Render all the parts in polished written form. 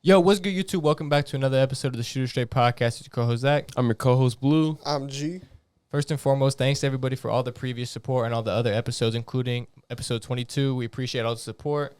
Yo, what's good, YouTube? Welcome back to another episode of the Shooter Straight Podcast. It's your co-host, Zach. I'm your co-host, Blue. I'm G. First and foremost, thanks to everybody for all the previous support and all the other episodes, including episode 22. We appreciate all the support.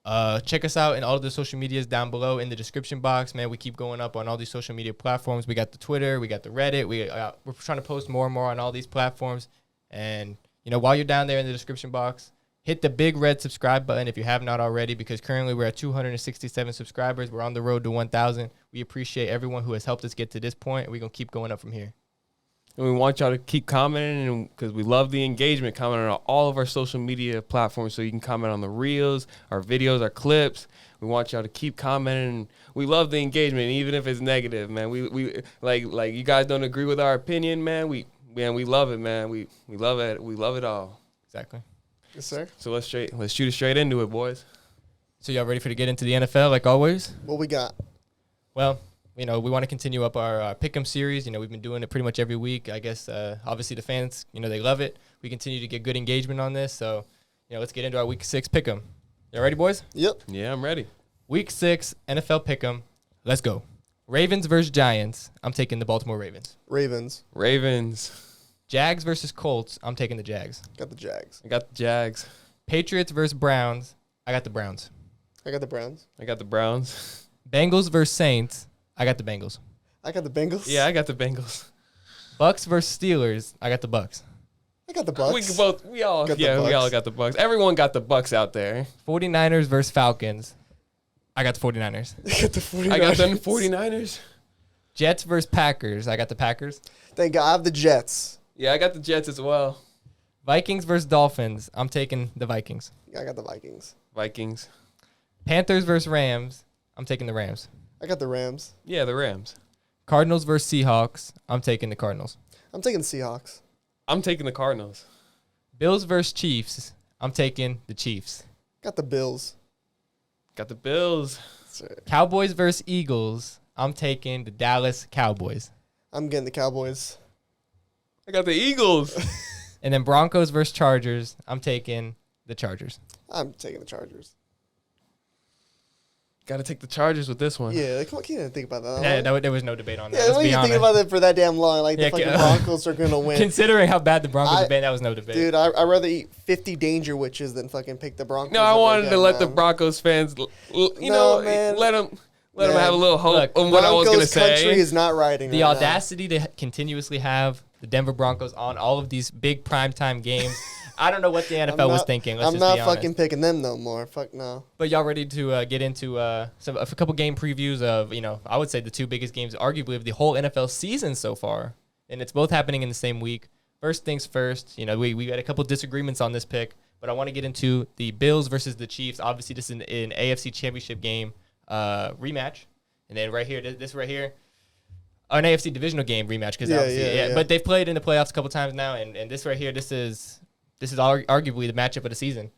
Check us out in all of the social medias down below in the description box. Man, we keep going up on all these social media platforms. We got the Twitter, we got the Reddit. We're trying to post more and more on all these platforms. And, you know, while you're down there in the description box, hit the big red subscribe button if you have not already, because currently we're at 267 subscribers. We're on the road to 1,000. We appreciate everyone who has helped us get to this point, and we're going to keep going up from here. And we want y'all to keep commenting because we love the engagement. Comment on all of our social media platforms so you can comment on the reels, our videos, our clips. We want y'all to keep commenting. We love the engagement, even if it's negative, man. We like you guys don't agree with our opinion, man. We love it, man. We love it. We love it all. Exactly. Yes, sir. So let's shoot it straight into it, boys. So y'all ready to get into the NFL like always? What we got? Well, you know, we want to continue up our Pick'em series. You know, we've been doing it pretty much every week. I guess, obviously, the fans, you know, they love it. We continue to get good engagement on this. So, you know, let's get into our Week 6 Pick'em. Y'all ready, boys? Yep. Yeah, I'm ready. Week 6 NFL Pick'em. Let's go. Ravens versus Giants. I'm taking the Baltimore Ravens. Ravens. Jags versus Colts. I'm taking the Jags. Got the Jags. I got the Jags. Patriots versus Browns. I got the Browns. I got the Browns. I got the Browns. Bengals versus Saints. I got the Bengals. I got the Bengals. Yeah, I got the Bengals. Bucks versus Steelers. I got the Bucks. I got the Bucks. We all got the Bucks. Everyone got the Bucks out there. 49ers versus Falcons. I got the 49ers. I got the 49ers. I got the 49ers. Jets versus Packers. I got the Packers. Thank God. I have the Jets. Yeah, I got the Jets as well. Vikings versus Dolphins. I'm taking the Vikings. I got the Vikings. Vikings. Panthers versus Rams. I'm taking the Rams. I got the Rams. Yeah, the Rams. Cardinals versus Seahawks. I'm taking the Cardinals. I'm taking the Seahawks. I'm taking the Cardinals. Bills versus Chiefs. I'm taking the Chiefs. Got the Bills. Got the Bills. Cowboys versus Eagles. I'm taking the Dallas Cowboys. I'm getting the Cowboys. I got the Eagles. And then Broncos versus Chargers. I'm taking the Chargers. I'm taking the Chargers. Got to take the Chargers with this one. Yeah, like, you didn't think about that. Yeah, there was no debate on that. Yeah, Let's when be you honest. think about it for that damn long, like Yeah, the fucking Broncos are going to win. Considering how bad the Broncos have been, that was no debate. Dude, I'd rather eat 50 danger witches than fucking pick the Broncos. No, I wanted to let the man. Broncos fans, man. let them have a little hope Look, on what I was going to Broncos country say. is not riding The right audacity to continuously have the Denver Broncos on all of these big primetime games. I don't know what the NFL was thinking. I'm not fucking picking them no more. Fuck no. But y'all ready to get into a couple game previews of, you know, I would say the two biggest games, arguably, of the whole NFL season so far. And it's both happening in the same week. First things first, you know, we had a couple disagreements on this pick, but I want to get into the Bills versus the Chiefs. Obviously, this is an AFC Championship game rematch. And then right here, this right here, an AFC Divisional game rematch. Yeah. But they've played in the playoffs a couple times now, and this right here, this is arguably the matchup of the season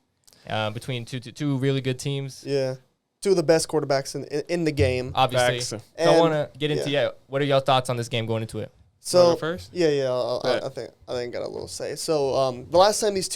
between two really good teams. Yeah. Two of the best quarterbacks in the game. Obviously. So I want to get into, what are y'all thoughts on this game going into it? So first? Yeah. I think I got a little say. So the last time these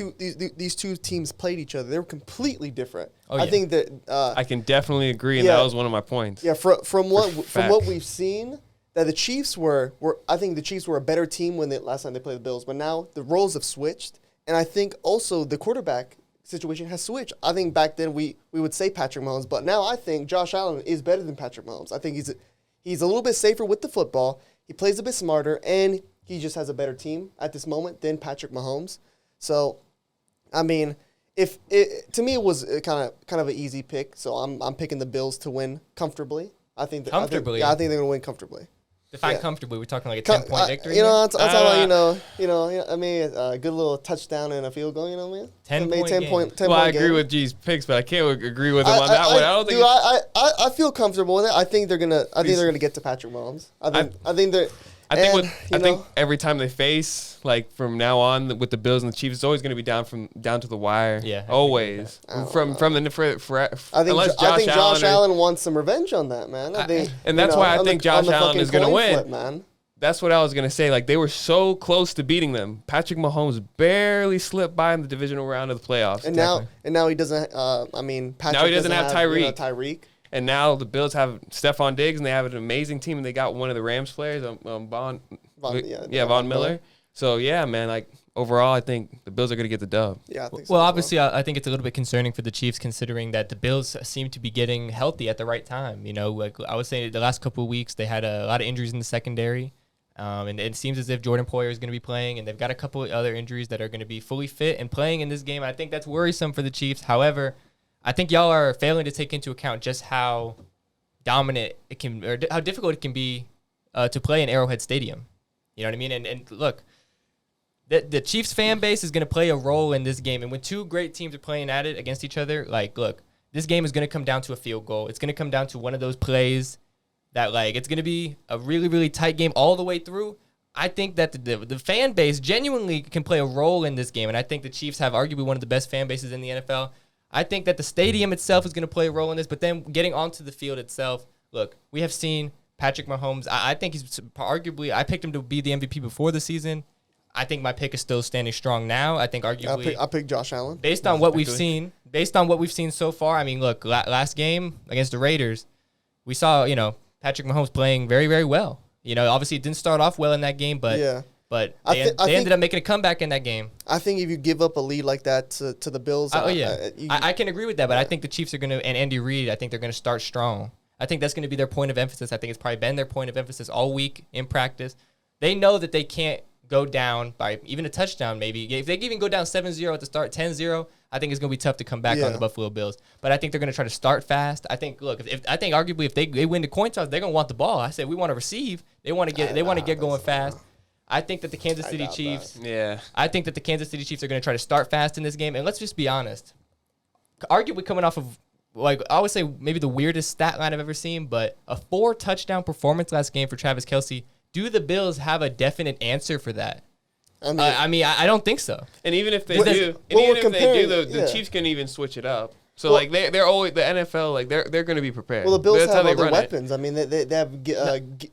two teams played each other, they were completely different. Oh, yeah. I think that I can definitely agree, and that was one of my points. Yeah, from what we've seen, that the Chiefs were I think the Chiefs were a better team when last time they played the Bills, but now the roles have switched, and I think also the quarterback situation has switched. I think back then we would say Patrick Mahomes, but now I think Josh Allen is better than Patrick Mahomes. I think he's a little bit safer with the football. He plays a bit smarter, and he just has a better team at this moment than Patrick Mahomes. So, I mean, to me it was kind of an easy pick. So I'm picking the Bills to win comfortably. I think I think they're gonna win comfortably. Define comfortably. We're talking like a 10-point victory. You know, I'm talking about I mean, a good little touchdown and a field goal. You know what I mean? 10 point. Well, I agree with G's picks, but I can't agree with him on that one. I don't think. I feel comfortable with it. I think they're gonna get to Patrick Mahomes. I think every time they face, like from now on with the Bills and the Chiefs, it's always going to be down to the wire. Yeah, always. I think Josh Allen wants some revenge on that, man. That's why I think Josh Allen is going to win. Flip, man. That's what I was going to say. Like, they were so close to beating them. Patrick Mahomes barely slipped by in the divisional round of the playoffs. And now he doesn't. Patrick now he doesn't have Tyreek. Tyreek. And now the Bills have Stephon Diggs, and they have an amazing team, and they got one of the Rams players, Von Miller. So, yeah, man, like, overall, I think the Bills are going to get the dub. Yeah, I think well, obviously, I think it's a little bit concerning for the Chiefs considering that the Bills seem to be getting healthy at the right time. You know, like I would say the last couple of weeks, they had a lot of injuries in the secondary. And it seems as if Jordan Poyer is going to be playing, and they've got a couple of other injuries that are going to be fully fit and playing in this game. I think that's worrisome for the Chiefs. However, I think y'all are failing to take into account just how dominant it can, or how difficult it can be to play in Arrowhead Stadium. You know what I mean? And look, the Chiefs fan base is going to play a role in this game. And when two great teams are playing at it against each other, like, look, this game is going to come down to a field goal. It's going to come down to one of those plays that, like, it's going to be a really, really tight game all the way through. I think that the fan base genuinely can play a role in this game, and I think the Chiefs have arguably one of the best fan bases in the NFL. I think that the stadium itself is going to play a role in this, but then getting onto the field itself, look, we have seen Patrick Mahomes. I think he's arguably, I picked him to be the MVP before the season. I think my pick is still standing strong now. I think arguably I picked Josh Allen. Based on what we've seen so far, I mean, look, last game against the Raiders, we saw, you know, Patrick Mahomes playing very, very well. You know, obviously it didn't start off well in that game, but they ended up making a comeback in that game. I think if you give up a lead like that to the Bills, I can agree with that, but I think the Chiefs are going to, and Andy Reid, I think they're going to start strong. I think that's going to be their point of emphasis. I think it's probably been their point of emphasis all week in practice. They know that they can't go down by even a touchdown maybe. If they even go down 7-0 at the start, 10-0, I think it's going to be tough to come back on the Buffalo Bills. But I think they're going to try to start fast. I think, look, I think arguably if they win the coin toss, they're going to want the ball. I said we want to receive. They want to get going fast. I think that the Kansas City Chiefs, I think that the Kansas City Chiefs are going to try to start fast in this game. And let's just be honest. Arguably coming off of, like, I would say maybe the weirdest stat line I've ever seen, but a 4-touchdown performance last game for Travis Kelce. Do the Bills have a definite answer for that? I don't think so. And even if they do, the Chiefs can even switch it up. So, like, they're always, the NFL, like, they're going to be prepared. Well, the Bills have other weapons. I mean, they have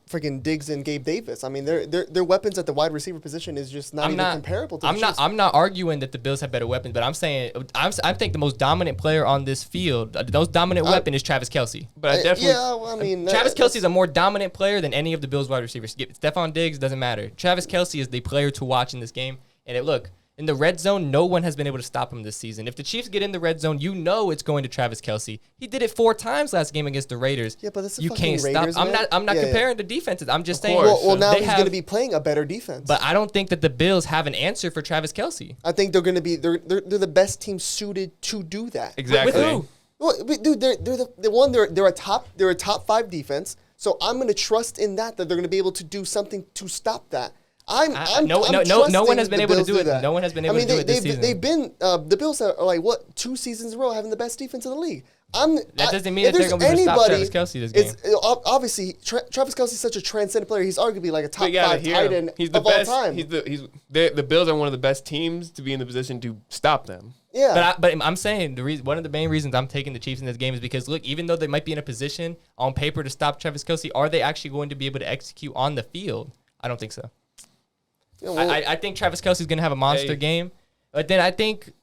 freaking Diggs and Gabe Davis. I mean, their weapons at the wide receiver position is just not even comparable to the Chiefs. I'm not arguing that the Bills have better weapons, but I'm saying I think the most dominant player on this field, the most dominant weapon is Travis Kelce. But I definitely... Travis Kelce is a more dominant player than any of the Bills wide receivers. Stephon Diggs, doesn't matter. Travis Kelce is the player to watch in this game. And look, in the red zone, no one has been able to stop him this season. If the Chiefs get in the red zone, you know it's going to Travis Kelce. He did it 4 times last game against the Raiders. Yeah, but you can't Raiders, stop. I'm not comparing the defenses. I'm just saying. Well, now he's going to be playing a better defense. But I don't think that the Bills have an answer for Travis Kelce. I think they're going to be they're the best team suited to do that. Exactly. With who? Well, dude, they're a top 5 defense. So I'm going to trust in that they're going to be able to do something to stop that. No one has been able to do it. No one has been able to do it this season. They've been the Bills are like 2 seasons in a row having the best defense in the league. That doesn't mean that they're going to be able to stop Travis Kelce this game. Obviously, Travis Kelce is such a transcendent player. He's arguably like a top 5 tight end of all time. The Bills are one of the best teams to be in the position to stop them. Yeah, but I'm saying one of the main reasons I'm taking the Chiefs in this game is because, look, even though they might be in a position on paper to stop Travis Kelce, are they actually going to be able to execute on the field? I don't think so. I think Travis Kelce is going to have a monster game, but then I think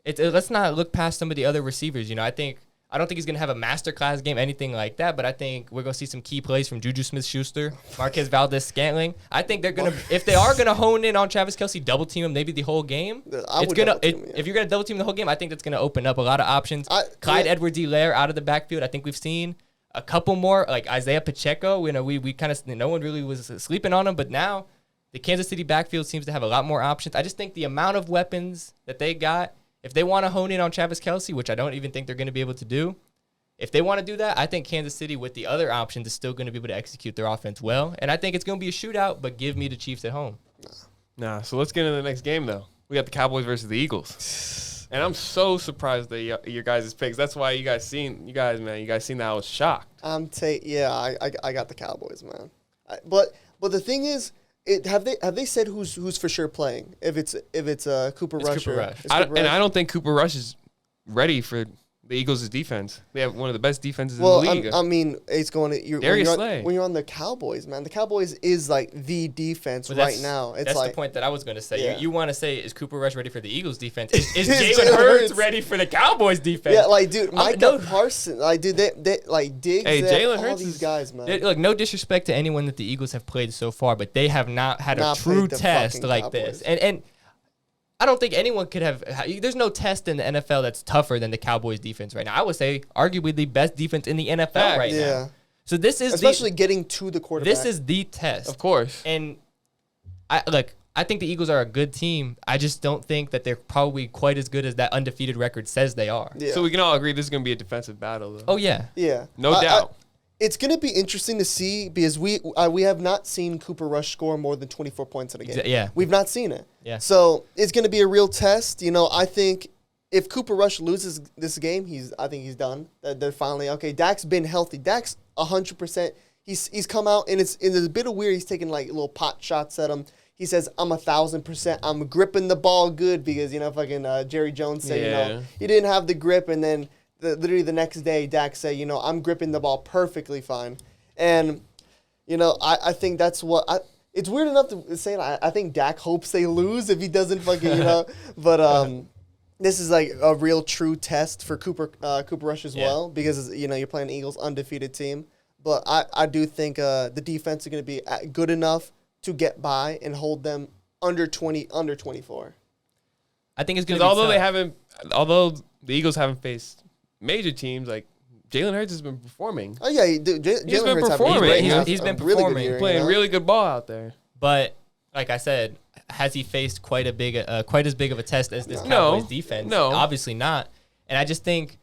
let's not look past some of the other receivers. You know, I don't think he's going to have a masterclass game, anything like that, but I think we're going to see some key plays from Juju Smith-Schuster, Marquez Valdez-Scantling. I think they're going to, if they are going to hone in on Travis Kelce, double team him maybe the whole game. If you're going to double team the whole game, I think that's going to open up a lot of options. Clyde Edwards-Helaire out of the backfield. I think we've seen a couple more, like Isaiah Pacheco. You know, we kind of, no one really was sleeping on him, but now the Kansas City backfield seems to have a lot more options. I just think the amount of weapons that they got, if they want to hone in on Travis Kelce, which I don't even think they're going to be able to do, if they want to do that, I think Kansas City with the other options is still going to be able to execute their offense well. And I think it's going to be a shootout, but give me the Chiefs at home. Nah, so let's get into the next game, though. We got the Cowboys versus the Eagles. And I'm so surprised that your guys' picks. That's why you guys seen that I was shocked. I got the Cowboys, man. But the thing is, have they said who's for sure playing? If it's Cooper Rush. And I don't think Cooper Rush is ready for the Eagles' defense. They have one of the best defenses in Well, the league. I mean, it's going to when you're on the Cowboys, man. The Cowboys is like the defense right now. It's that's like the point that I was going to say. Yeah. You want to say, is Cooper Rush ready for the Eagles' defense? Is Jalen Hurts ready for the Cowboys' defense? Yeah, like dude, Micah Parsons, like dude, they like Diggs. Hey, Jalen Hurts, all these guys, man. Look, no disrespect to anyone that the Eagles have played so far, but they have not had a true test like this. And I don't think anyone could have. There's no test in the NFL that's tougher than the Cowboys' defense right now. I would say arguably the best defense in the NFL right now. So this is especially getting to the quarterback. This is the test, of course. And I think the Eagles are a good team. I just don't think that they're probably quite as good as that undefeated record says they are. Yeah. So we can all agree this is going to be a defensive battle, though. Oh yeah, no doubt. It's going to be interesting to see because we have not seen Cooper Rush score more than 24 points in a game. Yeah. We've not seen it. Yeah. So it's going to be a real test. You know, I think if Cooper Rush loses this game, I think he's done. They're finally, okay, Dak's been healthy. Dak's 100%. He's come out, and it's a bit of weird. He's taking, like, little pot shots at him. He says, I'm 1,000%. I'm gripping the ball good because, you know, fucking Jerry Jones said, you know, he didn't have the grip, and then literally the next day, Dak said, you know, I'm gripping the ball perfectly fine. And, you know, I think that's what it's weird enough to say. I think Dak hopes they lose if he doesn't fucking, you know. But this is like a real true test for Cooper Rush as well because, you know, you're playing the Eagles' undefeated team. But I do think the defense is going to be good enough to get by and hold them under 24. I think it's going to be although the Eagles haven't faced major teams, like Jalen Hurts has been performing. Oh yeah, he's been performing. He's been performing, year, playing really good ball out there. But like I said, has he faced quite as big of a test as this Cowboys defense? No, obviously not. And I just think,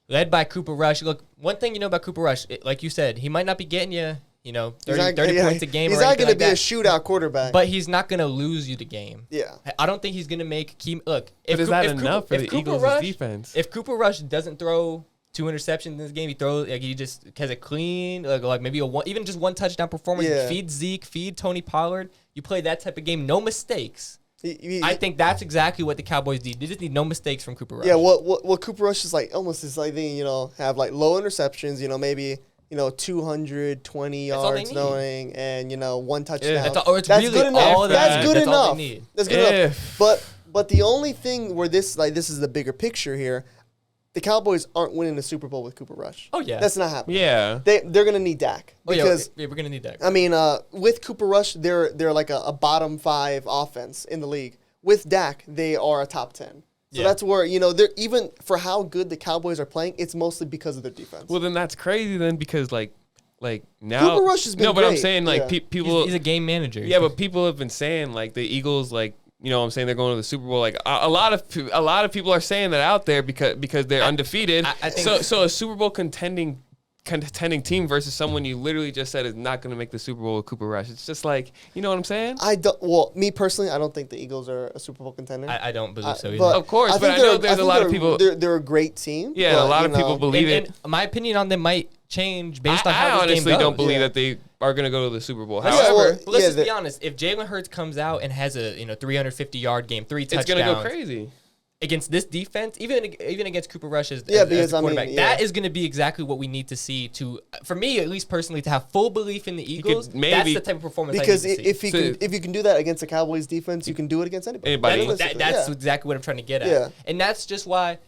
led by Cooper Rush. Look, one thing you know about Cooper Rush, like you said, he might not be getting you, 30 points a game. He's not going to be a shootout quarterback, but he's not going to lose you the game. Yeah, I don't think he's going to make look. Is that enough for the Eagles' defense? If Cooper Rush doesn't throw 2 interceptions in this game, he just has a clean, like maybe even just one touchdown performance. Yeah. Feed Zeke, feed Tony Pollard. You play that type of game, no mistakes. I think that's exactly what the Cowboys need. They just need no mistakes from Cooper Rush. Yeah, what Cooper Rush is like almost is like they have like low interceptions. Maybe 220 yards throwing and one touchdown. Yeah, that's really good enough. That's good enough. All they need. That's good enough. But the only thing where this is the bigger picture here. The Cowboys aren't winning the Super Bowl with Cooper Rush. Oh, yeah. That's not happening. Yeah. They're going to need Dak. Because, we're going to need Dak. I mean, with Cooper Rush, they're like a bottom 5 offense in the league. With Dak, they are a top 10. So that's where, they're even for how good the Cowboys are playing, it's mostly because of their defense. Well, then that's crazy then because, like now. Cooper Rush has been No, but great. I'm saying, people. He's a game manager. Yeah, but people have been saying, like, the Eagles, like, I'm saying they're going to the Super Bowl. Like a lot of people are saying that out there because they're undefeated. I think so a Super Bowl contending team versus someone you literally just said is not going to make the Super Bowl with Cooper Rush. It's just like, you know what I'm saying? Me personally, I don't think the Eagles are a Super Bowl contender. I don't believe so either. But of course, but I know there's a lot of people. They're a great team. Yeah, but, a lot of people believe it. And my opinion on them might change based on how I this game honestly goes. don't believe that they are going to go to the Super Bowl. However, let's just be honest. If Jalen Hurts comes out and has a 350-yard game, 3 touchdowns, it's going to go crazy against this defense, even against Cooper Rush as because the quarterback. That is going to be exactly what we need to see for me at least personally, to have full belief in the Eagles. That's the type of performance because I need to see. if you can do that against the Cowboys defense, you can do it against anybody. That's exactly what I'm trying to get at. Yeah. And that's just why,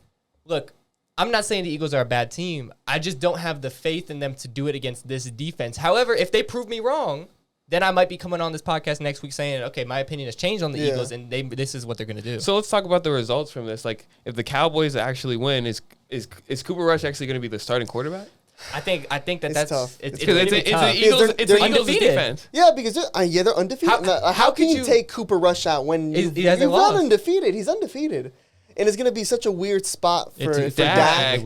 look, I'm not saying the Eagles are a bad team. I just don't have the faith in them to do it against this defense. However, if they prove me wrong, then I might be coming on this podcast next week saying, okay, my opinion has changed on the Eagles, and this is what they're going to do. So let's talk about the results from this. Like, if the Cowboys actually win, is Cooper Rush actually going to be the starting quarterback? I think that's tough. It's the Eagles' defense. Yeah, because they're undefeated. How can you take Cooper Rush out when you're not undefeated? He's undefeated. And it's going to be such a weird spot for Dak. And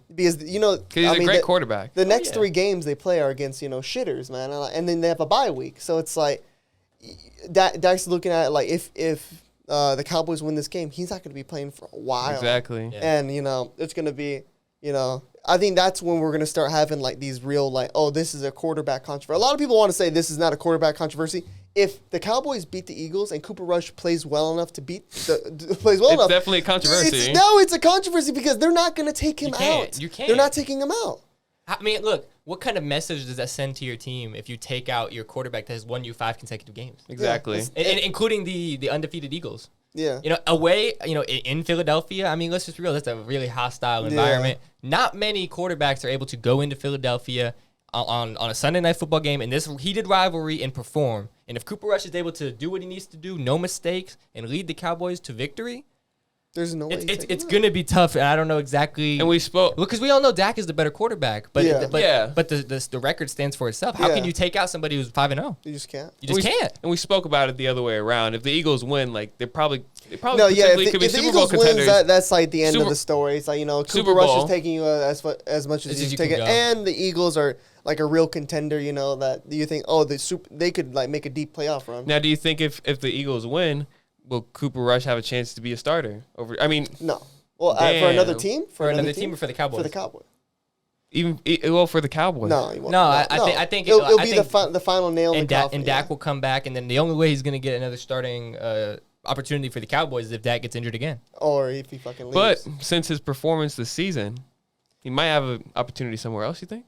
because he's a great quarterback. The next 3 games they play are against shitters, man, and then they have a bye week. So it's like Dak's looking at it like if the Cowboys win this game, he's not going to be playing for a while. Exactly. Yeah. And it's going to be I think that's when we're going to start having like these real this is a quarterback controversy. A lot of people want to say this is not a quarterback controversy. if the Cowboys beat the Eagles and Cooper Rush plays well enough to plays well It's enough, definitely a controversy. It's a controversy because they're not going to take him out. You can't. They're not taking him out. I mean, look, what kind of message does that send to your team if you take out your quarterback that has won you 5 consecutive games? Exactly. And including the undefeated Eagles. Yeah. Away, in Philadelphia, I mean, let's just be real. That's a really hostile environment. Not many quarterbacks are able to go into Philadelphia on a Sunday night football game in this heated rivalry and perform. And if Cooper Rush is able to do what he needs to do, no mistakes, and lead the Cowboys to victory, there's no way it's going to be tough. And I don't know exactly. And we spoke because we all know Dak is the better quarterback, but Yeah. but the record stands for itself. How can you take out somebody who's 5-0? You just can't. You just can't. And we spoke about it the other way around. If the Eagles win, like they probably If potentially could be the Super Bowl Eagles contenders. wins, that's like the end of the story. It's like Cooper Super Rush Bowl. is taking you as much as As you you take can it, go. and the Eagles are like a real contender. That you think they could like make a deep playoff run. Now, do you think if the Eagles win, will Cooper Rush have a chance to be a starter? No. Well, for Damn. another team, For another team or for the Cowboys? For the Cowboys. For the Cowboys. No, he won't. No, No, I think it'll I be think the final nail in and the coffin. and Dak will come back, and then the only way he's going to get another starting opportunity for the Cowboys is if Dak gets injured again. Or if he fucking leaves. But since his performance this season, he might have an opportunity somewhere else. You think?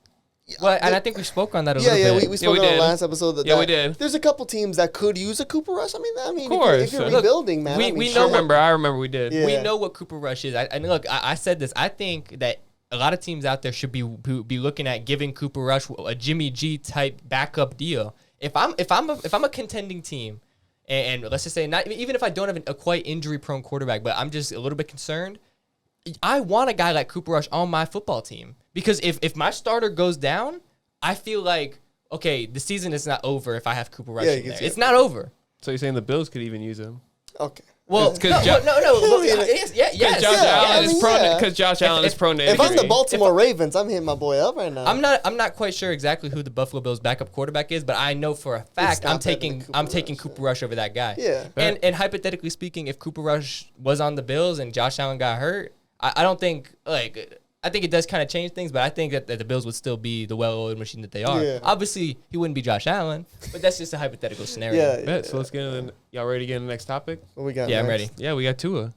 Well, and I think we spoke on that a little bit. we spoke we on the did. last episode. We did. There's a couple teams that could use a Cooper Rush. I mean, Of course. if you're Look, rebuilding, man. we I know remember we did. Yeah. We know what Cooper Rush is. I said this. I think that a lot of teams out there should be looking at giving Cooper Rush a Jimmy G type backup deal. If I'm a contending team, and let's just say not even if I don't have a quite injury prone quarterback, but I'm just a little bit concerned. I want a guy like Cooper Rush on my football team because if my starter goes down, I feel like okay, the season is not over if I have Cooper Rush in there. It's not over. So you're saying the Bills could even use him? Okay. Well, Because Josh Allen is prone to If I'm injury. the Baltimore Ravens, I'm hitting my boy up right now. I'm not quite sure exactly who the Buffalo Bills backup quarterback is, but I know for a fact I'm taking Cooper Rush over that guy. Yeah. And hypothetically speaking, if Cooper Rush was on the Bills and Josh Allen got hurt, I don't think I think it does kind of change things, but I think that the Bills would still be the well-oiled machine that they are. Yeah. Obviously, he wouldn't be Josh Allen, but that's just a hypothetical scenario. Yeah. So let's get into y'all ready to get into the next topic? What we got? Yeah, I'm next? ready. Yeah, we got Tua.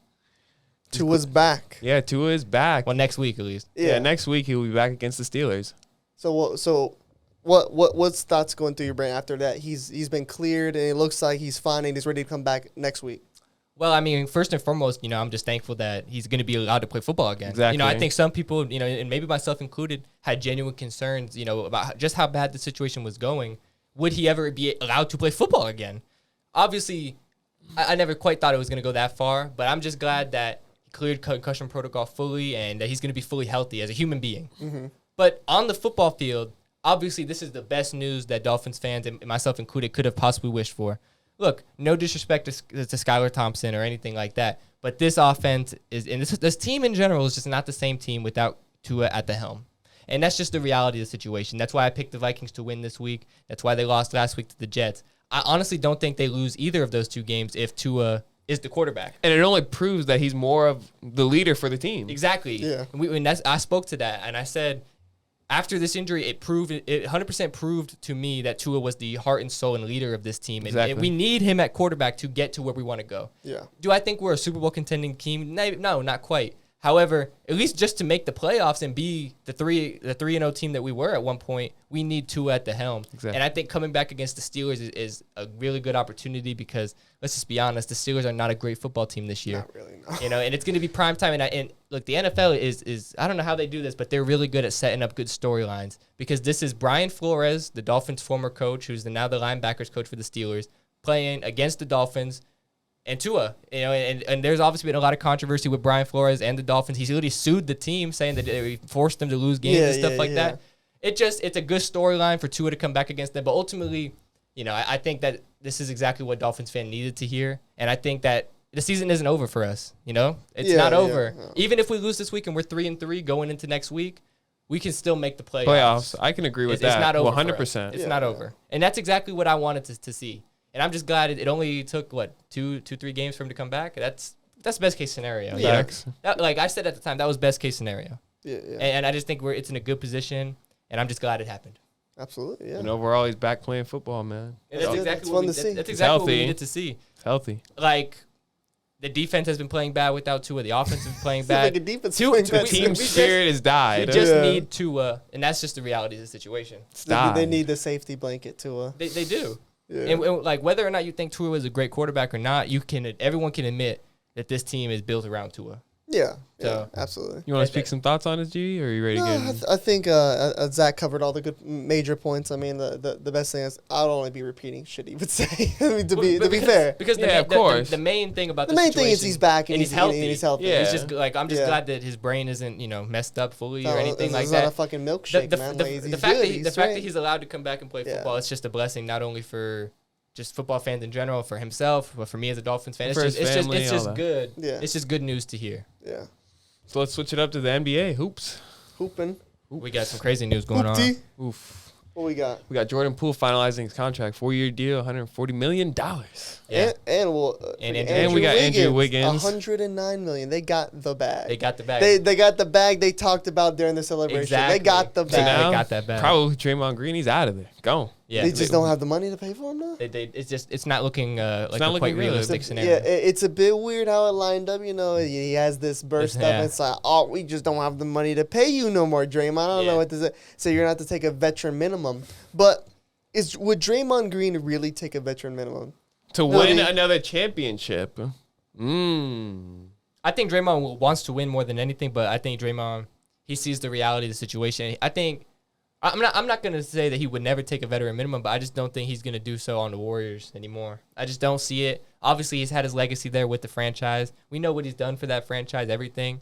Tua's back. Yeah, Tua is back. Well, next week at least. Yeah, next week he will be back against the Steelers. So what's thoughts going through your brain after that? He's been cleared and it looks like he's fine and he's ready to come back next week. Well, I mean, first and foremost, I'm just thankful that he's going to be allowed to play football again. Exactly. I think some people, and maybe myself included, had genuine concerns, about just how bad the situation was going. Would he ever be allowed to play football again? Obviously, I never quite thought it was going to go that far, but I'm just glad that he cleared concussion protocol fully and that he's going to be fully healthy as a human being. Mm-hmm. But on the football field, obviously, this is the best news that Dolphins fans, and myself included, could have possibly wished for. Look, no disrespect to Skylar Thompson or anything like that, but this offense is, and this team in general is just not the same team without Tua at the helm. And that's just the reality of the situation. That's why I picked the Vikings to win this week. That's why they lost last week to the Jets. I honestly don't think they lose either of those two games if Tua is the quarterback. And it only proves that he's more of the leader for the team. Exactly. Yeah. I spoke to that, and I said, after this injury, it 100% proved to me that Tua was the heart and soul and leader of this team. Exactly. And we need him at quarterback to get to where we want to go. Yeah. Do I think we're a Super Bowl contending team? No, not quite. However, at least just to make the playoffs and be the 3-0 team that we were at one point, we need Tua at the helm. Exactly. And I think coming back against the Steelers is a really good opportunity because let's just be honest, the Steelers are not a great football team this year. Not really, no. And it's going to be prime time. And look, the NFL is I don't know how they do this, but they're really good at setting up good storylines because this is Brian Flores, the Dolphins' former coach, who's now the linebackers coach for the Steelers, playing against the Dolphins. And Tua, and there's obviously been a lot of controversy with Brian Flores and the Dolphins. He's literally sued the team, saying that they forced them to lose games and stuff like that. It's a good storyline for Tua to come back against them. But ultimately, I think that this is exactly what Dolphins fan needed to hear. And I think that the season isn't over for us. It's not over. Yeah. Even if we lose this week and we're 3-3 going into next week, we can still make the Playoffs. I can agree with that. It's not over. 100%. It's not over. And that's exactly what I wanted to see. And I'm just glad it only took, 2-3 games for him to come back. That's best case scenario. Yeah. Like I said at the time, that was best case scenario. Yeah. And I just think it's in a good position, and I'm just glad it happened. Absolutely, yeah. And overall, he's back playing football, man. And that's Yeah, exactly that's what fun we, to see. that's He's exactly what we healthy. needed to see. It's healthy. Like, the defense has been playing bad without Tua. The offense has been playing Seems like bad. a defense Two- playing two- bad we- Team we too. spirit has We died. just Yeah. need Tua, and that's just the reality of the situation. It's They died. need the safety blanket to They do. yeah. And, like, whether or not you think Tua is a great quarterback or not, everyone can admit that this team is built around Tua. yeah, So- absolutely. You want to speak some thoughts on it, G? Or are you ready to No, get in? I think Zach covered all the good major points. I mean, the best thing is I'll only be repeating shit he would say. I mean, to be fair, Because Yeah, of course. the main thing about the the main thing is situation- he's back and he's healthy. And he's healthy. Yeah. He's just like, I'm just Yeah. glad that his brain isn't, messed up fully or No, anything it's like not that. a fucking milkshake, man. Like, he's the fact good. that he's allowed to come back and play Yeah. football, it's just a blessing not only for just football fans in general, for himself, but for me as a Dolphins fan. It's For just his family, it's all just that. good. Yeah. It's just good news to hear. Yeah, So let's switch it up to the NBA. Hoops. hooping. We got some crazy news going on. Hoopty. Oof. What we got? We got Jordan Poole finalizing his contract, 4-year deal, $140 million. Yeah. And we'll And we got Andrew Wiggins. 109 million. They got the bag. They got the bag. They got the bag they talked about during the celebration. Exactly. They got the So bag. now- They got that bag. Probably Draymond Green. He's out of there. Gone. Yeah. They just don't have the money to pay for him now. It's not looking like not a quite looking good. realistic Yeah, scenario. it's a bit weird how it lined up. He has this burst Yeah. up. It's like, oh, we just don't have the money to pay you no more, Draymond. I don't Yeah. know what to say. So you're gonna have to take a veteran minimum. But would Draymond Green really take a veteran minimum? To No, win he- another championship. I think Draymond wants to win more than anything, but I think Draymond, he sees the reality of the situation. I think I'm not gonna say that he would never take a veteran minimum, but I just don't think he's gonna do so on the Warriors anymore. I just don't see it. Obviously, he's had his legacy there with the franchise. We know what he's done for that franchise, everything,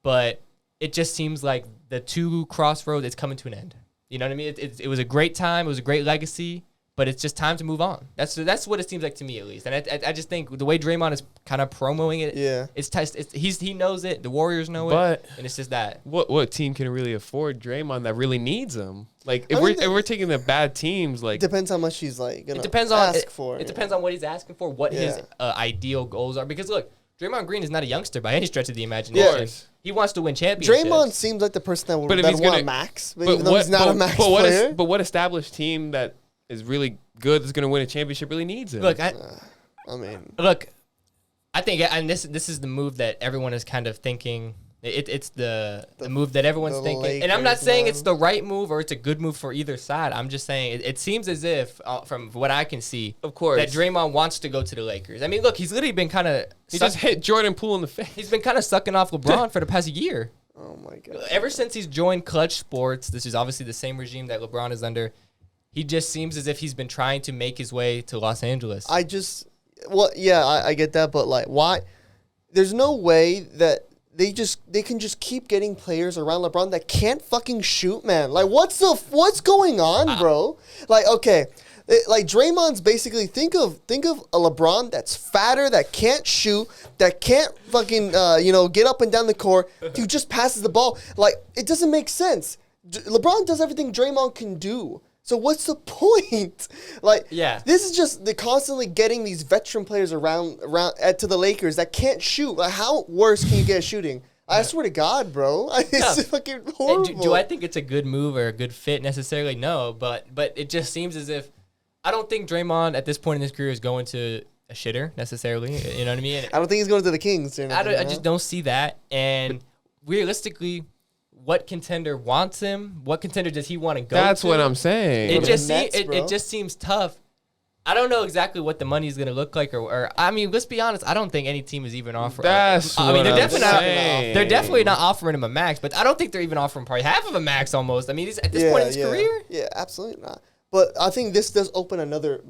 but it just seems like the two crossroads, it's coming to an end. You know what I mean? It was a great time. It was a great legacy. But it's just time to move on. That's what it seems like to me, at least. And I just think the way Draymond is kind of promoting it, Yeah. he knows it. The Warriors know But- it, and it's just that. What team can really afford Draymond that really needs him? Like, if I mean, if we're taking the bad teams, like, Depends how much he's like gonna It depends on ask for. It depends on what he's asking for, what his Yeah. ideal goals are. Because look, Draymond Green is not a youngster by any stretch of the imagination. Yes. He wants to win championships. Draymond seems like the person that would But if that he's want gonna- a max, but even though he's not but, a max but player. but what established team that is really good that's going to win a championship really needs him? Look, I mean, I think, and this is the move that everyone is kind of thinking. It's the move that everyone's the thinking, and I'm not Lakers, saying man. it's the right move or it's a good move for either side. I'm just saying it seems as if, from what I can see, Of course. that Draymond wants to go to the Lakers. I mean, look, he's literally been kind of he just hit Jordan Poole in the face. he's been kind of sucking off LeBron for the past year. oh my god. Ever since he's joined Clutch Sports, this is obviously the same regime that LeBron is under. He just seems as if he's been trying to make his way to Los Angeles. I get that, but like, why? There's no way that they can just keep getting players around LeBron that can't fucking shoot, man. Like, what's going on, bro? Like, okay, like Draymond's basically think of a LeBron that's fatter, that can't shoot, that can't fucking get up and down the court, who just passes the ball. Like, it doesn't make sense. LeBron does everything Draymond can do. So what's the point? Like, Yeah. this is just the constantly getting these veteran players around to the Lakers that can't shoot. Like, how worse can you get at shooting? I swear to God, bro, it's fucking And horrible. do I think it's a good move or a good fit necessarily? No, but it just seems as if I don't think Draymond at this point in his career is going to a shitter necessarily. You know what I mean? I don't think he's going to the Kings. Or nothing, I just don't see that. And realistically, what contender wants him? What contender does he want to go That's to? what I'm saying. Go It to just the Nets, bro. it just seems tough. I don't know exactly what the money is going to look like, or I mean, let's be honest. I don't think any team is even offering. That's I mean, what they're I'm definitely not. saying. They're definitely not offering him a max, but I don't think they're even offering probably half of a max almost. I mean, he's at this point in his career. Yeah, absolutely not. But I think this does open another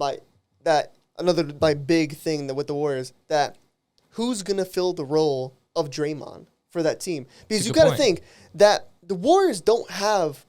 big thing with the Warriors, that who's gonna fill the role of Draymond for that team? Because That's a you good got to point. think that the Warriors don't have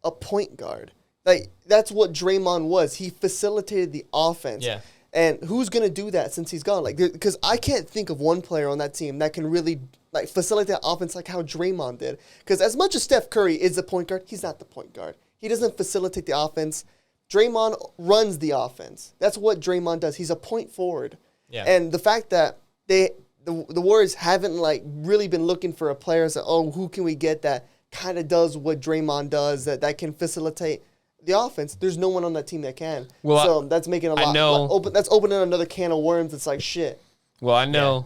a point guard. Like, that's what Draymond was. He facilitated the offense. Yeah. And who's gonna do that since he's gone? Like, because I can't think of one player on that team that can really like facilitate that offense like how Draymond did. Because as much as Steph Curry is the point guard, he's not the point guard. He doesn't facilitate the offense. Draymond runs the offense. That's what Draymond does. He's a point forward. Yeah. And the fact that the Warriors haven't like really been looking for a player that, oh, who can we get that kind of does what Draymond does, that can facilitate the offense, there's no one on that team that can. Well, so that's making a lot. I know. That's opening another can of worms. It's like shit. Well, I know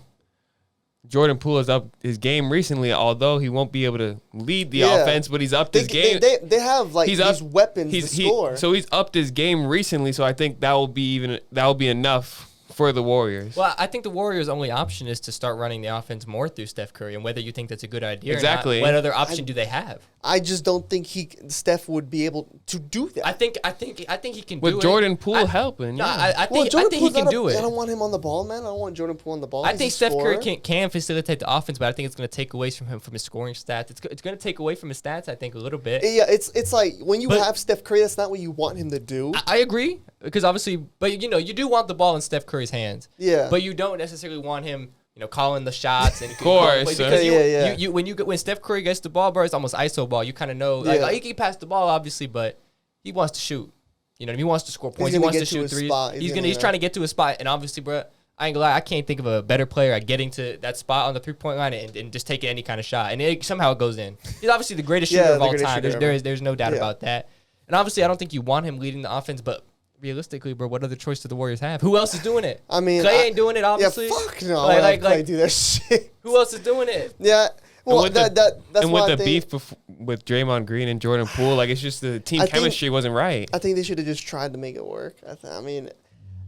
Jordan Poole has upped his game recently, although he won't be able to lead the offense, but he's upped his game. They have like these weapons to score. So he's upped his game recently, so I think that will be enough for the Warriors. Well, I think the Warriors' only option is to start running the offense more through Steph Curry, and whether you think that's a good idea exactly. or not, what other option do they have? I just don't think Steph would be able to do that. I think he can do it. With Jordan Poole helping. No, yeah. I think he can do it. I don't want him on the ball, man. I don't want Jordan Poole on the ball. I think Steph Curry can facilitate the offense, but I think it's going to take away from him from his scoring stats. It's going to take away from his stats, I think, a little bit. Yeah, it's like when you have Steph Curry, that's not what you want him to do. I agree, because obviously, but you do want the ball in Steph Curry's hands. Yeah. But you don't necessarily want him, calling the shots and of course. Because when Steph Curry gets the ball, bro, it's almost ISO ball. You kind of know, like he can pass the ball, obviously, but he wants to shoot. You know what I mean? He wants to score points. He wants to shoot threes. He's trying to get to a spot, and obviously, bro, I ain't gonna lie, I can't think of a better player at getting to that spot on the 3-point line and just taking any kind of shot, and somehow it goes in. He's obviously the greatest shooter of all time. There's no doubt about that. And obviously, I don't think you want him leading the offense, but realistically, bro, what other choice do the Warriors have? Who else is doing it? I mean, Clay ain't doing it, obviously. Yeah, fuck no. Clay do that shit. Who else is doing it? Yeah. Well, that's and why with the beef with Draymond Green and Jordan Poole, like it's just the team chemistry wasn't right. I think they should have just tried to make it work. I mean,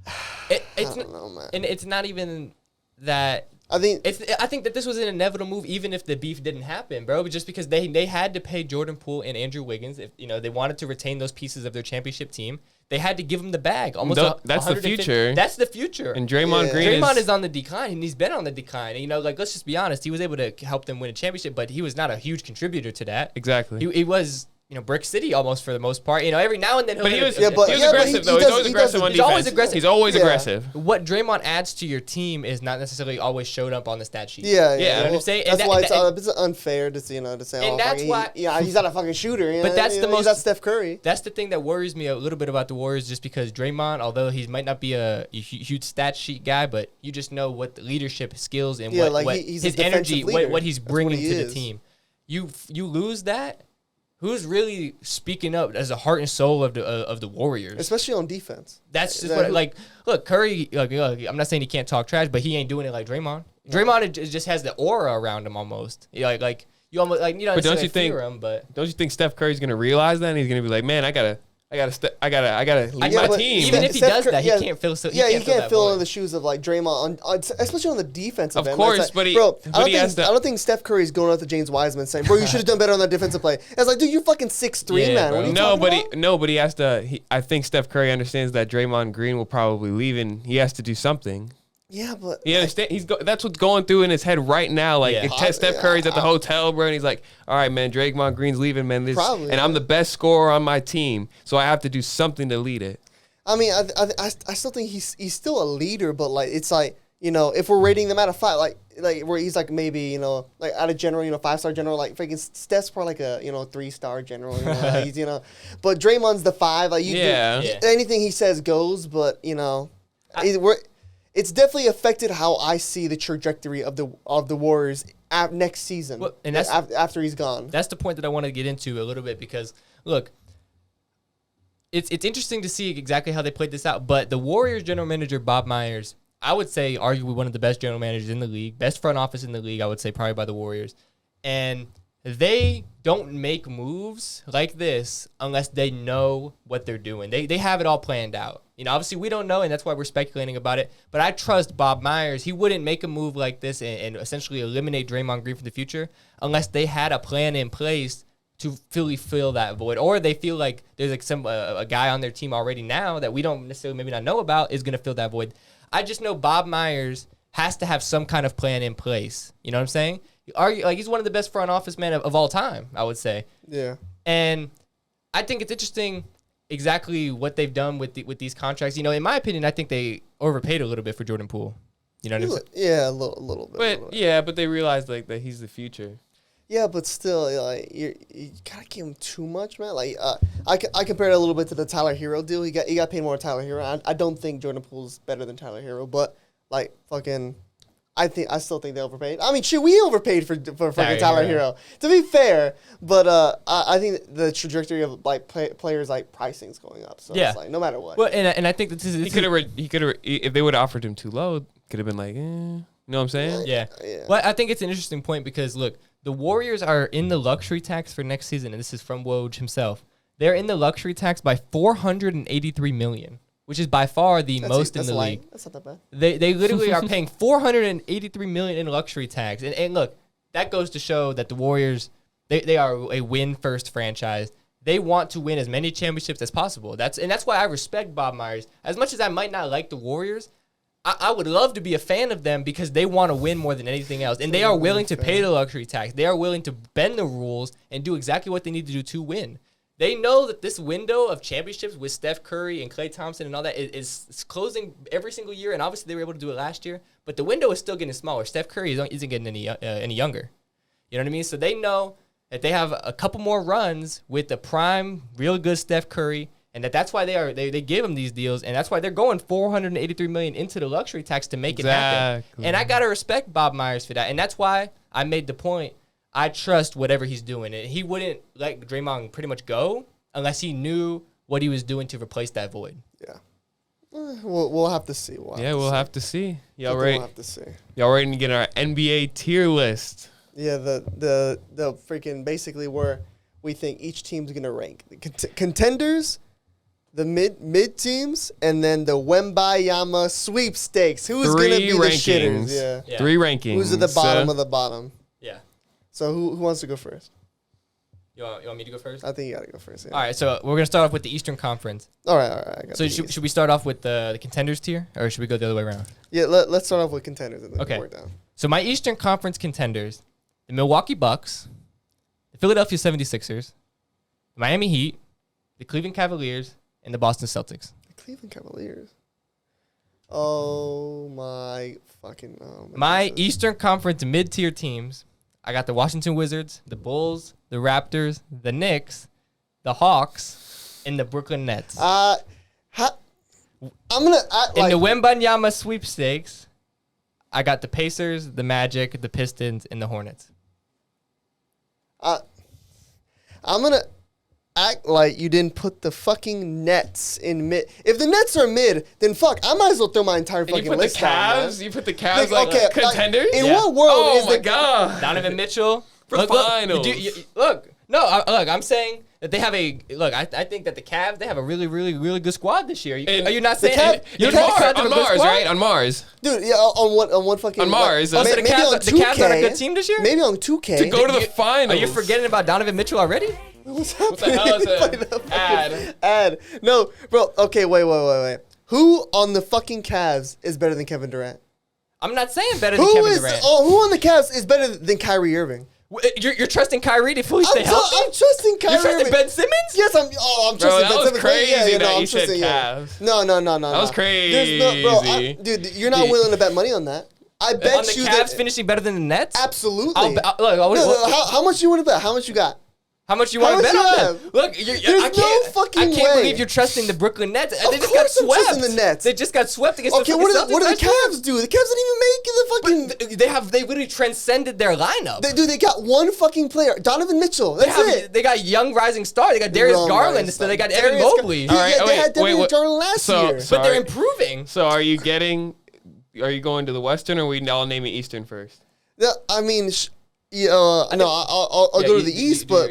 I don't know, man. And it's not even that. I think that this was an inevitable move, even if the beef didn't happen, bro. Just because they had to pay Jordan Poole and Andrew Wiggins, if they wanted to retain those pieces of their championship team, they had to give him the bag. That's the future. That's the future. And Draymond is on the decline, and he's been on the decline. And, let's just be honest, he was able to help them win a championship, but he was not a huge contributor to that. Exactly. He was. Brick City almost for the most part. Every now and then he was aggressive though. He's always aggressive on defense. He's always aggressive. What Draymond adds to your team is not necessarily always showed up on the stat sheet. Yeah. You know what I'm saying? That's why it's unfair to say. And that's why. He's not a fucking shooter. But that's the most. He's not Steph Curry. That's the thing that worries me a little bit about the Warriors, just because Draymond, although he might not be a huge stat sheet guy, but you just know what the leadership skills and he's his energy, what he's bringing to the team. You lose that. Who's really speaking up as the heart and soul of the Warriors, especially on defense? That's just look, Curry. I'm not saying he can't talk trash, but he ain't doing it like Draymond. Draymond just has the aura around him almost. You almost But don't you think? Don't you think Steph Curry's gonna realize that and he's gonna be like, man, I gotta lead my team. Even if he does that, he can't fill. He can't fill in the shoes of like Draymond, especially on the defensive end. Of course, but I don't think Steph Curry's going up to James Wiseman saying, "Bro, you should have done better on that defensive play." It's like, dude, you're fucking 6'3", man. What are you talking about? But he has to. I think Steph Curry understands that Draymond Green will probably leave, and he has to do something. Yeah, but he understand. That's what's going through in his head right now. Like Steph Curry's at the hotel, bro, and he's like, "All right, man, Draymond Green's leaving, man. And I'm the best scorer on my team, so I have to do something to lead it." I mean, I still think he's still a leader, but like it's like if we're rating them out of 5, like where he's like maybe like out of general 5-star general, like freaking Steph's probably like a 3-star general. He's but Draymond's the 5. Like anything he says goes, but it's definitely affected how I see the trajectory of the Warriors next season. Well, and that's after he's gone. That's the point that I want to get into a little bit because look, it's interesting to see exactly how they played this out. But the Warriors general manager Bob Myers, I would say arguably one of the best general managers in the league, best front office in the league. I would say probably by the Warriors, and they don't make moves like this unless they know what they're doing. They have it all planned out. Obviously we don't know, and that's why we're speculating about it. But I trust Bob Myers. He wouldn't make a move like this and essentially eliminate Draymond Green from the future unless they had a plan in place to fully fill that void, or they feel like there's like a guy on their team already now that we don't necessarily maybe not know about is going to fill that void. I just know Bob Myers has to have some kind of plan in place. You know what I'm saying? He's one of the best front office men of all time, I would say. Yeah. And I think it's interesting exactly what they've done with these contracts. In my opinion, I think they overpaid a little bit for Jordan Poole. You know what I'm saying? Yeah, a little bit. But they realized like that he's the future. Yeah, but still, like you gotta give him too much, man. Like I compared it a little bit to the Tyler Hero deal. He got paid more than Tyler Hero. I don't think Jordan Poole's better than Tyler Hero, but like fucking I still think they overpaid. I mean, shit, we overpaid for fucking Tyler Hero. Hero. To be fair, but I think the trajectory of like players like pricing is going up. So it's like no matter what. Well, and I think that he could have if they would have offered him too low, could have been like, you know what I'm saying? Yeah. Well, I think it's an interesting point because look, the Warriors are in the luxury tax for next season, and this is from Woj himself. They're in the luxury tax by $483 million. Which is by far the most in the league. That's not that bad. They literally are paying $483 million in luxury tax. And look, that goes to show that the Warriors, they are a win-first franchise. They want to win as many championships as possible. That's why I respect Bob Myers. As much as I might not like the Warriors, I would love to be a fan of them because they want to win more than anything else. And they are willing to pay the luxury tax. They are willing to bend the rules and do exactly what they need to do to win. They know that this window of championships with Steph Curry and Klay Thompson and all that is closing every single year, and obviously they were able to do it last year, but the window is still getting smaller. Steph Curry isn't getting any younger. You know what I mean? So they know that they have a couple more runs with the prime, real good Steph Curry, and that's why they give him these deals, and that's why they're going $483 million into the luxury tax to make it happen. And I gotta respect Bob Myers for that, and that's why I made the point. I trust whatever he's doing. And he wouldn't let Draymond pretty much go unless he knew what he was doing to replace that void. Yeah. We'll have to see. We'll have to see. Y'all ready? We'll have to see. Y'all ready to get our NBA tier list? Yeah, the freaking basically where we think each team's going to rank. The contenders, the mid teams, and then the Wembayama sweepstakes. Who's going to be the shitters? Yeah. 3 rankings. Who's at the bottom of the bottom? Yeah. So who wants to go first? You want me to go first? I think you got to go first. Yeah. All right, so we're going to start off with the Eastern Conference. All right. So should we start off with the contenders tier, or should we go the other way around? Yeah, let's start off with contenders and then work down. So my Eastern Conference contenders, the Milwaukee Bucks, the Philadelphia 76ers, the Miami Heat, the Cleveland Cavaliers, and the Boston Celtics. The Cleveland Cavaliers? Oh, my fucking... my Eastern Conference mid-tier teams... I got the Washington Wizards, the Bulls, the Raptors, the Knicks, the Hawks, and the Brooklyn Nets. I'm gonna in the Wembanyama sweepstakes, I got the Pacers, the Magic, the Pistons, and the Hornets. I'm gonna act like you didn't put the fucking Nets in mid. If the Nets are mid, then fuck, I might as well throw my entire fucking list down. You put the Cavs like contenders? In what world is God. Donovan Mitchell for finals? I'm saying that they have I think that the Cavs, they have a really, really, really good squad this year. Are you not saying on Mars, right? On Mars. Dude, yeah, on what fucking... On Mars. The Cavs are a good team this year? Maybe on 2K. To go to the finals. Are you forgetting about Donovan Mitchell already? What's happening? What the hell is an ad? No, bro. Okay, wait. Who on the fucking Cavs is better than Kevin Durant? I'm not saying better than Kevin Durant. Who on the Cavs is better than Kyrie Irving? You're trusting Kyrie to fully stay healthy? I'm trusting Kyrie. You're trusting Ben Simmons? Yes, I'm trusting Ben Simmons. That was crazy that you said Cavs. No. That was crazy. Dude, you're not willing to bet money on that. I bet on the Cavs finishing better than the Nets? Absolutely. How much you want to bet? How much you got? How much you want to bet on them? Look, I can't believe you're trusting the Brooklyn Nets. They just got swept. I'm trusting the Nets. They just got swept against the Celtics. Celtics. What do the Cavs do? The Cavs didn't even make the fucking... They literally transcended their lineup. They got one fucking player. Donovan Mitchell. That's it. They got young rising star. They got Darius Garland. So they got Evan Mobley. They had Darius Garland last year. But they're improving. So are you going to the Western, or are we all naming Eastern first? I mean... I'll go to the East, but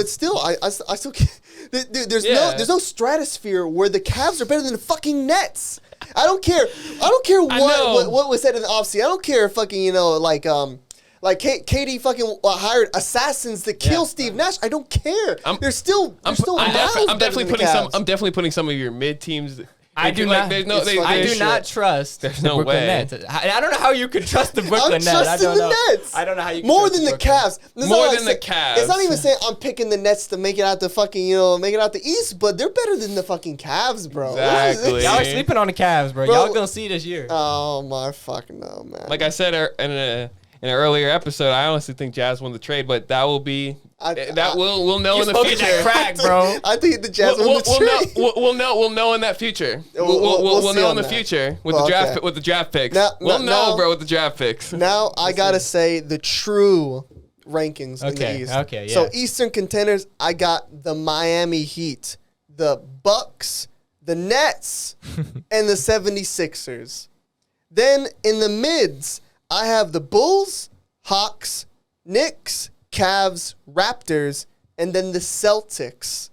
still, I still can't. Dude, there's no stratosphere where the Cavs are better than the fucking Nets. I don't care what was said in the offseason. I don't care fucking Katie fucking hired assassins to kill Steve Nash. I don't care. I'm definitely putting some of your mid teams. I do not trust the Brooklyn Nets. I don't know how you could trust the Brooklyn Nets. I'm trusting the Nets. I don't know how you can more than the Cavs. More than the Cavs. It's not even saying I'm picking the Nets to make it out the fucking, make it out the East, but they're better than the fucking Cavs, bro. Exactly. Y'all are sleeping on the Cavs, bro. Y'all gonna see this year. Oh my fucking no, man. Like I said in in an earlier episode, I honestly think Jazz won the trade, but that will be we'll know in the future. That crack, bro. I think the Jazz won the trade. We'll know in that future. We'll know in the that. future with the draft picks. We'll know, bro, with the draft picks. Now I gotta say the true rankings in the East. Okay, yeah. So Eastern contenders, I got the Miami Heat, the Bucks, the Nets, and the 76ers. Then in the mids, I have the Bulls, Hawks, Knicks, Cavs, Raptors, and then the Celtics.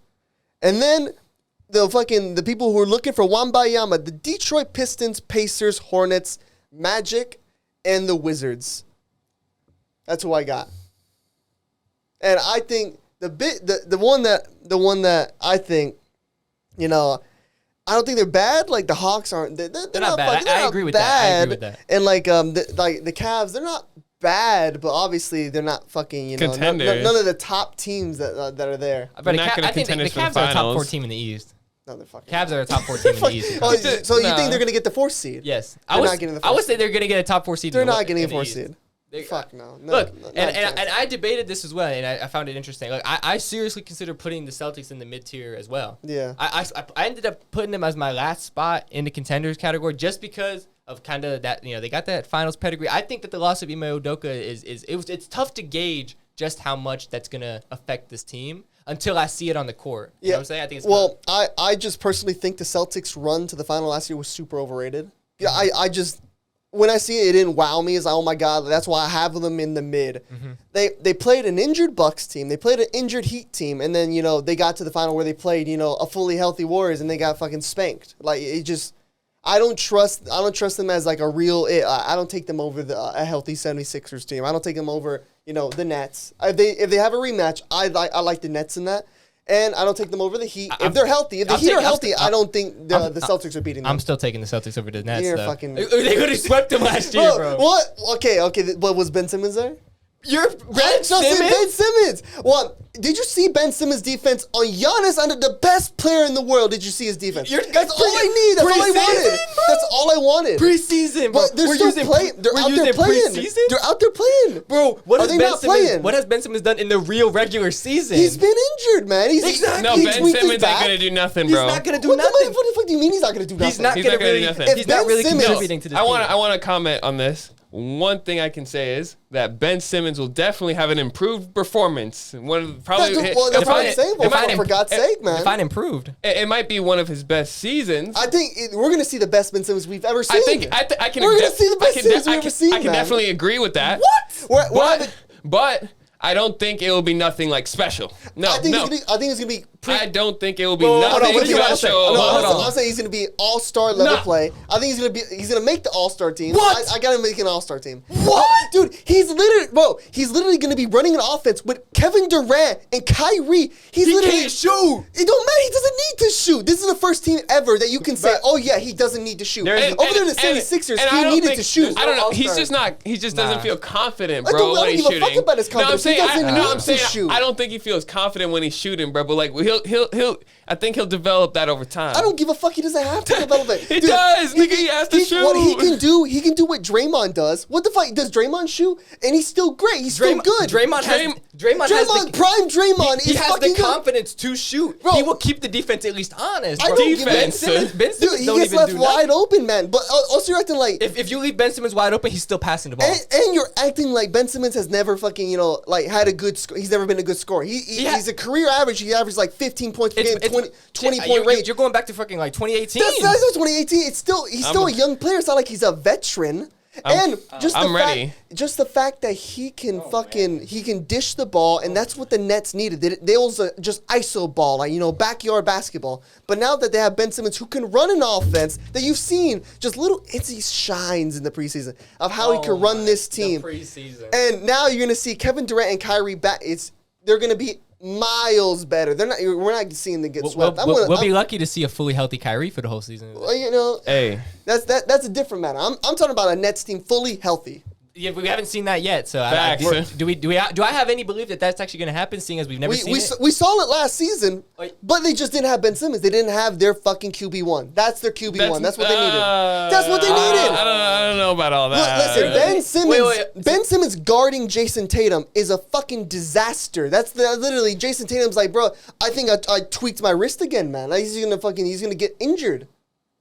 And then the people who are looking for Wambayama, the Detroit Pistons, Pacers, Hornets, Magic, and the Wizards. That's who I got. And I think the one that I think, I don't think they're bad. Like the Hawks aren't. They're not bad. I agree with that. I agree with that. And the Cavs, they're not bad, but obviously they're not fucking contenders. None of the top teams that are there. But I think the Cavs are a top 4 team in the East. No, they're fucking. Cavs are a top 4 team in the East. So you think they're gonna get the 4th seed? Yes, I would say they're gonna get a top 4 seed. They're not getting a 4th seed. Fuck no. Look, and I debated this as well, and I found it interesting. Like I seriously consider putting the Celtics in the mid tier as well. Yeah. I ended up putting them as my last spot in the contenders category just because of kind of that. They got that finals pedigree. I think that the loss of Ime Udoka it's tough to gauge just how much that's gonna affect this team until I see it on the court. You know what I'm saying? I think it's I just personally think the Celtics' run to the final last year was super overrated. Yeah, I just. When I see it didn't wow me. It's like, oh my God, that's why I have them in the mid. Mm-hmm. They played an injured Bucks team. They played an injured Heat team. And then, they got to the final where they played, a fully healthy Warriors and they got fucking spanked. Like, it just, I don't trust them as like a real, I don't take them over a healthy 76ers team. I don't take them over, the Nets. If they have a rematch, I like the Nets in that. And I don't take them over the Heat. If they're healthy, if the Heat are healthy, I don't think the Celtics are beating them. I'm still taking the Celtics over the Nets, You're though. fucking... They could have swept them last year, bro. What? Okay. But was Ben Simmons there? Ben Simmons. What? Did you see Ben Simmons' defense on Giannis under the best player in the world? Did you see his defense? That's all I need. That's all I wanted. Bro? That's all I wanted. Preseason, bro. But they're still playing. They're out there playing. Preseason? They're out there playing. Bro, what has Ben Simmons done in the real regular season? He's been injured, man. Exactly. No, Ben Simmons ain't going to do nothing, bro. He's not going to do nothing. What the fuck do you mean he's not going to do nothing? He's not going to do nothing. He's not really contributing to this team. I want to comment on this. One thing I can say is that Ben Simmons will definitely have an improved performance. For God's sake, man. Define improved. It might be one of his best seasons. I think we're going to see the best Ben Simmons we've ever seen. I can. We're going to see the best Simmons we've ever seen. I can definitely agree with that. What? But I don't think it will be nothing like special. No, I think it's going to be. I don't think it will be nothing special. I'm saying he's going to be all-star level play. I think he's going to make the all-star team. What? I got to make an all-star team. What? Dude, he's literally going to be running an offense with Kevin Durant and Kyrie. He can't shoot. It don't matter. He doesn't need to shoot. This is the first team ever that you can say, oh yeah, he doesn't need to shoot. Over there in the 76ers, he needed to shoot. I don't know. He's just not. He just doesn't feel confident, bro. I don't give a fuck about his confidence. I'm saying I don't think he feels confident when he's shooting, bro. But like he'll. I think he'll develop that over time. I don't give a fuck. He doesn't have to develop it. He does. Nigga, he has to shoot. What he can do what Draymond does. What the fuck? Does Draymond shoot? And he's still great. He's still good. Prime Draymond he has fucking the confidence to shoot. Bro, he will keep the defense at least honest. Bro. Ben Simmons he gets left wide open, man. But also you're acting like... If you leave Ben Simmons wide open, he's still passing the ball. And you're acting like Ben Simmons has never fucking, had a good score. He's never been a good scorer. He's a career average. He averages like 15 points per game, 20-point range. You're going back to fucking like 2018. That's not 2018. He's still a young player. It's not like he's a veteran. Just the fact that he can he can dish the ball, and that's what the Nets needed. They was just ISO ball, like backyard basketball. But now that they have Ben Simmons who can run an offense that you've seen just little itsy shines in the preseason of how he can run this team. And now you're gonna see Kevin Durant and Kyrie back. They're gonna be miles better. We're not seeing them get swept. We'll be lucky to see a fully healthy Kyrie for the whole season. Hey, that's a different matter. I'm talking about a Nets team fully healthy. Yeah, we haven't seen that yet. So do I have any belief that that's actually going to happen? Seeing as we've never seen it. We saw it last season, but they just didn't have Ben Simmons. They didn't have their fucking QB1. That's their QB1. That's what they needed. That's what they needed. I don't know about all that. Listen, Ben Simmons guarding Jason Tatum is a fucking disaster. That's literally Jason Tatum's like, bro, I think I tweaked my wrist again, man. Like, he's gonna get injured.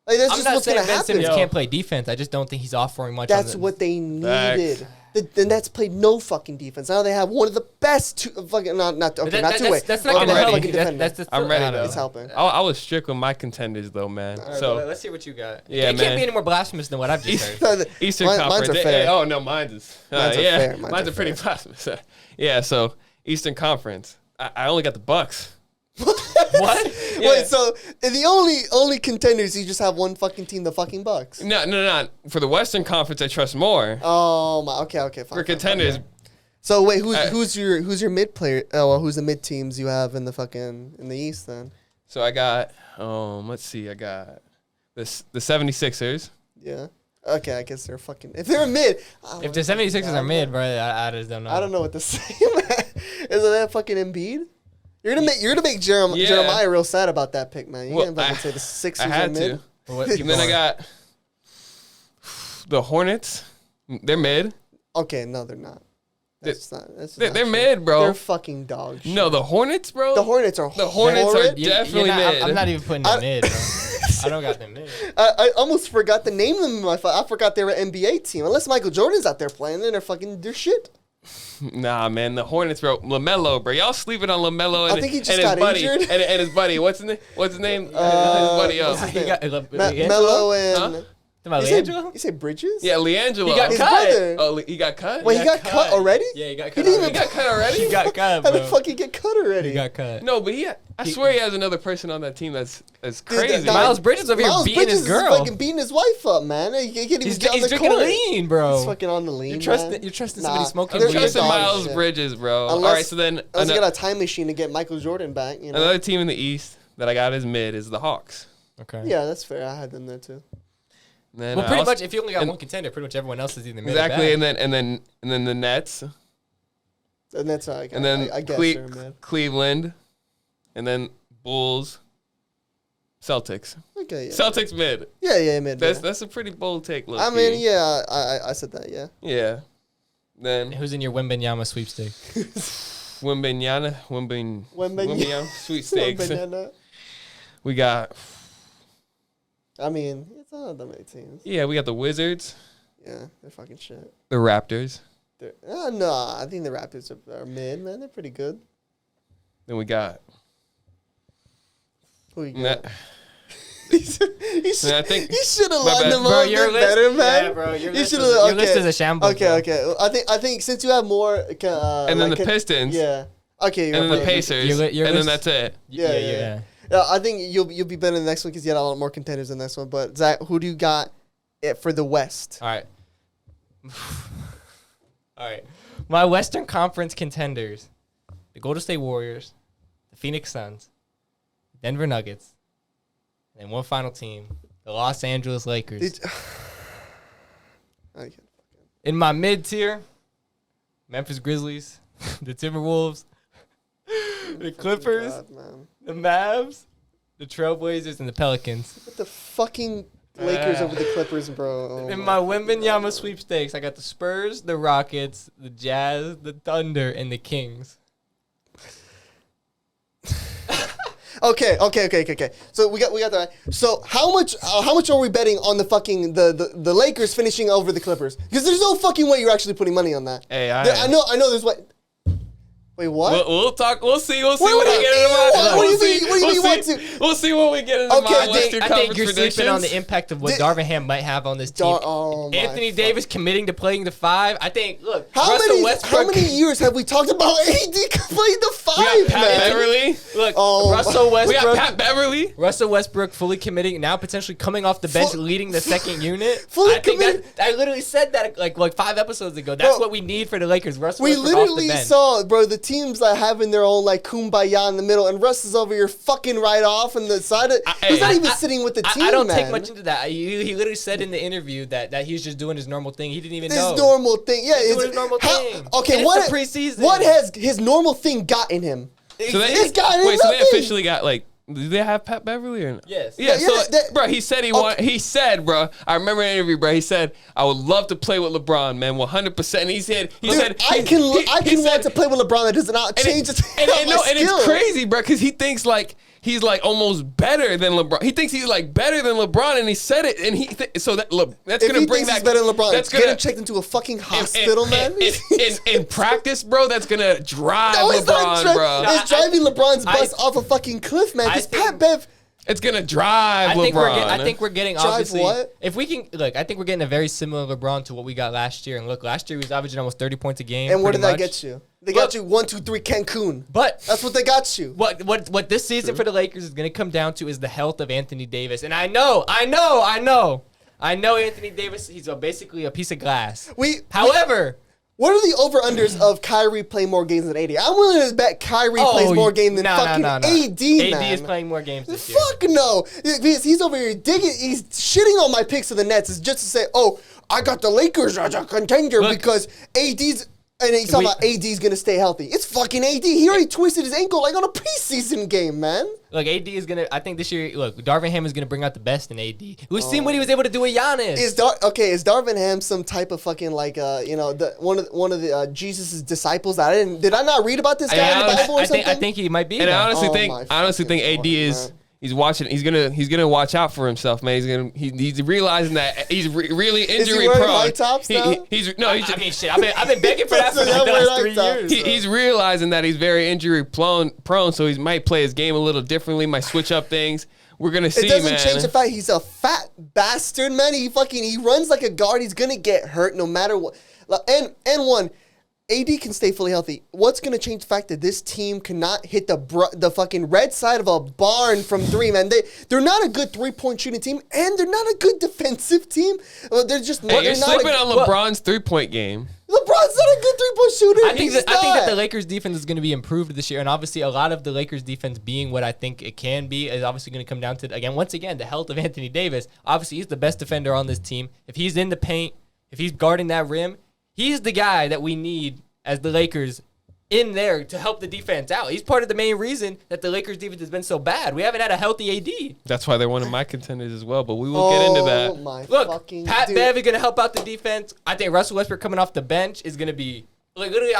Like, that's just what's gonna happen. Ben Simmons can't play defense. I just don't think he's offering much. That's what they needed. The Nets played no fucking defense. Now they have one of the best fucking not two way. That's not gonna help. I'm ready though. It's helping. I was strict with my contenders though, man. Right, so let's see what you got. Yeah, it can't be any more blasphemous than what I've just heard. Eastern Conference. Mine's are fair. Oh no, mine's is. Mine's are pretty fair. blasphemous. Yeah, so Eastern Conference. I only got the Bucks. What? Yeah. Wait, so the only contenders, you just have one fucking team, the fucking Bucks. No. For the Western Conference, I trust more. Oh my. Okay. Fine. For contenders. Fine. So wait, who's your mid player? Oh, well, who's the mid teams you have in the East then? So I got let's see, I got the 76ers. Yeah. Okay, I guess they're fucking. If they're mid, if the 76ers are mid, bro, I just don't know. I don't know what to say. Is that fucking Embiid? You're gonna make Jeremiah real sad about that pick, man. You can't fucking say the Sixers I had are mid. And then I got the Hornets. They're mid. Okay, no, they're not. They're mid, bro. They're fucking dog shit. No, the Hornets, bro. The Hornets are definitely mid. I'm not even putting them mid, bro. I don't got them mid. I almost forgot to name them in my phone. I forgot they were an NBA team. Unless Michael Jordan's out there playing, then they're fucking their shit. Nah, man, the Hornets, bro. LaMelo, bro. Y'all sleeping on LaMelo and, I think he just and got his buddy. injured. And his buddy. What's his name? His buddy. Melo and... Huh? LeAngelo? You say Bridges? Yeah, LeAngelo. He got His cut. brother. Oh, he got cut? Wait, he got cut already? Yeah, he got cut. He got cut already? He got cut, How bro. the fuck he get cut already? He got cut. No, but I swear he has another person on that team that's crazy. Miles Bridges over here beating his girl. Is fucking beating his wife up, man. He can't even get on the drinking court. lean, bro. He's fucking on the lean, You're trusting somebody smoking I'm weed. trusting dog Miles shit. Bridges, bro. Unless, all right, so then unless you got a time machine to get Michael Jordan back. You know? Another team in the East that I got as mid is the Hawks. Okay. Yeah, that's fair. I had them there too. Then well, pretty much, if you only got one contender, pretty much everyone else is either mid exactly, or bad. and then the Nets, And that's how I guess they're mid. Cleveland, and then Bulls, Celtics. Okay, yeah. Celtics mid. Yeah, mid. That's a pretty bold take, look. I mean, yeah, I said that, yeah. Yeah. Then who's in your Wembanyama sweepstake? Wembanyama sweepstakes. Wembanyama. We got. I mean, it's not that many teams. Yeah, we got the Wizards. Yeah, they're fucking shit. The Raptors. No, I think the Raptors are mid, man. They're pretty good. Then we got. Who you got? I think you should have lined them bro, up your list, better, man. Yeah, bro, your list is a shambles. Okay. I think since you have more, and then the Pistons. Yeah. Okay. And then the Pacers. And then that's it. Yeah. I think you'll be better in the next one because you had a lot more contenders in the next one. But Zach, who do you got for the West? All right. My Western Conference contenders: the Golden State Warriors, the Phoenix Suns, Denver Nuggets, and one final team, the Los Angeles Lakers. In my mid tier, Memphis Grizzlies, the Timberwolves, the Clippers, the Mavs, the Trailblazers, and the Pelicans. What the fucking Lakers over the Clippers, bro? In my Wembanyama sweepstakes, I got the Spurs, the Rockets, the Jazz, the Thunder, and the Kings. Okay. So we got that. So how much are we betting on the fucking the Lakers finishing over the Clippers? Because there's no fucking way you're actually putting money on that. Hey, I know there's what. Wait, what? We'll talk. We'll see what we get in the What do you mean? We'll see what we get in the Western I Conference think you're predictions. sleeping on the impact of what Darvin Ham might have on this team. Anthony Davis committing to playing the 5. I think. Look, how many years have we talked about AD playing the 5? We got Pat Beverly. Look, Russell Westbrook. We got Pat Beverly. Russell Westbrook fully committing, now potentially coming off the bench, leading the second unit. I literally said that like 5 episodes ago. That's what we need for the Lakers. Russell Westbrook off the bench. Saw, bro, the teams like having their own like kumbaya in the middle, and Russ is over here fucking right off on the side. He's not even sitting with the team. I don't man. take much into that. He literally said in the interview that he's just doing his normal thing. He didn't even know. His normal thing, yeah. He's doing his normal thing. Okay, and what it's the preseason? What has his normal thing gotten him? So It's gotten wait, him so they nothing. officially got like. Do they have Pat Beverly or not? Yes. Yeah, Yeah, so, that- bro, he said he said, bro, I remember an interview, bro, he said, I would love to play with LeBron, man, 100%. And he said, I can want to play with LeBron. That does not change the and it's crazy, bro, because he thinks like he's like almost better than LeBron. He thinks he's like better than LeBron, and he said it, and so that's If gonna he bring thinks that. he's better than LeBron, That's get gonna him checked into a fucking hospital, man. in practice, bro. That's gonna drive No, it's LeBron, not bro. It's driving LeBron's bus off a fucking cliff, man. Because Pat Bev. It's gonna drive I think LeBron. I think we're getting Drive obviously. what? If we can look, I think we're getting a very similar LeBron to what we got last year. And look, last year he was averaging almost 30 points a game. And where did pretty that much. get you? They got you 1, 2, 3 Cancun. But That's what they got you. what this season for the Lakers is going to come down to is the health of Anthony Davis. And I know Anthony Davis. He's basically a piece of glass. However. What are the over-unders of Kyrie playing more games than AD? I'm willing to bet Kyrie plays more games than fucking AD, man. AD is playing more games this year. Fuck no. Because he's over here digging, he's shitting on my picks of the Nets. It's just to say, oh, I got the Lakers as a contender because AD's... And he's talking about AD's going to stay healthy. It's fucking AD. He already twisted his ankle like on a preseason game, man. Look, AD is going to... I think this year... Look, Darvin Ham is going to bring out the best in AD. We've seen what he was able to do with Giannis. Is Darvin Ham some type of fucking like one of the Jesus' disciples? Did I not read about this guy in the Bible or something? I think he might be. And I now. honestly think AD is. He's watching. He's gonna watch out for himself, man. He's realizing that he's really injury wearing prone. high tops now? I mean, shit. I've been begging for that for like the last 3 years. He's realizing that he's very injury prone, so he might play his game a little differently. Might switch up things. We're gonna see, man. It doesn't change the fact he's a fat bastard, man. He runs like a guard. He's gonna get hurt no matter what. And AD can stay fully healthy. What's going to change the fact that this team cannot hit the fucking red side of a barn from three, man? They're not a good three-point shooting team, and they're not a good defensive team. They're just you're sleeping on LeBron's three-point game. LeBron's not a good three-point shooter. I think that the Lakers defense is going to be improved this year, and obviously a lot of the Lakers defense being what I think it can be is obviously going to come down to, once again, the health of Anthony Davis. Obviously, he's the best defender on this team. If he's in the paint, if he's guarding that rim, he's the guy that we need as the Lakers in there to help the defense out. He's part of the main reason that the Lakers defense has been so bad. We haven't had a healthy AD. That's why they're one of my contenders as well, but we will get into that. Look, Pat Bev is going to help out the defense. I think Russell Westbrook coming off the bench is going to be... Like, literally,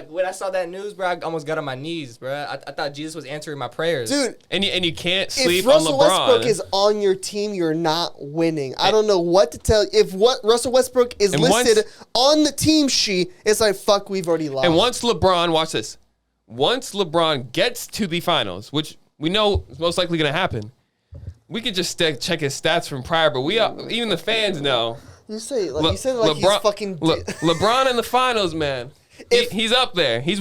when I saw that news, bro, I almost got on my knees, bro. I thought Jesus was answering my prayers. Dude. And you can't sleep on LeBron. If Russell Westbrook is on your team, you're not winning. I don't know what to tell you. If Russell Westbrook is listed on the team sheet, it's like, fuck, we've already lost. And once LeBron, watch this. Once LeBron gets to the finals, which we know is most likely going to happen, we could just check his stats from prior, but even the fans know. You say it like he's fucking... LeBron in the finals, man. He's up there. He's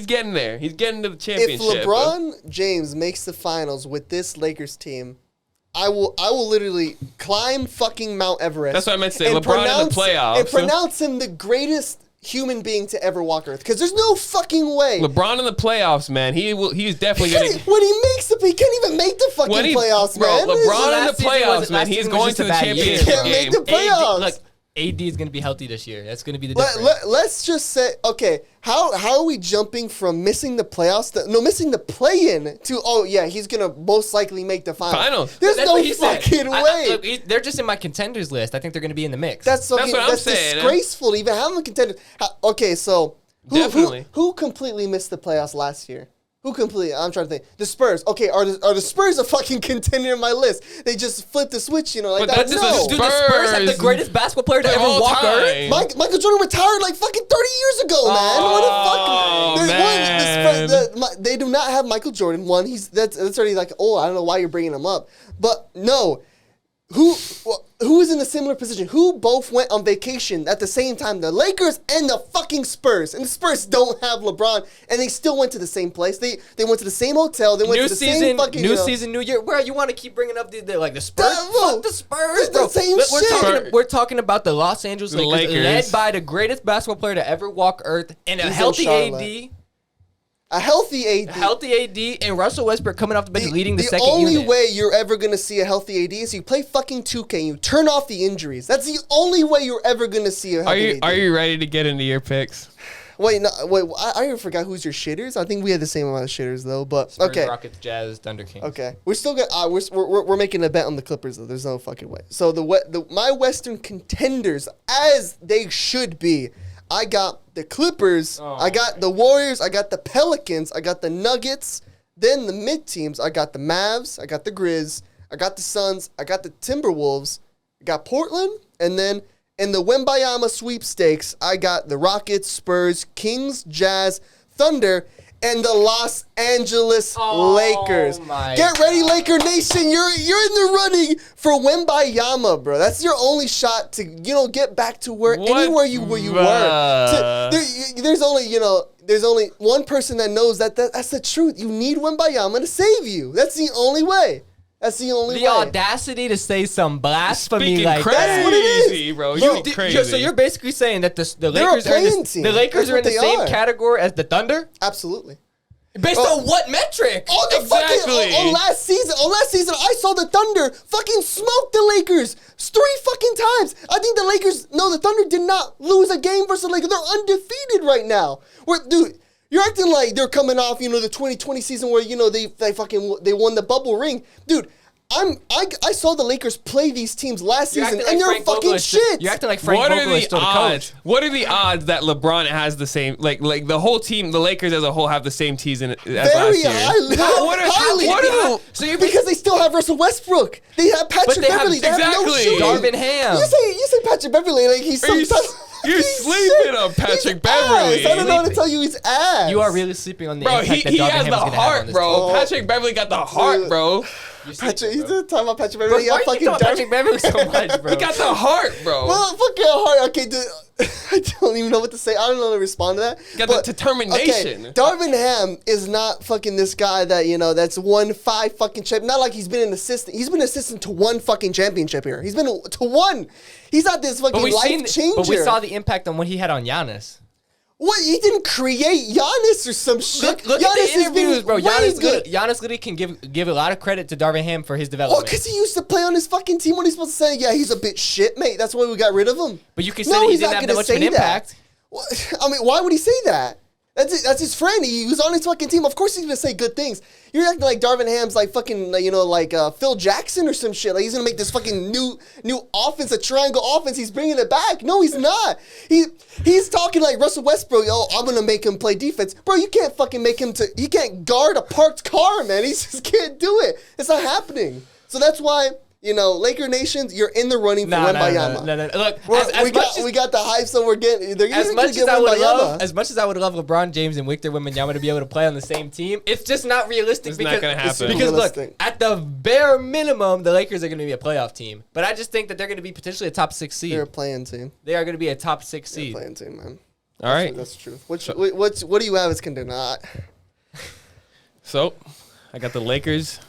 getting there. He's getting to the championship. If LeBron James makes the finals with this Lakers team, I will literally climb fucking Mount Everest. That's what I meant to say. LeBron in the playoffs. And pronounce him the greatest human being to ever walk Earth. Because there's no fucking way. LeBron in the playoffs, man. He's definitely going to... When he makes he can't even make the fucking playoffs, man. LeBron in the playoffs, man. He's going to the championship game. He can't make the playoffs. AD is going to be healthy this year. That's going to be the difference. Let's just say, okay, how are we jumping from missing the playoffs, missing the play-in to, he's going to most likely make the finals. There's no fucking way. They're just in my contenders list. I think they're going to be in the mix. That's what I'm saying. Disgraceful to even have them contenders. Okay, so who completely missed the playoffs last year? Who completely? I'm trying to think. The Spurs. Okay, are the Spurs a fucking contender in my list? They just flipped the switch, like but that. That's no. Dude, the Spurs have the greatest basketball player to ever walk Earth. Michael Jordan retired like fucking 30 years ago, man. What the fuck? They do not have Michael Jordan. One, that's already like, I don't know why you're bringing him up, but no. Who is in a similar position? Who both went on vacation at the same time? The Lakers and the fucking Spurs. And the Spurs don't have LeBron, and they still went to the same place. They went to the same hotel. They went to the same fucking... New season, new year. Bro, you want to keep bringing up the Spurs? Fuck the Spurs, bro. The same shit. We're talking about the Los Angeles Lakers, led by the greatest basketball player to ever walk Earth and a healthy AD. A healthy AD. A healthy AD and Russell Westbrook coming off the bench leading the second unit. The only way you're ever going to see a healthy AD is you play fucking 2K and you turn off the injuries. That's the only way you're ever going to see a healthy AD. Are you ready to get into your picks? Wait, I even forgot who's your shitters. I think we had the same amount of shitters though, but Spurs, okay. Rockets, Jazz, Thunder, Kings. Okay, we're still good. We're making a bet on the Clippers though. There's no fucking way. So my Western contenders, as they should be, I got the Clippers, I got the Warriors, I got the Pelicans, I got the Nuggets. Then the mid teams, I got the Mavs, I got the Grizz, I got the Suns, I got the Timberwolves, I got Portland, and then in the Wembayama sweepstakes, I got the Rockets, Spurs, Kings, Jazz, Thunder, and the Los Angeles Lakers. Get ready, Laker Nation. You're in the running for Wembayama, bro. That's your only shot to get back to anywhere you were. There's only one person that knows that's the truth. You need Wembayama to save you. That's the only way. That's the only way. The audacity to say some blasphemy Speaking like crazy, that's what it is. bro. Bro, You crazy. So you're basically saying that the They're Lakers a are in playing the, team. the Lakers That's are in what the they same are. category as the Thunder? Absolutely. Based on what metric? On the Exactly. on last season, I saw the Thunder fucking smoke the Lakers 3 fucking times. I think the Thunder did not lose a game versus the Lakers. They're undefeated right now. Dude, you're acting like they're coming off, the 2020 season where they won the bubble ring, dude. I saw the Lakers play these teams last season, and they're fucking shit. You're acting like Frank Vogel is still the coach. What are the odds that LeBron has the same, like the whole team, the Lakers as a whole have the same teams as last year? Highly. Because they still have Russell Westbrook. They have Patrick Beverly. They have no shooting. Darvin Ham. You say Patrick Beverly like he's sometimes. You're sleeping on Patrick Beverly. I don't know how to tell you he's ass. You are really sleeping on the Bro, impact that he Darvin has Ham the is going to have on heart, this bro. team. Patrick Beverly got the heart, bro. He's talking about Patrick Bro, Beverly. why are you talking about Patrick Beverly so much, bro? He got the heart, bro. Well, fucking heart. Okay, dude. I don't even know what to say. I don't know how to respond to that. Got the determination. Okay, Darvin Ham is not fucking this guy that, that's won 5 fucking championships. Not like he's been an assistant. He's been an assistant to 1 fucking championship here. He's been to 1. He's not this fucking life changer. But we saw the impact on what he had on Giannis. What? He didn't create Giannis or some shit. Look Giannis at the interviews, bro. Giannis good. literally can give a lot of credit to Darvin Ham for his Well, development. because he used to play on his fucking team. What are you supposed to say? Yeah, he's a bit shit, mate. That's why we got rid of him. But you can say that he didn't have that much of an impact. Well, I mean, why would he say that? That's his friend. He was on his fucking team. Of course he's gonna say good things. You're acting like Darvin Ham's like fucking, like Phil Jackson or some shit. Like he's gonna make this fucking new offense, a triangle offense. He's bringing it back. No, he's not. He's talking like Russell Westbrook. Oh, I'm gonna make him play defense, bro. You can't fucking make him he can't guard a parked car, man. He just can't do it. It's not happening. So that's why. Laker Nations, you're in the running for Wembayama. No. Look, we got the hype, so we're getting. As much as I would love LeBron James and Victor Wembanyama to be able to play on the same team, it's just not realistic. It's not gonna happen. Because look, at the bare minimum, the Lakers are going to be a playoff team. But I just think that they're going to be potentially a top 6 seed. They're a playing team. They are going to be a top 6 seed. They're a playing team, man. All right, that's true. What do you have as contender? So, I got the Lakers.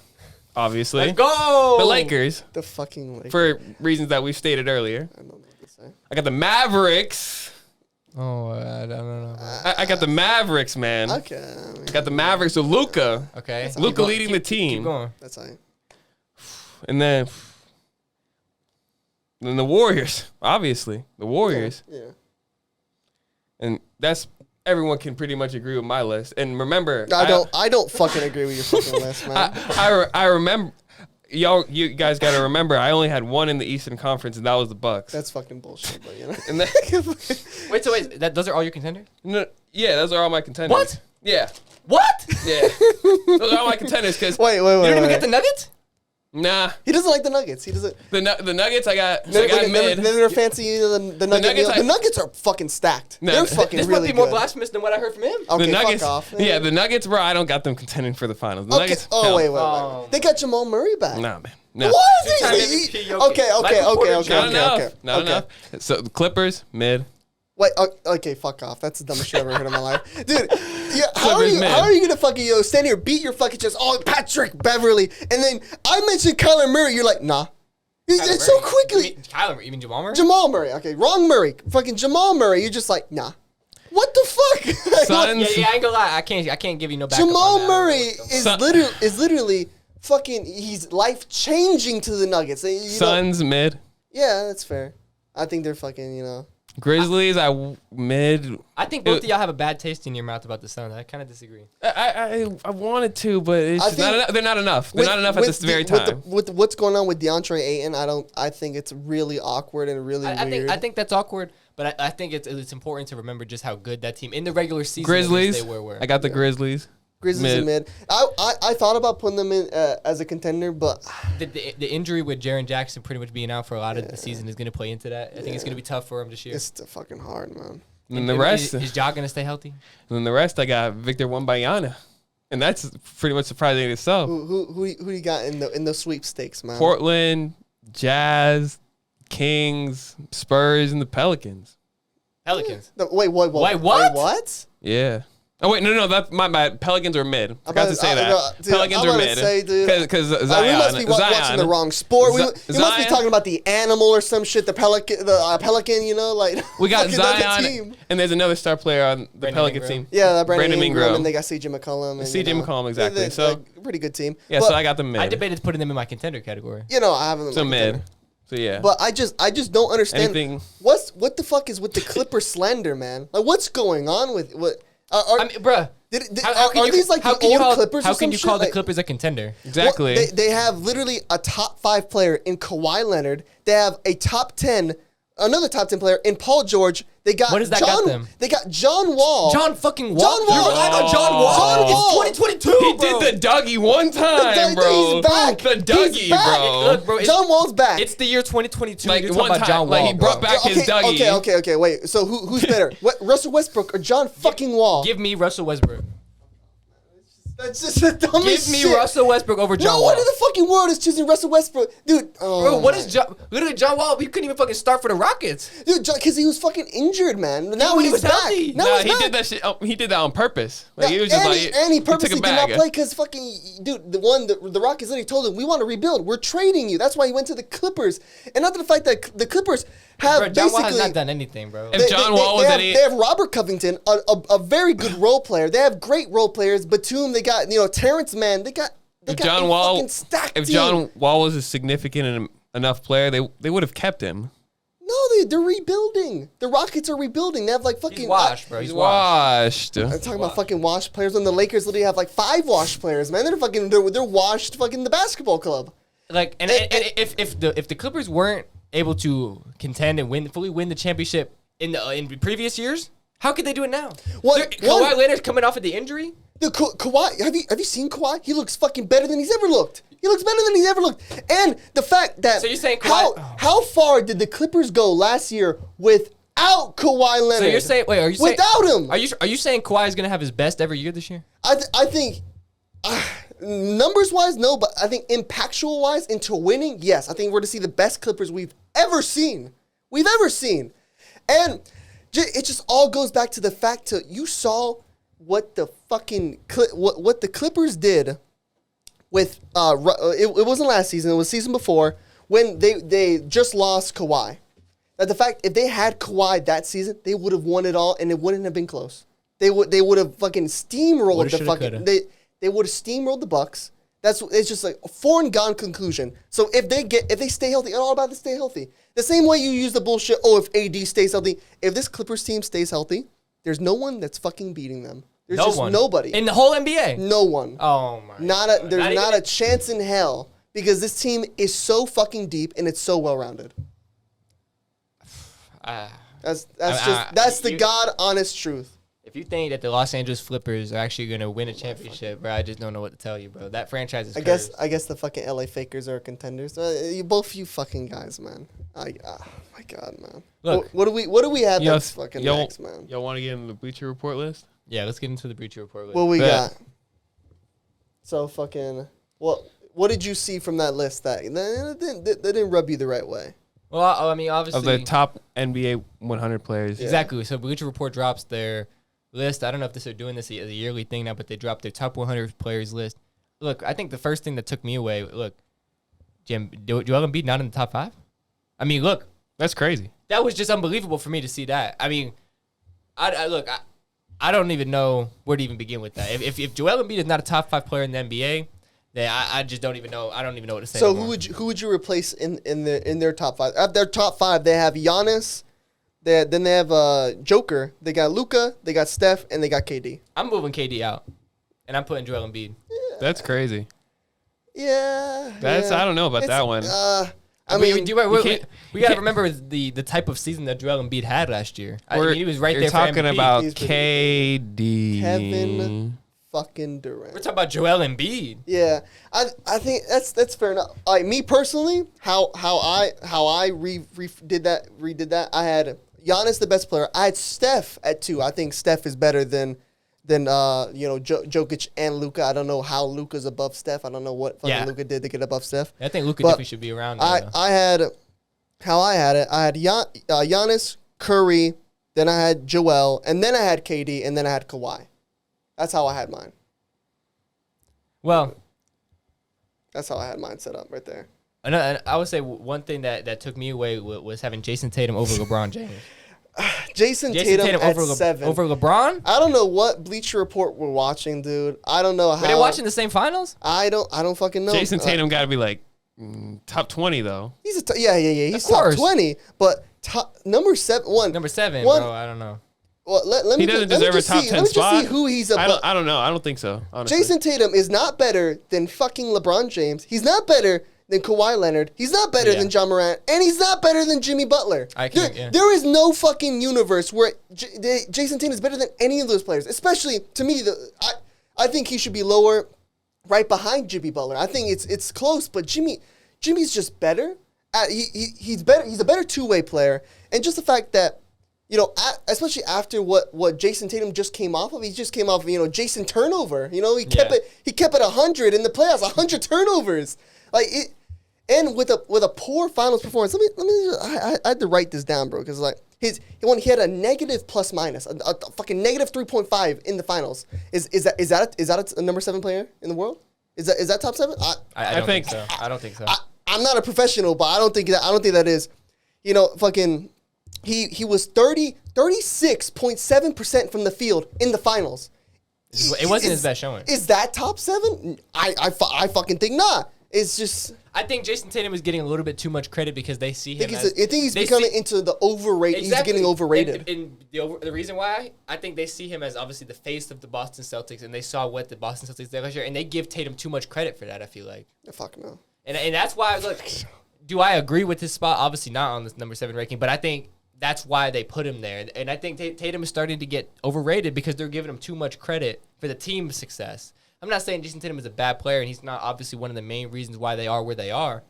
Obviously. Let's go! The Lakers. The fucking Lakers. For reasons that we've stated earlier. I don't know what to say. I got the Mavericks. Oh, I don't know. I got the Mavericks, man. Okay. I got the Mavericks with Luka. Okay. Luka leading the team. Keep going. That's all right. And then the Warriors. Obviously. The Warriors. Yeah. And that's... Everyone can pretty much agree with my list. And remember... I don't fucking agree with your fucking list, man. I remember... You guys got to remember, I only had 1 in the Eastern Conference, and that was the Bucks. That's fucking bullshit, but And then, Wait, those are all your contenders? No, yeah, those are all my contenders. What? Yeah. What? Yeah. Those are all my contenders, because... Wait. You didn't even get the Nuggets? Nah. He doesn't like the Nuggets. He doesn't. The Nuggets, I got mid. They're fancy the Nuggets. The Nuggets are fucking stacked. No, they're fucking this really might be more good. blasphemous than what I heard from him. Okay, the Nuggets, fuck off. Yeah, the Nuggets, bro, I don't got them contending for the finals. The Okay. Nuggets, Oh, hell. wait. They got Jamal Murray back. Nah, man. No. What? Two-time MVP Jokic. Okay. Not enough. So the Clippers, mid. Wait, okay, fuck off. That's the dumbest shit I've ever heard in my life. Dude, how Clippers, are you gonna fucking stand here, beat your fucking chest, Patrick Beverly, and then I mentioned Kyler Murray, you're like, nah. It's so quickly. You mean Jamal Murray? Jamal Murray, okay, wrong Murray. Fucking Jamal Murray, you're just like, nah. What the fuck? Suns. Yeah, I ain't gonna lie. I can't give you no backup Jamal on that. Murray is literally fucking. He's life changing to the Nuggets. Suns mid. Yeah, that's fair. I think they're fucking. Grizzlies, mid. I think both of y'all have a bad taste in your mouth about the Suns. I kind of disagree. I wanted to, but it's just not enough. They're not enough. They're not enough at this very time. With what's going on with DeAndre Ayton, I think it's really awkward and really weird. I think that's awkward, but I think it's important to remember just how good that team in the regular season Grizzlies. they were. I got the Grizzlies. Grizzlies and mid. I thought about putting them in as a contender, but the injury with Jaren Jackson pretty much being out for a lot of the season is going to play into that. I think it's going to be tough for him this year. It's fucking hard, man. And the rest is Ja going to stay healthy? And then the rest, I got Victor Wembanyama, and that's pretty much surprising in itself. Who you got in the sweepstakes, man? Portland, Jazz, Kings, Spurs, and the Pelicans. Pelicans. No, wait, what? Wait, what? What? Yeah. Oh wait, no, that's my bad. Pelicans are mid. Forgot to say that. Dude, Pelicans are mid. Because Zion. We must be watching the wrong sport. We must be talking about the animal or some shit. The pelican, like we got Zion, team. And there's another star player on the Pelicans team. Yeah, Brandon Ingram, and they got CJ McCollum. CJ McCollum, exactly. So pretty good team. Yeah, so I got them mid. I debated putting them in my contender category. I have them. So mid. So yeah. But I just don't understand. Anything. What the fuck is with the Clipper slander, man? Like, what's going on with what? I mean, bruh. Are these like the old Clippers? How can you call the Clippers a contender? Exactly. Well, they have literally a top 5 player in Kawhi Leonard. They have a another top 10 player in Paul George. They got what does that got them? They got John Wall. John fucking Wall. John Wall. I know John Wall. It's 2022. He did the Dougie one time, bro. He's back. The Dougie, bro. Look, bro. John Wall's back. It's the year 2022. Like You're one talking about John Wall. Like he brought back his Dougie. Okay. Wait. So who's better, Russell Westbrook or John fucking Wall? Give me Russell Westbrook. That's just the dumbest shit. Give me Russell Westbrook over John Wall. No one in the fucking world is choosing Russell Westbrook. Dude. Bro, what is John... Literally, JohnAll, he couldn't even fucking start for the Rockets. Dude, because he was fucking injured, man. Now he's back. Healthy. Now he did that shit. He did that on purpose. Like, he was just and he purposely took a did not bag. play because fucking... Dude, the Rockets literally told him, we want to rebuild. We're trading you. That's why he went to the Clippers. And not to the fact that the Clippers have bro, John Wall has not done anything, bro. If John Wall was They have Robert Covington, a very good role player. They have great role players. Batum, they got, Terrence Mann. They got John Wall, fucking stacked if team. John Wall was a significant enough player, they would have kept him. No, they're rebuilding. The Rockets are rebuilding. They have like fucking... He's washed, bro. He's washed. I'm talking about fucking washed players. When the Lakers literally have like 5 washed players, man. They're washed fucking the basketball club. Like, and if the Clippers weren't able to contend and fully win the championship in previous years, how could they do it now? Kawhi Leonard's coming off of the injury. Dude, Kawhi, have you seen Kawhi? He looks fucking better than he's ever looked. And the fact that... So you're saying Kawhi... How far did the Clippers go last year without Kawhi Leonard? So you're saying... Wait, are you saying... Without him. Are you saying Kawhi is going to have his best ever year this year? I think... numbers-wise, no, but I think impactual-wise into winning, yes. I think we're to see the best Clippers we've ever seen. And it just all goes back to the fact that you saw what the fucking what the Clippers did with it wasn't last season, it was season before when they just lost Kawhi. That the fact if they had Kawhi that season, they would have won it all and it wouldn't have been close. They would have fucking steamrolled the fucking they would have steamrolled the Bucks. It's just like a foregone conclusion. So if they stay healthy, it's all about to stay healthy. The same way you use the bullshit, if AD stays healthy. If this Clippers team stays healthy, there's no one that's fucking beating them. There's just nobody. In the whole NBA? No one. Oh my God. There's not a chance in hell because this team is so fucking deep and it's so well-rounded. That's the God honest truth. If you think that the Los Angeles Clippers are actually going to win a championship, bro, I just don't know what to tell you, bro. That franchise is cursed. I guess the fucking LA Fakers are contenders. You fucking guys, man. Oh my God, man. Look, what do we have that's fucking next, man? Y'all want to get in the Bleacher Report list? Yeah, let's get into the Bleacher Report list. What we got? So fucking what did you see from that list that didn't rub you the right way? Well, I mean, obviously of the top NBA 100 players. Yeah. Exactly. So Bleacher Report drops their list. I don't know if they're doing this as a yearly thing now, but they dropped their top 100 players list. Look, I think the first thing that took me away, Jim, Joel Embiid not in the top 5? I mean, look. That's crazy. That was just unbelievable for me to see that. I mean, Look. I don't even know where to even begin with that. If Joel Embiid is not a top 5 player in the NBA, then I just don't even know. I don't even know what to say. So anymore. who would you replace in their top 5? At their top 5, they have Giannis. Then they have Joker. They got Luka. They got Steph, and they got KD. I'm moving KD out, and I'm putting Joel Embiid. Yeah. That's crazy. Yeah. I don't know about that one. I mean, we got to remember the type of season that Joel Embiid had last year. I mean, he was right there. You're talking for MVP. about KD. Kevin fucking Durant. We're talking about Joel Embiid. Yeah, I think that's fair enough. Me personally, how I redid that. I had Giannis the best player. I had Steph at 2. I think Steph is better than Jokic and Luka. I don't know how Luka's above Steph. I don't know what fucking Luka did to get above Steph. I think Luka definitely should be around there. I had Giannis, Curry, then I had Joel, and then I had KD, and then I had Kawhi. That's how I had mine. Well, that's how I had mine set up right there. And I would say one thing that took me away was having Jason Tatum over LeBron James. Jason Tatum at 7. Over LeBron? I don't know what Bleacher Report we're watching, dude. I don't know how. Were they watching the same finals? I don't fucking know. Jason Tatum got to be like top 20 though. He's he's top 20, but number 7. Number 7, bro. I don't know. Well, let me. He doesn't deserve a top 10 spot. Let me just see who he's above. I don't know. I don't think so. Honestly. Jason Tatum is not better than fucking LeBron James. He's not better than Kawhi Leonard. He's not better than John Morant, and he's not better than Jimmy Butler. There is no fucking universe where Jason Tatum is better than any of those players. Especially to me, I think he should be lower, right behind Jimmy Butler. I think it's close, but Jimmy's just better. He's better. He's a better two-way player, and just the fact that. Especially after what Jason Tatum just came off of, he just came off of, Jason turnover. He kept it 100 in the playoffs, 100 turnovers. Like it, and with a poor finals performance. I had to write this down, bro, because like he had a negative plus minus, a fucking negative 3.5 in the finals. Is that a number 7 player in the world? Is that top 7? I don't think so. I don't think so. I'm not a professional, but I don't think that is. Fucking. He was 36.7% from the field in the finals. It wasn't his best showing. Is that top 7? I fucking think not. It's just. I think Jason Tatum is getting a little bit too much credit because they see him. I think he's becoming into the overrated. Exactly. He's getting overrated. And the reason why, I think they see him as obviously the face of the Boston Celtics, and they saw what the Boston Celtics did last year, and they give Tatum too much credit for that. I feel like. Fuck no. And that's why look. Do I agree with his spot? Obviously not on this number 7 ranking, but I think. That's why they put him there. And I think Tatum is starting to get overrated because they're giving him too much credit for the team's success. I'm not saying Jason Tatum is a bad player, and he's not obviously one of the main reasons why they are where they are.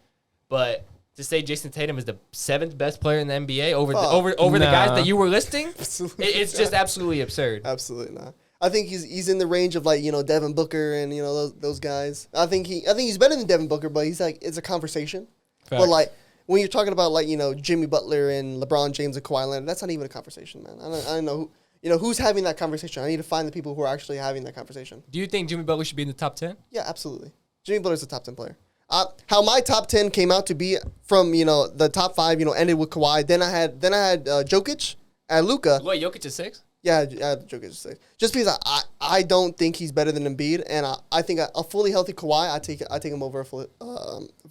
But to say Jason Tatum is the 7th best player in the NBA over the guys that you were listing, it's just absolutely absurd. Absolutely not. I think he's in the range of like Devin Booker and those guys. I think he's better than Devin Booker, but he's like it's a conversation. Fact. But like. When you're talking about like Jimmy Butler and LeBron James and Kawhi Leonard, that's not even a conversation, man. I don't know who's having that conversation. I need to find the people who are actually having that conversation. Do you think Jimmy Butler should be in the top 10? Yeah, absolutely. Jimmy Butler's a top 10 player. How my top 10 came out to be from the top 5 ended with Kawhi. Then I had Jokic and Luka. Wait, Jokic is 6? Yeah, Jokic is 6. Just because I don't think he's better than Embiid, and I think a fully healthy Kawhi I take him over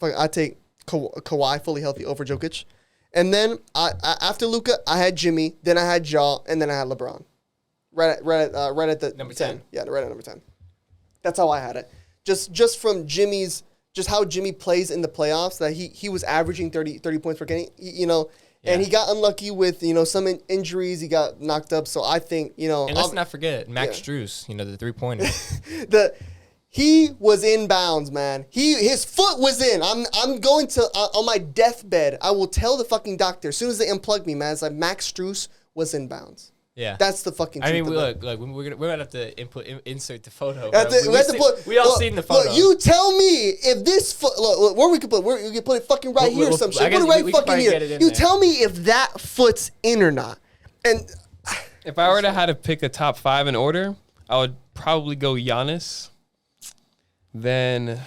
I take Kawhi fully healthy over Jokic. And then after Luka, I had Jimmy, then I had Ja, and then I had LeBron. Right at the number 10. Yeah, right at number 10. That's how I had it. Just from just how Jimmy plays in the playoffs, that he was averaging 30 points per game, and he got unlucky with, some injuries, he got knocked up. So I think, And let's not forget Max Strus, the 3-pointer. He was in bounds, man. His foot was in. I'm going to on my deathbed. I will tell the fucking doctor as soon as they unplug me, man. It's like Max Strus was in bounds. Yeah, that's the fucking. I mean, look, we're gonna have to insert the photo. We all seen the photo. Look, you tell me if this foot. Look, where we could put it fucking right here. Some shit. Put it right fucking here. You tell me if that foot's in or not. And if I were to have to pick a top 5 in order, I would probably go Giannis. Then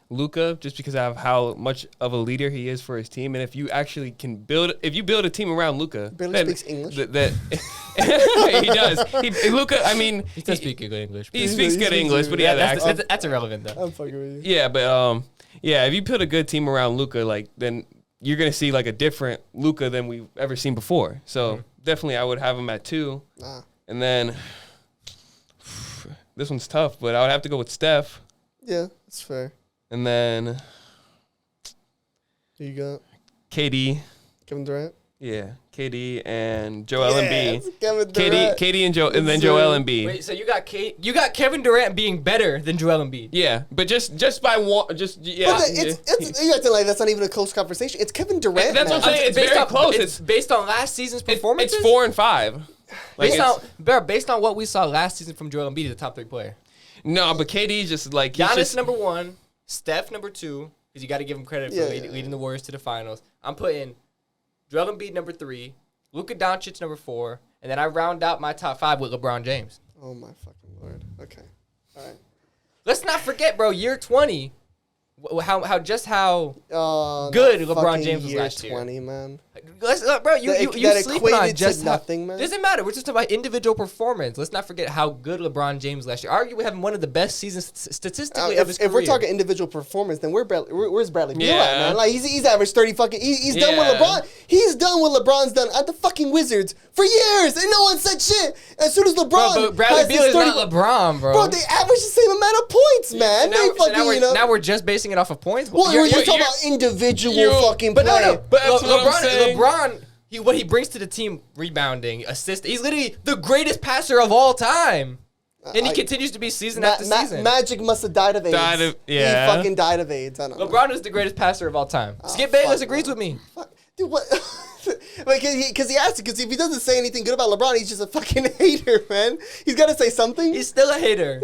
Luka, just because of how much of a leader he is for his team. And if you actually can build a team around Luka, barely speaks English. He does. Luka, I mean, He does speak good English. he speaks good English, but yeah, that's irrelevant though. I'm fucking with you. yeah, but yeah, if you put a good team around Luka, like then you're gonna see like a different Luka than we've ever seen before. So definitely, I would have him at 2, and then this one's tough, but I would have to go with Steph, Yeah, that's fair. and then Who you got? KD. Kevin Durant. Yeah, KD and Joel Embiid. Yes, Kevin Durant. KD and Joel Embiid. Wait, so you got Kevin Durant being better than Joel Embiid? Yeah, but just by one, yeah. But it's you acting like that's not even a close conversation. It's Kevin Durant. That's what I'm saying. It's very close. It's based on last season's performances. It's 4 and 5. Based on what we saw last season from Joel Embiid, he's a top 3 player. No, but KD just like he's Giannis just, number 1, Steph number 2, because you got to give him credit for leading the Warriors to the finals. I'm putting Joel Embiid number 3, Luka Doncic number 4, and then I round out my top 5 with LeBron James. Oh my fucking lord. Okay. All right. Let's not forget, bro, year 20. How good LeBron James was last year. 20, man. Bro, you sleeping on just nothing, man. Doesn't matter. We're just talking about individual performance. Let's not forget how good LeBron James last year. Arguably having one of the best seasons statistically of his career. If we're talking individual performance, then where's Bradley Beal at, man? Like he's averaged 30 fucking. He's done with LeBron. He's done what LeBron's done at the fucking Wizards for years, and no one said shit. As soon as LeBron, but Bradley Beal is not LeBron, bro. Bro, they average the same amount of points, man. Now we're just basing it off of points. Well, you're talking about individual fucking play. But that's what I'm saying. LeBron, what he brings to the team, rebounding, assist. He's literally the greatest passer of all time. And he continues to be season after season. Magic must have died of AIDS. He fucking died of AIDS. I don't know. LeBron is the greatest passer of all time. Skip Bayless agrees with me. Fuck. Dude, what? Because he has to. Because if he doesn't say anything good about LeBron, he's just a fucking hater, man. He's got to say something. He's still a hater.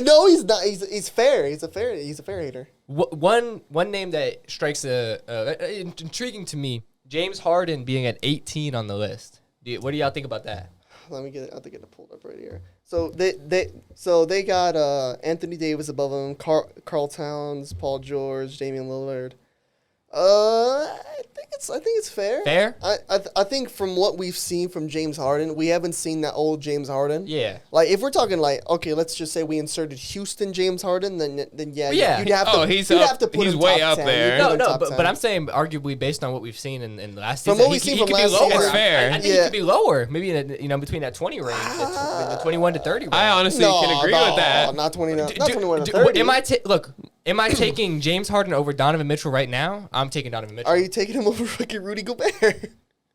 No, he's not. He's fair. He's a fair hater. One name that strikes intriguing to me: James Harden being at 18 on the list. What do y'all think about that? Let me get it. I think it pulled up right here. So they got Anthony Davis above him, Karl Towns, Paul George, Damian Lillard. I think it's fair. Fair? I think from what we've seen from James Harden, we haven't seen that old James Harden. Yeah. Like if we're talking like, okay, let's just say we inserted Houston James Harden, then yeah. You'd have to. He's put him way top up 10. there. But I'm saying arguably based on what we've seen in last From season, what we've seen he from could be last lower. season. It's fair. I think he could be lower, maybe in between that 20 range, the 21 to 30 range. I honestly can agree with that. Not 29. Not 21 to 30. Am I taking James Harden over Donovan Mitchell right now? I'm taking Donovan Mitchell. Are you taking him over fucking Rudy Gobert?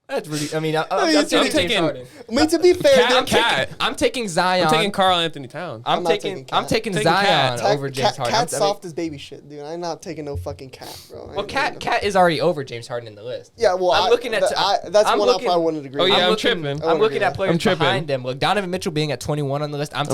That's really. I mean, I'm taking James Harden. I mean, to be fair, I'm taking Zion. I'm taking Karl Anthony Towns. I'm taking Zion over James Harden. Cat's soft as baby shit, dude. I'm not taking no fucking Cat, bro. Well, Cat is already over James Harden in the list. Yeah, well, I'm looking at. that's one I probably wouldn't agree. Oh yeah, with. I'm looking at players behind them. Look, Donovan Mitchell being at 21 on the list. I'm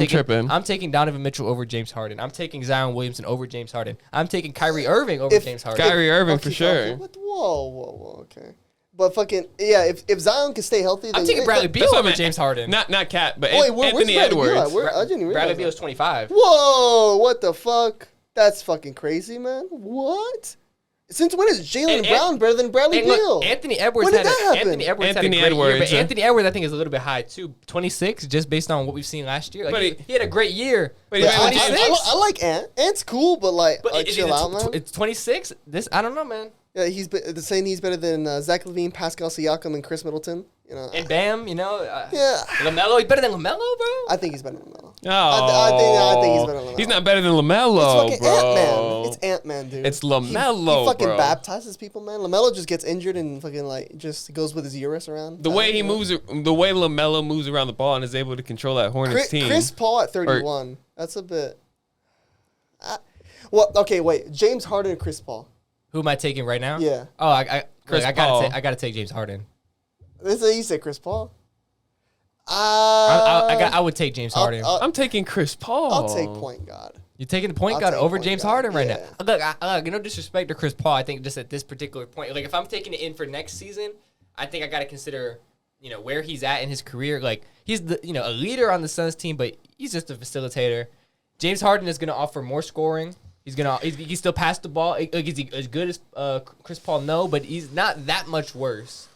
taking Donovan Mitchell over James Harden. I'm taking Zion Williamson over James Harden. I'm taking Kyrie Irving over James Harden. Kyrie Irving for sure. Whoa, okay. But fucking if Zion can stay healthy, then I'm taking Bradley Beal over James Harden. Not Cat, but Anthony Edwards. I didn't realize Bradley Beal is 25. Whoa, what the fuck? That's fucking crazy, man. What? Since when is Jaylen Brown better than Bradley Beal? Anthony Edwards when did that happen? Anthony Edwards had a great year, but Anthony Edwards I think is a little bit high too. 26, just based on what we've seen last year. Like he had a great year. But 26. I like Ant. Ant's cool, but chill out, man. It's 26. I don't know, man. Yeah, saying he's better than Zach LaVine, Pascal Siakam, and Chris Middleton. And Bam, yeah. LaMelo, he's better than LaMelo, bro. I think he's better than LaMelo. Oh, I think he's better than LaMelo. He's not better than LaMelo, it's fucking bro. Ant-Man. It's Ant-Man, dude. It's LaMelo, he fucking bro. baptizes people, man. LaMelo just gets injured and fucking just goes with his Urus around. The way he moves, the way LaMelo moves around the ball and is able to control that Hornets team. Chris Paul at 31. That's a bit. Okay, wait. James Harden and Chris Paul. Who am I taking right now? Yeah. Oh, I Paul. gotta take James Harden. You said Chris Paul. I would take James Harden. I'm taking Chris Paul. I'll take point guard. You're taking the point guard over James Harden right now. Look, no disrespect to Chris Paul. I think just at this particular point, like if I'm taking it in for next season, I think I got to consider, where he's at in his career. Like he's a leader on the Suns team, but he's just a facilitator. James Harden is going to offer more scoring. He can still pass the ball. Is he as good as Chris Paul? No, but he's not that much worse.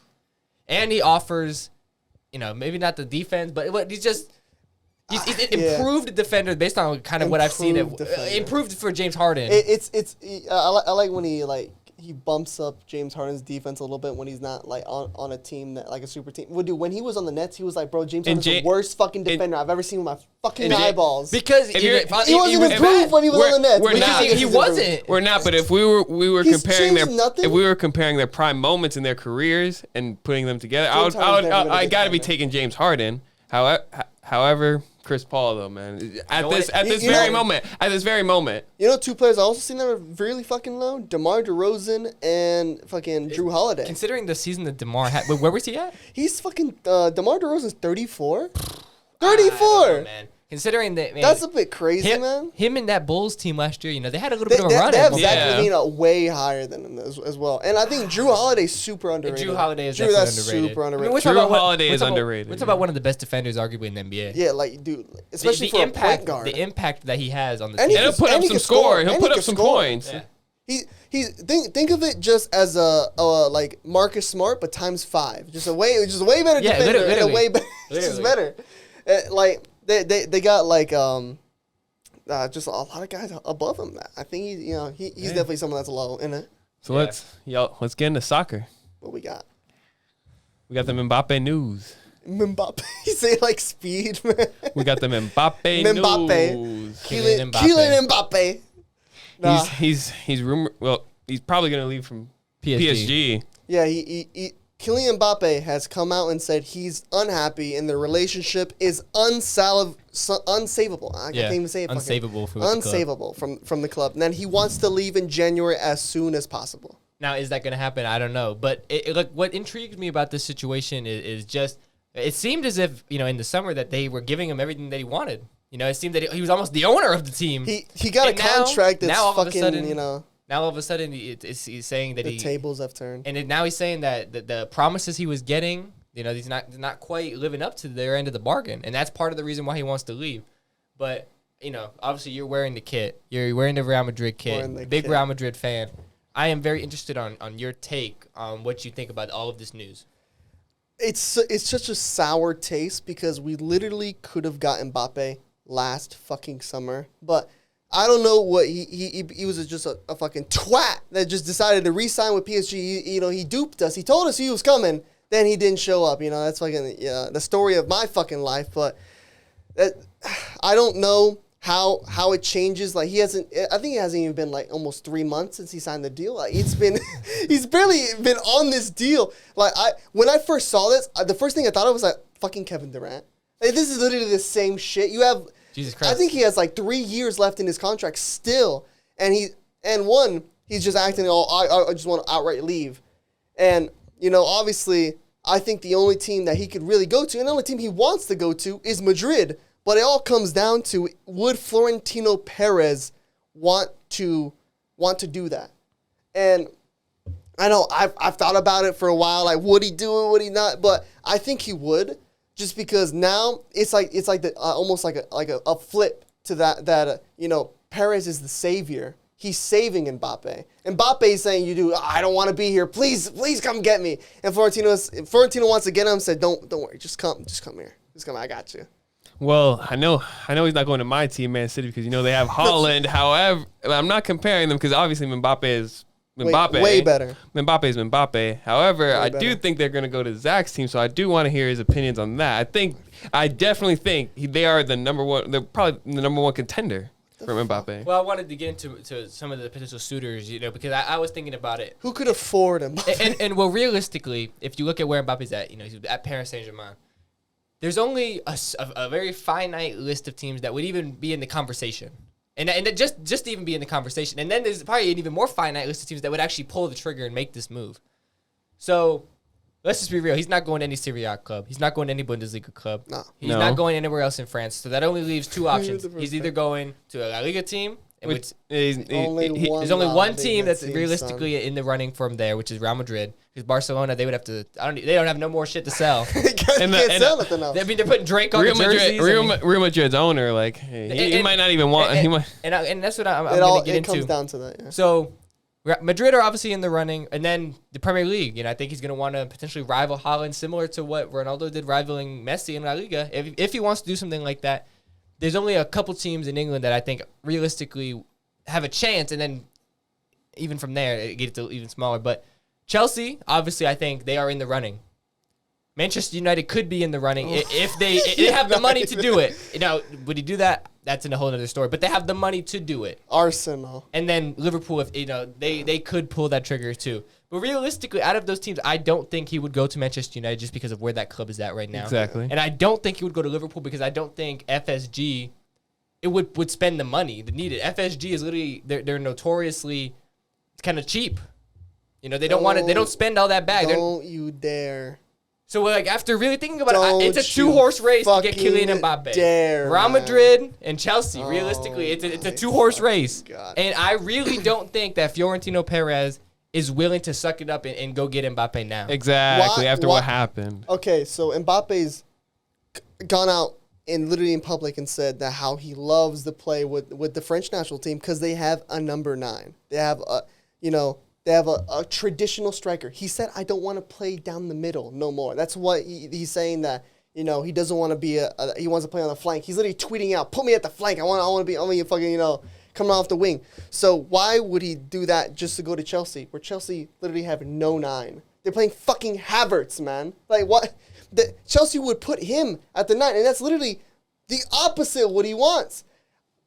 And he offers, maybe not the defense, but he's just he's improved defender based on kind of what I've seen. Improved for James Harden. I like when he bumps up James Harden's defense a little bit when he's not like on a team that like a super team. When he was on the Nets, he was like, bro, James Harden's the worst fucking defender I've ever seen with my fucking eyeballs. Because he wasn't improved when he was on the Nets. He wasn't. We're not. But if we were comparing their prime moments in their careers and putting them together, I got to be taking James Harden. However, Chris Paul though, man. At this very moment. Two players I also seen that are really fucking low: DeMar DeRozan and fucking Drew Holiday. Considering the season that DeMar had, where was he at? He's fucking DeMar DeRozan's 34. 34. Man. Considering that, man, that's a bit crazy, man. Him and that Bulls team last year, they had a little bit of a run. They have Zach LaVine way higher than him as well, and I think Drew Holiday's super underrated. Drew Holiday is definitely underrated. Super underrated. Drew Holiday is underrated. We're talking about one of the best defenders, arguably in the NBA. Yeah, like dude, especially for a point guard. The impact that he has on the team. And he'll put up some score. He'll put up some points. Yeah. Think of it just as a like Marcus Smart, but times 5. Just a way better defender. Literally. Way better. Just better. They got like just a lot of guys above him. I think he's definitely someone that's low in it. So let's get into soccer. What we got? We got the Mbappe news. Mbappe, you say like speed, man. We got the Mbappe news. Kylian Mbappe. Nah. He's rumored. Well, he's probably gonna leave from PSG. Yeah, Kylian Mbappe has come out and said he's unhappy and the relationship is unsavable. I can't even say it. Unsavable from the club. And then he wants to leave in January as soon as possible. Now, is that going to happen? I don't know. But what intrigues me about this situation is just it seemed as if in the summer that they were giving him everything that he wanted. It seemed that he was almost the owner of the team. He got a contract that's fucking Now all of a sudden he's saying that the tables have turned, and now he's saying that the promises he was getting, he's not quite living up to their end of the bargain, and that's part of the reason why he wants to leave. But obviously you're wearing the kit, you're wearing the Real Madrid kit, big Real Madrid fan. I am very interested on your take on what you think about all of this news. It's such a sour taste because we literally could have gotten Mbappe last fucking summer, but I don't know what he was just a fucking twat that just decided to re-sign with PSG. He duped us. He told us he was coming, then he didn't show up. That's fucking the story of my fucking life. But I don't know how it changes. Like I think it hasn't even been like almost 3 months since he signed the deal. Like he's barely been on this deal. Like when I first saw this, the first thing I thought of was like fucking Kevin Durant. Like this is literally the same shit. You have. Jesus Christ. I think he has like 3 years left in his contract still, and he's just acting I just want to outright leave, and obviously I think the only team that he could really go to, and the only team he wants to go to, is Madrid. But it all comes down to would Florentino Perez want to do that, and I know I've thought about it for a while. Like would he do it? Would he not? But I think he would. Just because now it's like almost like a flip to that Perez is the savior. He's saving Mbappe. Mbappe is saying I don't want to be here. Please come get me. And Florentino wants to get him. Said don't worry, just come here. Just come. I got you. Well, I know he's not going to my team, Man City, because they have Holland. However, I'm not comparing them because obviously Mbappe is. Way better. Mbappe is Mbappe. However, I do think they're going to go to Zach's team, so I do want to hear his opinions on that. I definitely think they are the number one. They're probably the number one contender for Mbappe. Well, I wanted to get into some of the potential suitors, because I was thinking about it. Who could afford him? and realistically, if you look at where Mbappe's at, he's at Paris Saint-Germain. There's only a very finite list of teams that would even be in the conversation. And just even be in the conversation. And then there's probably an even more finite list of teams that would actually pull the trigger and make this move. So let's just be real. He's not going to any Serie A club. He's not going to any Bundesliga club. No. He's not going anywhere else in France. So that only leaves 2 options. He's either going to a La Liga team Which there's only one team that's team, realistically in the running from there, which is Real Madrid. Because Barcelona, they would have to. They don't have no more shit to sell. Can't sell nothing else. I mean, they're putting Drake on the jerseys. Real Madrid's owner, like, he might not even want. And that's what I'm going to get into. It comes down to that. Yeah. So Madrid are obviously in the running, and then the Premier League. I think he's going to want to potentially rival Haaland, similar to what Ronaldo did rivaling Messi in La Liga. If he wants to do something like that. There's only a couple teams in England that I think realistically have a chance, and then even from there, it gets even smaller. But Chelsea, obviously, I think they are in the running. Manchester United could be in the running if they have the money to do it. Would he do that? That's in a whole other story. But they have the money to do it. Arsenal. And then Liverpool, if they could pull that trigger too. But realistically, out of those teams, I don't think he would go to Manchester United just because of where that club is at right now. Exactly. And I don't think he would go to Liverpool because I don't think FSG would spend the money to need it. FSG is literally they're notoriously kind of cheap. They don't want it. They don't spend all that bag. Don't you dare. So like after really thinking about it, it's a 2-horse race to get Kylian Mbappe. Real Madrid and Chelsea. Realistically, it's a 2-horse race. God. And I really don't think that Florentino Perez is willing to suck it up and go get Mbappe now. Exactly, after what happened. Okay, so Mbappe's gone out and literally in public and said that how he loves to play with the French national team because they have a number 9. They have a traditional striker. He said, I don't want to play down the middle no more. That's what he's saying, that he doesn't want to be he wants to play on the flank. He's literally tweeting out, put me at the flank. I want to be only fucking, coming off the wing. So why would he do that just to go to Chelsea, where Chelsea literally have no 9? They're playing fucking Havertz, man. Like, what? Chelsea would put him at the 9, and that's literally the opposite of what he wants.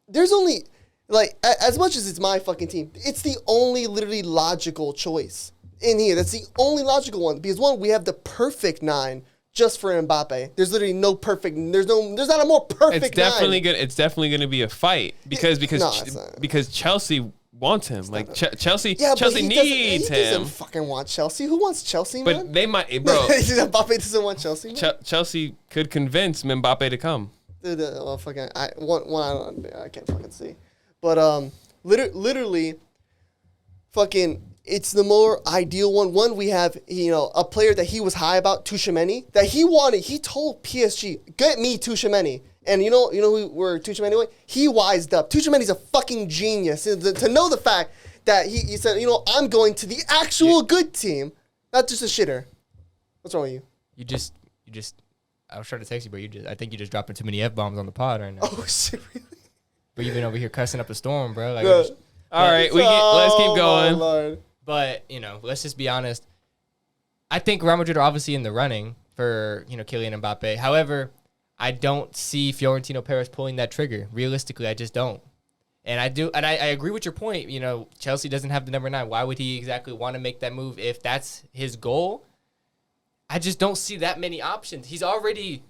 There's only, like, as much as it's my fucking team, it's the only literally logical choice in here. That's the only logical one. Because, one, we have the perfect 9 just for Mbappe. There's literally no perfect. There's not a more perfect. It's definitely gonna be a fight because Chelsea wants him. Like Chelsea needs him. He doesn't fucking want Chelsea. Who wants Chelsea, man? But they might, bro. Mbappe doesn't want Chelsea, man? Chelsea could convince Mbappe to come. Dude, I can't fucking see. But literally, fucking. It's the more ideal one. One, we have, a player that he was high about, Tchouaméni, that he wanted. He told PSG, get me Tchouaméni. And you know where Tchouaméni went? He wised up. Tchouaméni's a fucking genius. To know the fact that he said, I'm going to the actual good team, not just a shitter. What's wrong with you? You just, I was trying to text you, but I think you just dropping too many F-bombs on the pod right now. Oh, shit, really? But you've been over here cussing up the storm, bro. Like, all right, let's keep going. Lord. But, let's just be honest. I think Real Madrid are obviously in the running for, Kylian Mbappe. However, I don't see Florentino Perez pulling that trigger. Realistically, I just don't. And I agree with your point. Chelsea doesn't have the number 9. Why would he exactly want to make that move if that's his goal? I just don't see that many options. He's already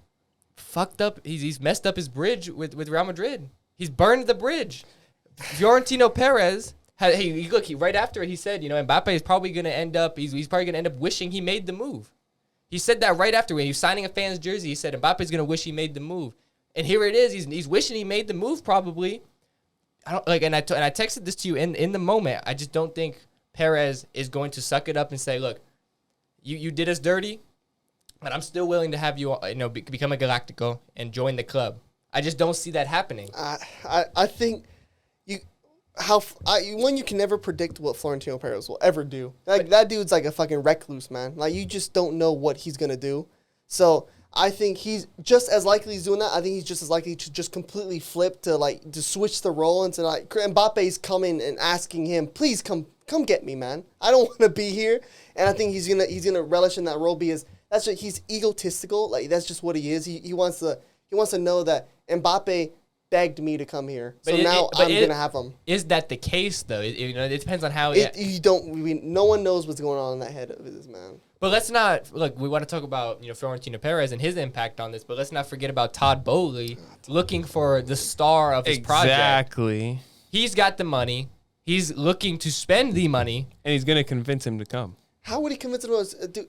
fucked up. He's messed up his bridge with Real Madrid. He's burned the bridge. Florentino Perez... right after it, he said, Mbappe is probably going to end up, he's probably going to end up wishing he made the move. He said that right after when he was signing a fan's jersey. He said Mbappe is going to wish he made the move. And here it is. He's wishing he made the move probably. I texted this to you in the moment. I just don't think Perez is going to suck it up and say, look, you did us dirty, but I'm still willing to have you, become a Galactico and join the club. I just don't see that happening. I think when you can never predict what Florentino Perez will ever do. That dude's like a fucking recluse, man. Like, you just don't know what he's gonna do. So I think he's just as likely he's doing that. I think he's just as likely to just completely flip to switch the role into Mbappe's coming and asking him, please come get me, man. I don't want to be here. And I think he's gonna relish in that role because he's egotistical. Like, that's just what he is. He wants to know that Mbappe begged me to come here, so now I'm gonna have him. Is that the case though? It depends on how. No one knows what's going on in that head of his, man. But let's not look. We want to talk about Florentino Perez and his impact on this, but let's not forget about Todd Bowley looking for the star of his project. Exactly. He's got the money. He's looking to spend the money, and he's gonna convince him to come. How would he convince him?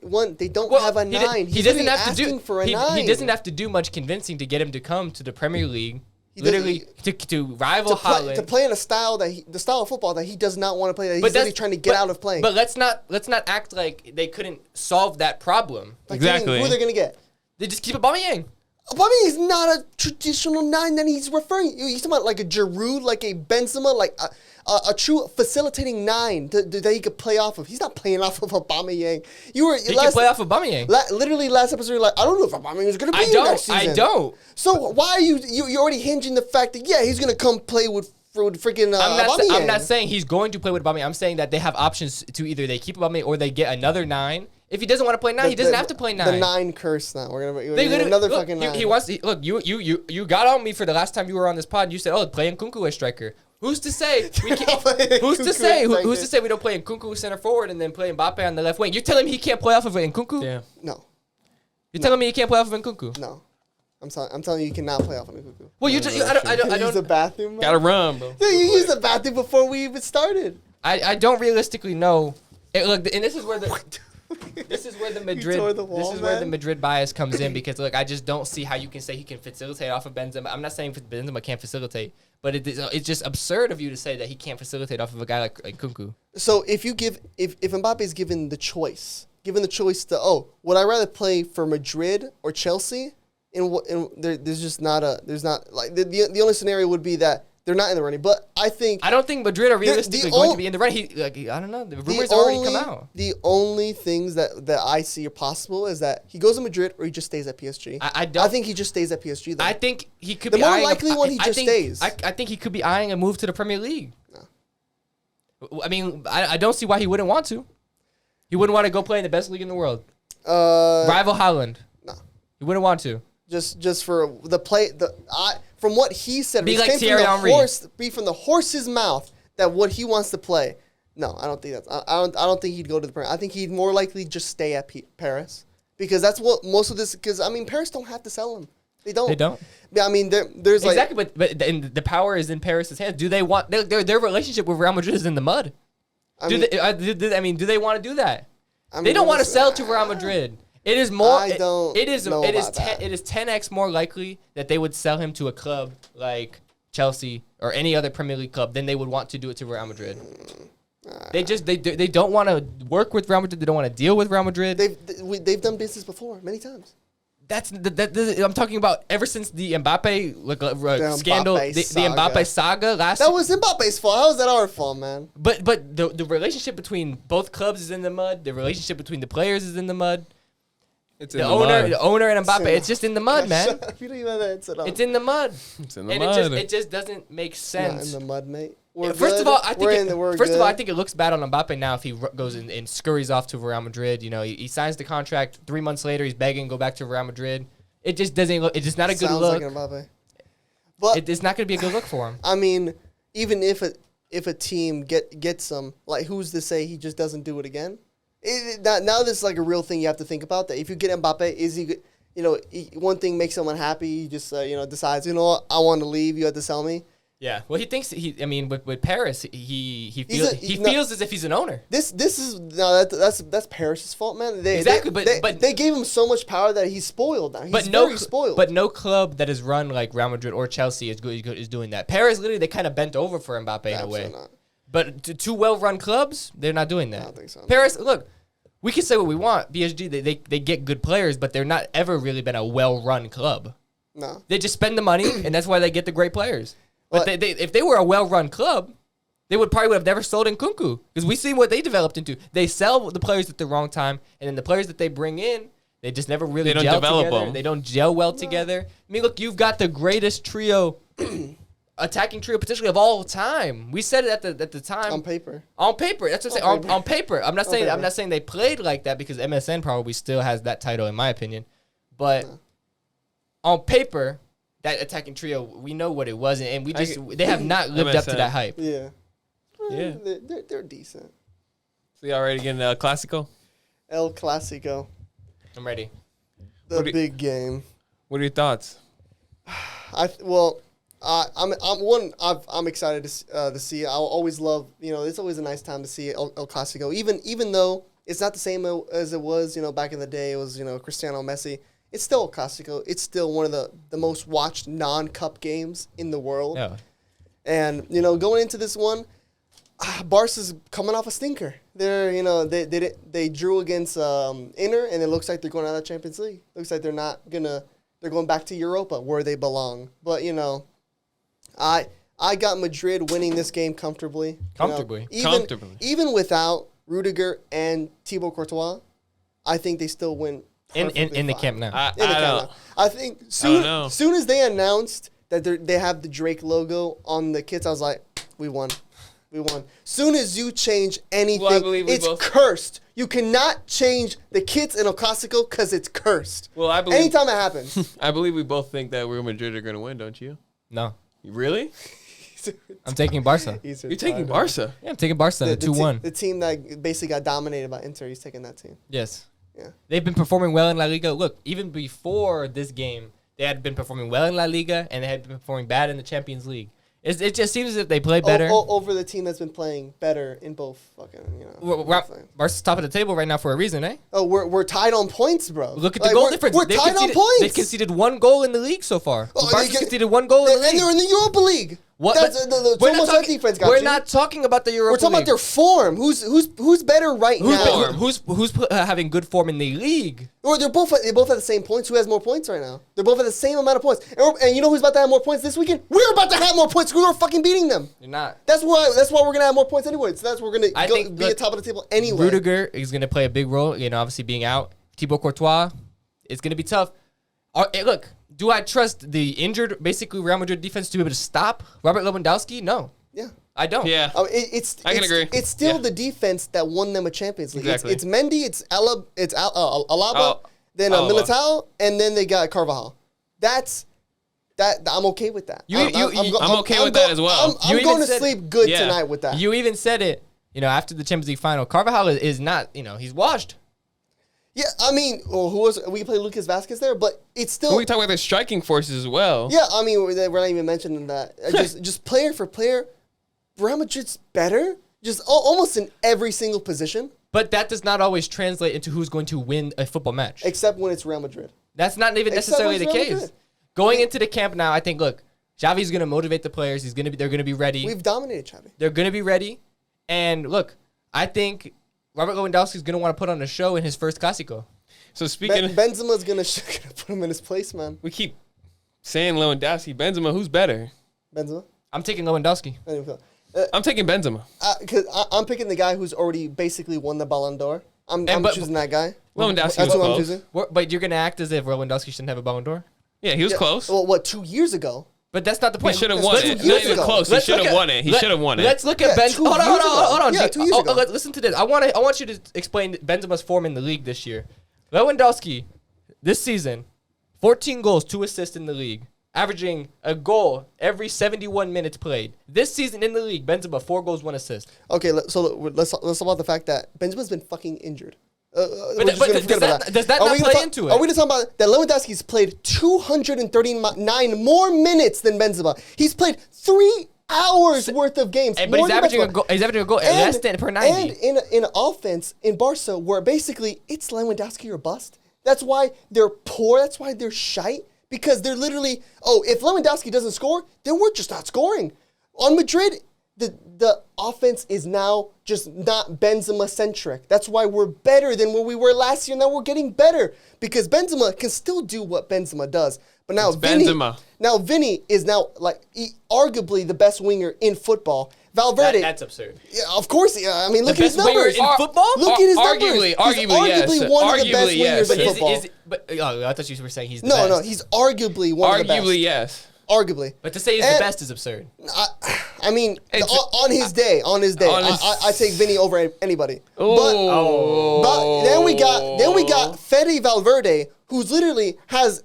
One, they don't have a 9. He doesn't have to do. He doesn't have to do much convincing to get him to come to the Premier League. literally to rival Holland. To play in a style the style of football that he does not want to play, that he's really trying to get out of playing. But let's not act like they couldn't solve that problem. Like exactly. Who are they going to get? They just keep Aubameyang. Aubameyang is not a traditional 9 that he's referring. He's talking about like a Giroud, like a Benzema, like a true facilitating 9 that he could play off of. He's not playing off of Aubameyang. He can play off of Aubameyang. Literally last episode, you're like, I don't know if Aubameyang is going to be here next season. I don't. So why are you already hinging the fact that he's going to come play with freaking Aubameyang? I'm not saying he's going to play with Aubameyang. I'm saying that they have options to either they keep Aubameyang or they get another 9. If he doesn't want to play 9, he doesn't have to play 9. The 9 curse now. We're gonna another fucking 9. He wants to, look. You got on me for the last time you were on this pod. You said, "Oh, play Nkunku as striker." Who's to say we can't? Who's to say we don't play Nkunku center forward and then play Mbappe on the left wing? You're telling me he can't play off of Nkunku? Yeah. No. You're telling me he can't play off of Nkunku? No. I'm telling you, you cannot play off of Nkunku. Well, I don't. Use the bathroom. Gotta run, bro. Dude, you used the bathroom before we even started. I don't realistically know. Look, and this is where the. This is where the Madrid bias comes in because look, I just don't see how you can say he can facilitate off of Benzema. I'm not saying Benzema can't facilitate, but it's just absurd of you to say that he can't facilitate off of a guy like Nkunku. So if Mbappe is given the choice to would I rather play for Madrid or Chelsea? There's not like the only scenario would be that they're not in the running, but I don't think Madrid are realistically going to be in the running. I don't know. The rumors already come out. The only things that I see are possible is that he goes to Madrid or he just stays at PSG. I think he just stays at PSG. Though. I think he could the be more eyeing likely one. He just stays. I think he could be eyeing a move to the Premier League. No. I mean, I don't see why he wouldn't want to. He wouldn't want to go play in the best league in the world. Rival Holland. No. He wouldn't want to. Just for the play, from what he said, be like Thierry Henry. Be from the horse's mouth that what he wants to play. No, I don't think that's. I don't think he'd go to the Premier. I think he'd more likely just stay at Paris because that's what most of this. Because I mean, Paris don't have to sell him. They don't. They don't. Yeah, I mean, there's exactly, but the power is in Paris's hands. Do they want their relationship with Real Madrid is in the mud? Do they want to do that? They don't want to sell to Real Madrid. It is more. It is 10x more likely that they would sell him to a club like Chelsea or any other Premier League club than they would want to do it to Real Madrid. They don't want to work with Real Madrid. They don't want to deal with Real Madrid. They've done business before many times. I'm talking about ever since the Mbappe scandal, the Mbappe saga last. That was Mbappe's fault. How was that our fault, man? But the relationship between both clubs is in the mud. The relationship between the players is in the mud. It's the owner and Mbappe. It's just in the mud, man. It's in the mud. It's in the mud. It just doesn't make sense. Not in the mud, mate. First of all, I think it looks bad on Mbappe now if he goes and scurries off to Real Madrid. You know, he signs the contract. 3 months later, he's begging to go back to Real Madrid. It just doesn't look. It's just not a good look. Sounds like Mbappe. But it's not going to be a good look for him. I mean, even if a team gets him, like who's to say he just doesn't do it again? Now this is like a real thing you have to think about. That if you get Mbappe, is he? One thing makes someone happy. He just decides. You know what? I want to leave. You have to sell me. Yeah. Well, he thinks with Paris, he feels as if he's an owner. That's Paris' fault, man. But they gave him so much power that he's spoiled now. He's very spoiled. But no club that is run like Real Madrid or Chelsea is doing that. Paris literally they kind of bent over for Mbappe in a way. Not. But two well-run clubs, they're not doing that. I don't think so. Paris, look, we can say what we want. PSG, they get good players, but they're not ever really been a well-run club. No. They just spend the money, and that's why they get the great players. But if they were a well-run club, they would have never sold Nkunku. Because we see what they developed into. They sell the players at the wrong time, and then the players that they bring in, they just never really gel together. They don't gel well together. I mean, look, you've got the greatest attacking trio potentially of all time. We said it at the time. On paper. That's what I'm saying. On paper. I'm not saying they played like that because MSN probably still has that title in my opinion. But on paper, that attacking trio, we know what it was, and they have not lived up to that hype. Yeah. Yeah. They're decent. So y'all ready to get into El Clasico? El Clasico. I'm ready. The big game. What are your thoughts? I'm excited to see it. I always love, it's always a nice time to see El Clasico. Even though it's not the same as it was, back in the day. It was, Cristiano Messi. it's still a Clásico. It's still one of the most watched non-cup games in the world. Yeah. And, going into this one, Barca's coming off a stinker. They drew against Inter, and it looks like they're going out of the Champions League. Looks like they're going back to Europa where they belong. But, I got Madrid winning this game comfortably. Comfortably. Even without Rudiger and Thibaut Courtois, I think they still win. In the camp now. I think soon as they announced that they have the Drake logo on the kits, I was like, we won. Soon as you change anything, it's cursed. You cannot change the kits in El Clásico because it's cursed. Well, I believe anytime it happens. I believe we both think that Real Madrid are going to win, don't you? No. Really? I'm taking Barca. You're taking Barca? Yeah, I'm taking Barca. The 2-1. The team that basically got dominated by Inter, he's taking that team. Yes. Yeah. They've been performing well in La Liga. Look, even before this game, they had been performing well in La Liga, and they had been performing bad in the Champions League. It just seems as if they play better. Over the team that's been playing better in both Barca's top of the table right now for a reason, eh? Oh, we're tied on points, bro. Look at the goal difference. We're tied on points. They've conceded 1 goal in the league so far. Barca's conceded 1 goal in the league. And they're in the Europa League. What? We're not talking about the Europa League. We're talking about their form. Who's better right now? Who's having good form in the league? Or they both have the same points. Who has more points right now? They're both at the same amount of points. And you know who's about to have more points this weekend? We're about to have more points. We're fucking beating them. You're not. That's why we're gonna have more points anyway. So that's why we're gonna be at top of the table anyway. Rudiger is gonna play a big role. Obviously being out. Thibaut Courtois, it's gonna be tough. Look. Do I trust the injured, basically Real Madrid defense to be able to stop Robert Lewandowski? No. Yeah. I don't. Yeah. I can agree. It's still the defense that won them a Champions League. Exactly. It's Mendy, it's Alaba, then Militao, and then they got Carvajal. I'm okay with that. I'm okay with that as well. I'm going to sleep good tonight with that. You even said it, after the Champions League final. Carvajal is not, he's washed. Yeah, I mean, we play Lucas Vazquez there, but it's still. We talk about their striking forces as well. Yeah, I mean, we're not even mentioning that. Just player for player, Real Madrid's better, just almost in every single position. But that does not always translate into who's going to win a football match. Except when it's Real Madrid. That's not even necessarily the case. Going into the camp now, I think, look, Xavi's going to motivate the players. They're going to be ready. We've dominated Xavi. They're going to be ready. And look, I think Robert Lewandowski is going to want to put on a show in his first Clásico. So speaking, Benzema's going to put him in his place, man. We keep saying Lewandowski, Benzema. Who's better? Benzema. I'm taking Lewandowski. I'm taking Benzema. Because I'm picking the guy who's already basically won the Ballon d'Or. I'm choosing that guy. Lewandowski. That's who I'm choosing. But you're going to act as if Lewandowski shouldn't have a Ballon d'Or? Yeah, he was close. Well, 2 years ago? But that's not the point. He should have won it. Not even close. He should have won it. He should have won it. Let's look at Benzema. Hold on. Yeah, 2 years ago. Listen to this. I want you to explain Benzema's form in the league this year. Lewandowski, this season, 14 goals, 2 assists in the league, averaging a goal every 71 minutes played. This season in the league, Benzema 4 goals, 1 assist. Okay, so let's talk about the fact that Benzema's been fucking injured. Does that not play into it? Are we just talking about that Lewandowski's played 239 more minutes than Benzema? He's played 3 hours worth of games. But he's averaging a goal less than per 90. And in offense, in Barca, where basically it's Lewandowski or bust. That's why they're poor. That's why they're shite. Because they're literally, if Lewandowski doesn't score, then we're just not scoring. On Madrid, the offense is now just not Benzema-centric. That's why we're better than where we were last year. Now we're getting better because Benzema can still do what Benzema does. But now Vinny is now arguably the best winger in football. Valverde. That's absurd. Yeah, of course. I mean, look at his numbers. In football? Look at his numbers. Arguably, he's arguably one of the best wingers in football. I thought you were saying he's the best. No, he's arguably one of the best. Arguably, yes. Arguably. But to say he's the best is absurd. I mean, on his day, I take Vinny over anybody. But then we got Fede Valverde, who's literally has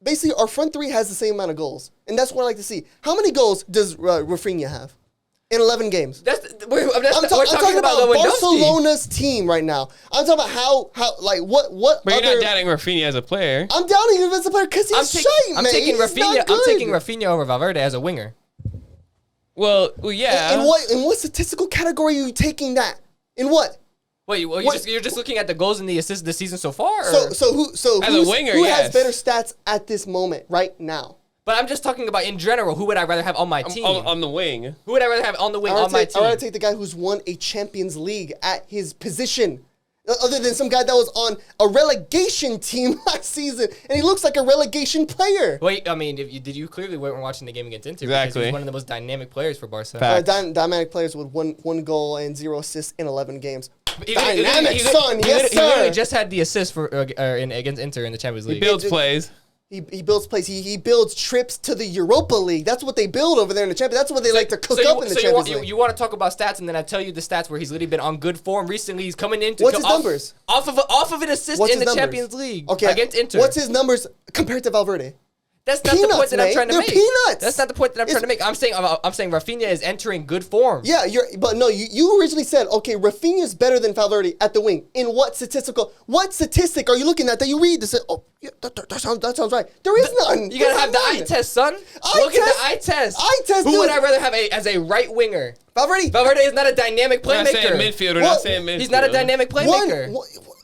basically our front three has the same amount of goals, and that's what I like to see. How many goals does Rafinha have? In 11 games. We're talking about Barcelona's team right now. I'm talking about how what. But you're not doubting Rafinha as a player. I'm doubting him as a player because he's shite, man. I'm taking Rafinha over Valverde as a winger. Well, yeah. In what statistical category are you taking that? In what? Wait, well, you're just looking at the goals and the assists this season so far? So who As a winger, who yes. has better stats at this moment right now? But I'm just talking about in general. Who would I rather have on my team? On the wing. Who would I rather have on the wing on my team? I'd rather take the guy who's won a Champions League at his position. Other than some guy that was on a relegation team last season, and he looks like a relegation player. Wait, I mean, did you clearly weren't watching the game against Inter? Exactly. Because he's one of the most dynamic players for Barca. Dynamic players with one goal and 0 assists in 11 games. Dynamic, son, yes, He sir. literally just had the assist for against Inter in the Champions League. He builds plays. He builds plays. He builds trips to the Europa League. That's what they build over there in the Champions. That's what they like to cook up in the Champions League. You want to talk about stats, and then I tell you the stats where he's literally been on good form recently. He's coming into What's his numbers? Off of an assist in the Champions League against Inter. What's his numbers compared to Valverde? That's not the point that I'm trying to They're make. peanuts. That's not the point that I'm trying to make. I'm saying Rafinha is entering good form. Yeah, but no, you originally said, okay, Rafinha's better than Valverde at the wing. In what statistic are you looking at that you read to say, oh, yeah, that sounds right? There is none. You gotta have the eye test, son. Look at the eye test. Who would I rather have as a right winger? Valverde. Valverde is not a dynamic We're not saying playmaker. midfielder. We're not saying midfielder. He's not a dynamic playmaker.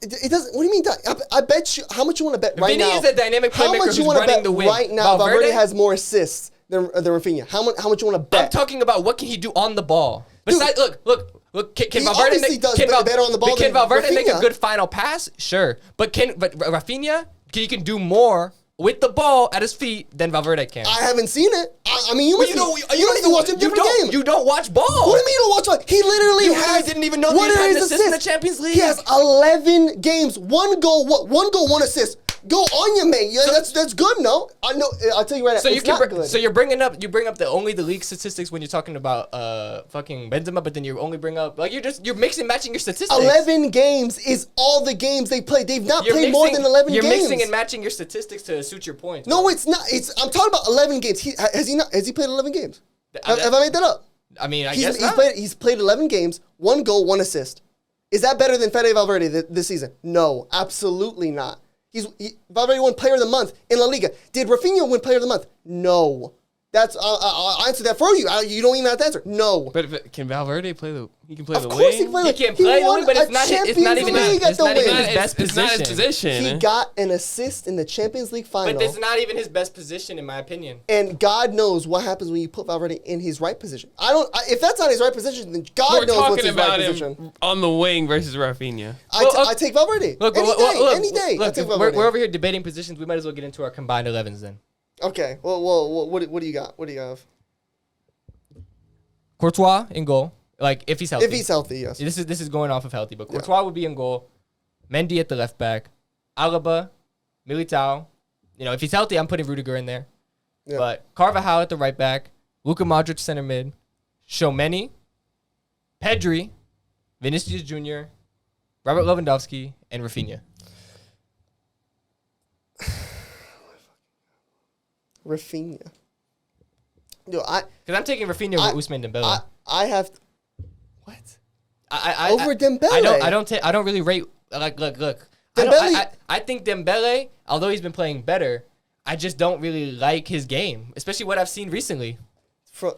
It doesn't. What do you mean? I bet you. How much you want to bet right Vinny now? is a dynamic How playmaker much who's you want to running bet the wing. right now? Valverde has more assists than Rafinha. How much you want to bet? I'm talking about what can he do on the ball. Dude, Besides, look. Can he Valverde obviously does better on the ball Can than Valverde make a Rafinha. good final pass? Sure, but Rafinha he can do more with the ball at his feet than Valverde can. I haven't seen it. I mean, you must. You don't even watch a different game. You don't watch ball. What do you mean you don't watch? He literally has. Didn't even know that he had an assist in the Champions League. He has 11 games, 1 goal, 1 assist. Go on, you mate. Yeah, that's good. No, I know. I'll tell you right now. It's not good. So you bring up the league statistics when you're talking about fucking Benzema, but then you only bring up you're mixing matching your statistics. 11 games is all the games they played. They've not played more than 11 games. You're mixing and matching your statistics to suit your points. No, it's not. I'm talking about 11 games. Has he played 11 games? Have I made that up? I mean, I guess not. He's played 11 games, 1 goal, 1 assist. Is that better than Fede Valverde this season? No, absolutely not. Valverde won Player of the Month in La Liga. Did Rafinha win Player of the Month? No. I'll answer that for you. You don't even have to answer. No. But can Valverde play the? He can play the wing. Of course he can play the wing. He can play the wing, but it's not even his best It's not his position. He got an assist in the Champions League final. But it's not even his best position, in my opinion. And God knows what happens when you put Valverde in his right position. If that's not his right position, then God knows what's his right position. On the wing versus Rafinha. I take Valverde. Any day. I take Valverde. We're over here debating positions. We might as well get into our combined 11s then. Okay. Well, what do you got? What do you have? Courtois in goal. Like if he's healthy. If he's healthy, yes. This is going off of healthy, but Courtois would be in goal. Mendy at the left back. Alaba, Militao. If he's healthy, I'm putting Rudiger in there. Yeah. But Carvajal at the right back. Luka Modric center mid. Tchouaméni. Pedri. Vinicius Jr. Robert Lewandowski and Rafinha. Rafinha. Dude, because I'm taking Rafinha over Ousmane Dembele. I have. What? Over Dembele. I don't really rate. Look. Dembele. I think Dembele, although he's been playing better, I just don't really like his game, especially what I've seen recently.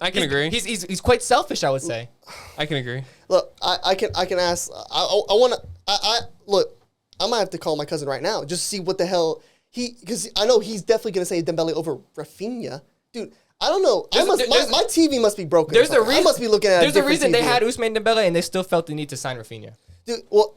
I can agree. He's quite selfish, I would say. I can agree. Look, I can ask. I want to. Look. I might have to call my cousin right now just to see what the hell because I know he's definitely gonna say Dembele over Rafinha, dude. I don't know. My TV must be broken. There's a reason. I must be looking at. There's a reason TV. they had Ousmane Dembele and they still felt the need to sign Rafinha. Dude, well,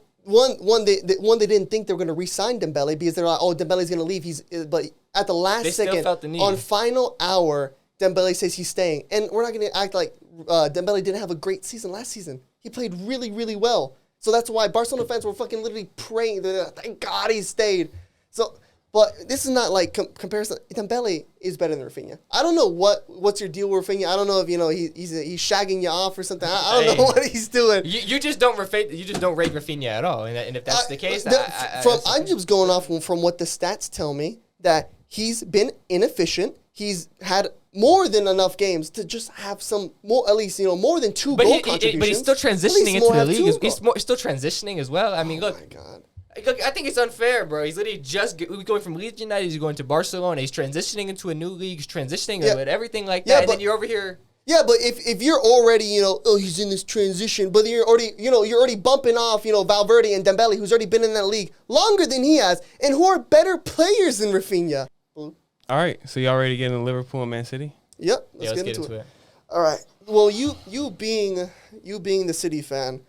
they didn't think they were going to re-sign Dembele because they're like, oh, Dembele's going to leave. But at the last second, on final hour, Dembele says he's staying, and we're not going to act like Dembele didn't have a great season last season. He played really, really well. So that's why Barcelona fans were fucking literally praying. Thank God he stayed. So. But this is not like comparison. Dembele is better than Rafinha. I don't know what's your deal with Rafinha. I don't know if he's shagging you off or something. I don't know what he's doing. You just don't rate Rafinha at all. And if that's the case, I'm just going off from what the stats tell me that he's been inefficient. He's had more than enough games to just have some more, at least more than 2 goal contributions. But he's still transitioning into the league. He's still transitioning as well. I mean, look. Oh my God. Look, I think it's unfair, bro. He's literally just going from Leeds United. He's going to Barcelona. He's transitioning into a new league. He's transitioning with everything like that. And then you're over here. Yeah, but if you're already, he's in this transition, but you're already bumping off, Valverde and Dembele, who's already been in that league longer than he has, and who are better players than Rafinha. All right, so y'all ready to get into Liverpool and Man City? Yep, let's get into it. All right. Well, you being the City fan,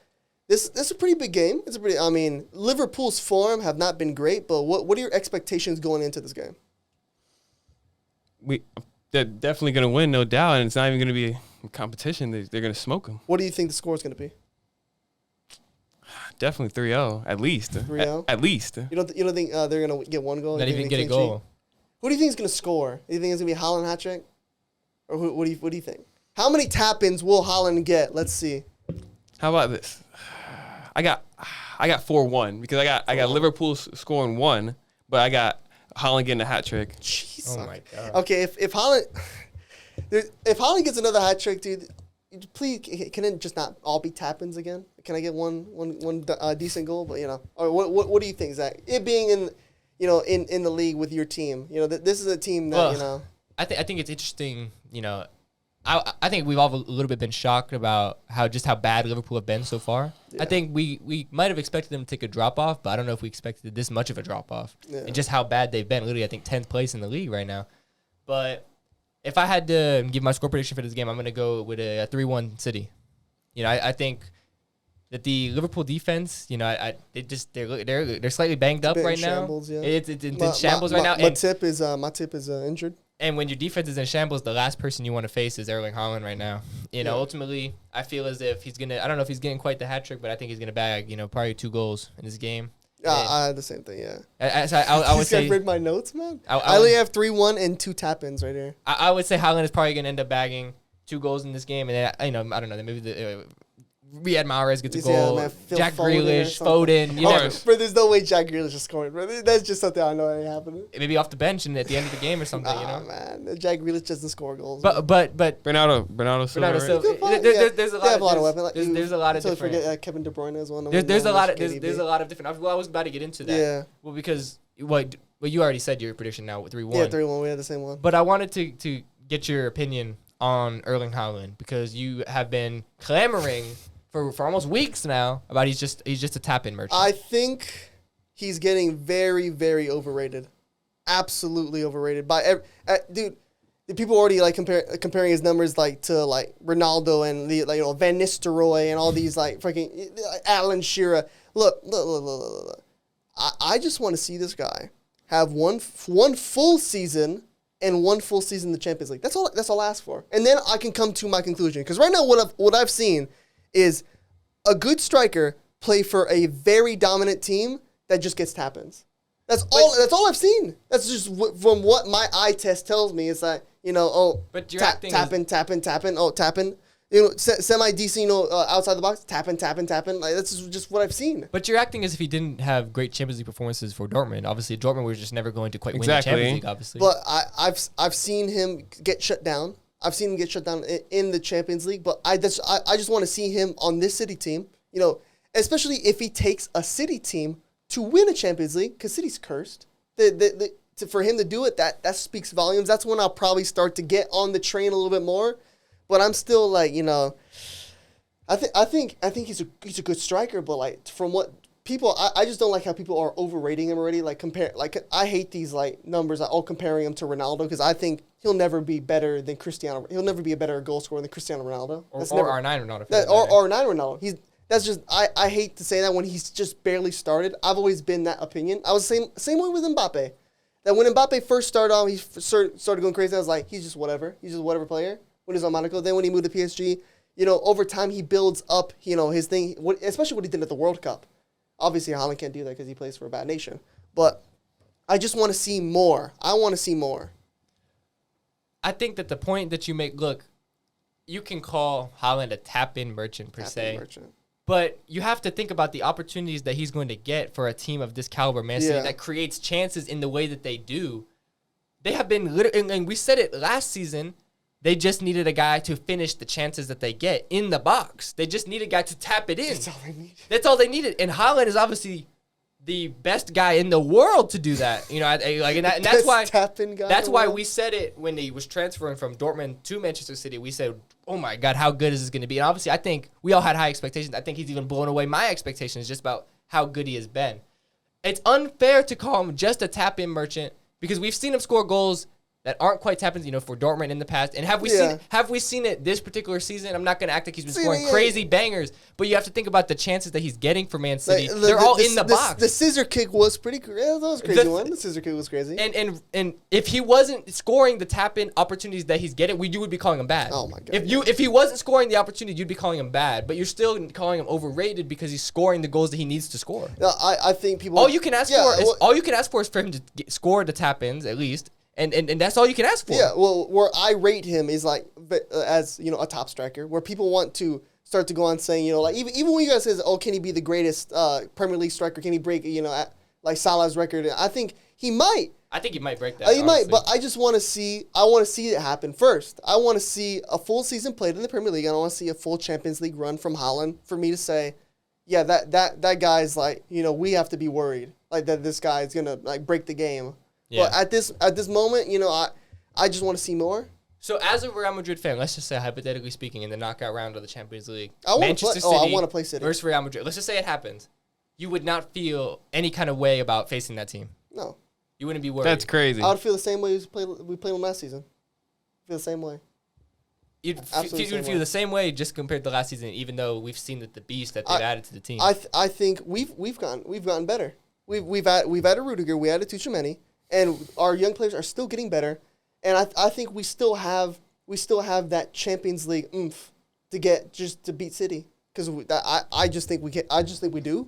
this is a pretty big game. Liverpool's form have not been great, but what are your expectations going into this game? They're definitely going to win, no doubt, and it's not even going to be a competition. They're going to smoke them. What do you think the score is going to be? Definitely 3-0, at least. 3-0? At least. You don't think they're going to get one goal? Not even get a goal. Who do you think is going to score? Do you think it's going to be Haaland hat-trick? Or what do you think? How many tap-ins will Haaland get? Let's see. How about this? I got 4-1 because I got Liverpool scoring 1, but I got Haaland getting a hat trick. Jeez. Oh my god. Okay, if Haaland gets another hat trick, dude, please can it just not all be tap-ins again? Can I get one decent goal? But or what do you think, Zach? It being in the league with your team, this is a team that I think it's interesting. I think we've all a little bit been shocked about how bad Liverpool have been so far. Yeah. I think we might have expected them to take a drop-off, but I don't know if we expected this much of a drop-off. Yeah. And just how bad they've been. Literally, I think 10th place in the league right now. But if I had to give my score prediction for this game, I'm going to go with a 3-1 City. I think that the Liverpool defense, they're slightly banged up right now. Shambles, yeah. It's in shambles right now. My tip is injured. And when your defense is in shambles, the last person you want to face is Erling Haaland right now. Ultimately, I feel as if he's gonna. I don't know if he's getting quite the hat trick, but I think he's gonna bag probably 2 goals in this game. I had the same thing. Yeah. I would say. Read my notes, man. I only have 3-1 and 2 tap-ins right here. I would say Haaland is probably gonna end up bagging 2 goals in this game, and then I don't know. Maybe Riyad Mahrez gets a goal. Man, Jack Grealish, Foden. Bro, there's no way Jack Grealish is scoring, bro. That's just something I know ain't happening. Maybe off the bench and at the end of the game or something. Man, Jack Grealish doesn't score goals. But Bernardo Silva. There's a lot of weapons. There's a lot of different. Forget Kevin De Bruyne as well. There's a lot of different. Well, I was about to get into that. Yeah. Well, because you already said your prediction now with 3-1. Yeah, 3-1. We had the same one. But I wanted to get your opinion on Erling Haaland because you have been clamoring for almost weeks now about he's just a tap-in merchant. I think he's getting very, very overrated. Absolutely overrated. Dude, the people already comparing his numbers to Ronaldo and Van Nistelrooy and all these freaking Alan Shearer. Look. I just want to see this guy have one full season and one full season in the Champions League. That's all I ask for. And then I can come to my conclusion. Because right now what I've seen is a good striker play for a very dominant team that just gets tap-ins. That's all I've seen. That's just from what my eye test tells me. It's like, tap-in. Oh, tap-in. Semi-decent, outside the box, tap-in. Like, that's just what I've seen. But you're acting as if he didn't have great Champions League performances for Dortmund. Obviously, Dortmund was just never going to quite win the Champions League, obviously. But I've seen him get shut down. I've seen him get shut down in the Champions League, but I just want to see him on this City team, especially if he takes a City team to win a Champions League, because City's cursed. For him to do it, that speaks volumes. That's when I'll probably start to get on the train a little bit more. But I'm still I think he's a good striker, but from what people, I just don't like how people are overrating him already. I hate these numbers, comparing him to Ronaldo, because I think he'll never be better than Cristiano. He'll never be a better goal scorer than Cristiano Ronaldo. Or R9 Ronaldo. Or R9 Ronaldo. That's just I hate to say that when he's just barely started. I've always been that opinion. I was the same way with Mbappe. That when Mbappe first started off, he started going crazy. I was like, he's just whatever. He's just whatever player. When he was on Monaco, then when he moved to PSG, over time he builds up, his thing. Especially what he did at the World Cup. Obviously, Haaland can't do that because he plays for a bad nation. But I just want to see more. I want to see more. I think that the point that you make, look, you can call Haaland a tap-in merchant per se. But you have to think about the opportunities that he's going to get for a team of this caliber, Man City, that creates chances in the way that they do. They have been, and we said it last season, they just needed a guy to finish the chances that they get in the box. They just need a guy to tap it in. That's all they need. That's all they needed. And Haaland is obviously the best guy in the world to do that. You know, and that's why we said it when he was transferring from Dortmund to Manchester City. We said, "Oh my God, how good is this going to be?" And obviously, I think we all had high expectations. I think he's even blown away my expectations just about how good he has been. It's unfair to call him just a tap-in merchant because we've seen him score goals that aren't quite tap-ins, you know, for Dortmund in the past. And have we seen it this particular season? I'm not going to act like he's been scoring crazy bangers, but you have to think about the chances that he's getting for Man City. They're all in the box. The scissor kick was pretty crazy. That was a crazy one. The scissor kick was crazy. And if he wasn't scoring the tap-in opportunities that he's getting, you would be calling him bad. Oh, my God. If he wasn't scoring the opportunity, you'd be calling him bad. But you're still calling him overrated because he's scoring the goals that he needs to score. No, I think people... All you can ask for is for him to score the tap-ins, at least. And that's all you can ask for. Yeah, well, where I rate him is like as you know a top striker. Where people want to start to go on saying, you know, like even when you guys says, oh, can he be the greatest Premier League striker? Can he break like Salah's record? I think he might. I think he might break that. He might, but I just want to see. I want to see it happen first. I want to see a full season played in the Premier League. I want to see a full Champions League run from Haaland for me to say, yeah, that guy's like, you know, we have to be worried like that this guy is gonna like break the game. Yeah. But at this moment, you know, I just want to see more. So as a Real Madrid fan, let's just say hypothetically speaking, in the knockout round of the Champions League, I want to play City versus Real Madrid. Let's just say it happens. You would not feel any kind of way about facing that team. No. You wouldn't be worried. That's crazy. I would feel the same way we played them last season. Feel the same way. You'd feel the same way just compared to last season, even though we've seen the beast that they've added to the team. I think we've gotten better. We've added Rudiger, we added Tchouaméni. And our young players are still getting better, and I think we still have that Champions League oomph to beat City because I just think we can. I just think we do,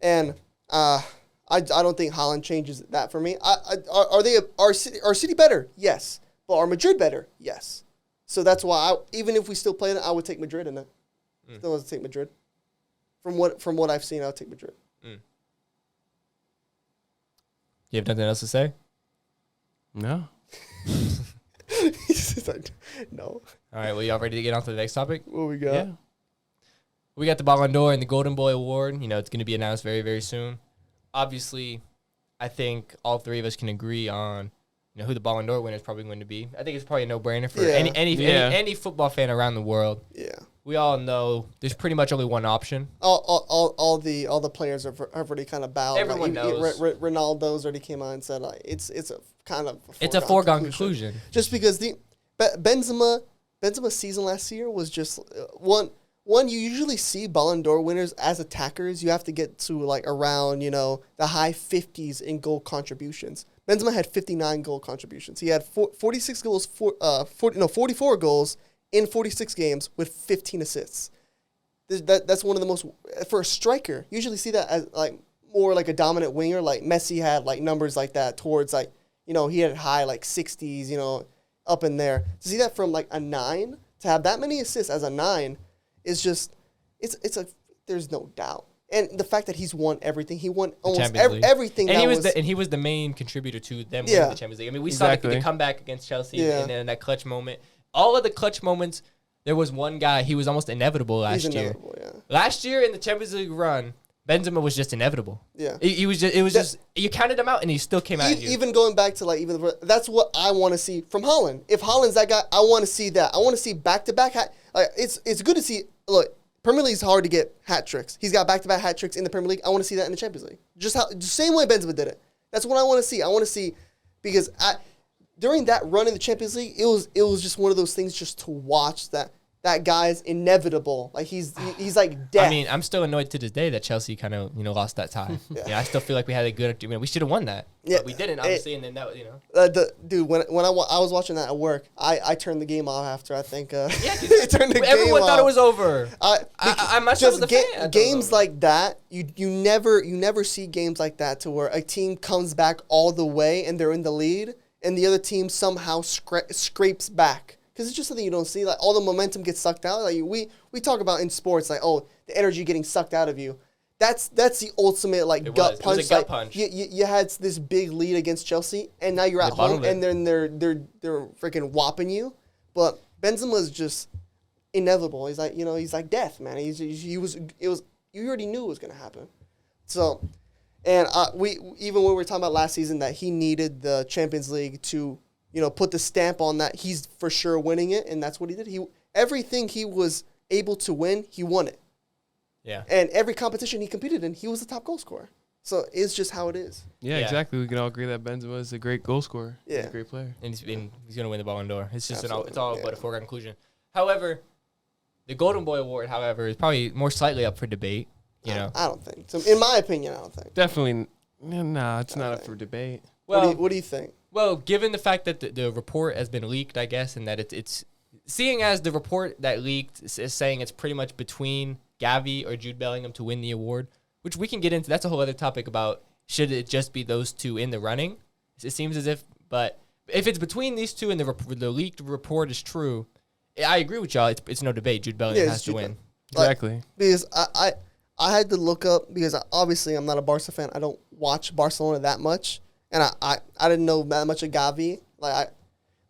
and I don't think Haaland changes that for me. Are City better? Yes, but are Madrid better? Yes. So that's why even if we still play it, I would take Madrid in it. Still would take Madrid. From what I've seen, I would take Madrid. You have nothing else to say? No. No. All right, well, y'all ready to get on to the next topic? What we got? Yeah. We got the Ballon d'Or and the Golden Boy Award. You know, it's going to be announced very, very soon. Obviously, I think all three of us can agree on who the Ballon d'Or winner is probably going to be. I think it's probably a no-brainer for any football fan around the world. Yeah. We all know there's pretty much only one option. All the players have already kind of bowed. Everyone knows. Ronaldo's already came out and said like it's a kind of it's a foregone conclusion. Just because Benzema's season last year was just one. You usually see Ballon d'Or winners as attackers. You have to get to like around the high 50s in goal contributions. Benzema had 59 goal contributions. He had 46 goals, 44 goals in 46 games with 15 assists. That's one of the most for a striker. You usually see that as like more like a dominant winger. Like Messi had like numbers like that towards like he had high like 60s. Up in there. To see that from like a 9 to have that many assists as a 9 is just there's no doubt. And the fact that he's won everything, he won almost everything. And he was the main contributor to them winning the Champions League. I mean, we saw the comeback against Chelsea and that clutch moment. All of the clutch moments, there was one guy. He was almost inevitable last year. Last year in the Champions League run, Benzema was just inevitable. Yeah, he was just you counted him out and he still came out. Even going back to that's what I want to see from Haaland. If Haaland's that guy, I want to see that. I want to see back-to-back it's good to see. Look, Premier League's hard to get hat tricks. He's got back-to-back hat tricks in the Premier League. I want to see that in the Champions League. Just the same way Benzema did it. That's what I want to see. I want to see because during that run in the Champions League, it was just one of those things just to watch that guy's inevitable. Like he's like death. I mean, I'm still annoyed to this day that Chelsea kind of lost that tie. I still feel like we had a good. We should have won that. Yeah, but we didn't obviously, and then that dude, when I was watching that at work, I turned the game off after I think. Yeah, everyone thought it was over. I myself was a fan. Games like that, you never see games like that to where a team comes back all the way and they're in the lead, and the other team somehow scrapes back. Because it's just something you don't see. Like all the momentum gets sucked out. Like we talk about in sports, like the energy getting sucked out of you. That's the ultimate gut punch. It was a gut punch. You had this big lead against Chelsea, and now you're at home, and then they're freaking whopping you. But Benzema's just inevitable. He's like he's like death, man. You already knew it was gonna happen. So And we even when we were talking about last season that he needed the Champions League to, put the stamp on that he's for sure winning it, and that's what he did. Everything he was able to win, he won it. Yeah. And every competition he competed in, he was the top goal scorer. So it's just how it is. Yeah, exactly. We can all agree that Benzema is a great goal scorer. Yeah. He's a great player. And he's going to win the Ballon d'Or. It's just it's all but a foregone conclusion. However, the Golden Boy Award, however, is probably more slightly up for debate. I don't think. So in my opinion, I don't think. Definitely. Nah, it's not up for debate. Well, what do you think? Well, given the fact that the report has been leaked, I guess, and that it's seeing as the report that leaked is saying it's pretty much between Gavi or Jude Bellingham to win the award, which we can get into. That's a whole other topic about should it just be those two in the running. It seems as if, but if it's between these two and the leaked report is true, I agree with y'all. It's no debate. Jude Bellingham has to win. Exactly. Because I had to look up, because obviously I'm not a Barca fan. I don't watch Barcelona that much. And I didn't know that much of Gavi. But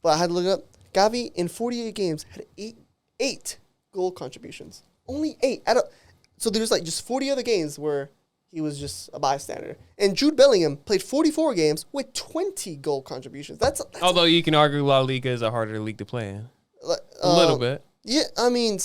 I had to look up. Gavi in 48 games had eight goal contributions. Only 8. So there's just 40 other games where he was just a bystander. And Jude Bellingham played 44 games with 20 goal contributions. That's Although you can argue La Liga is a harder league to play in. A little bit. Yeah, I mean,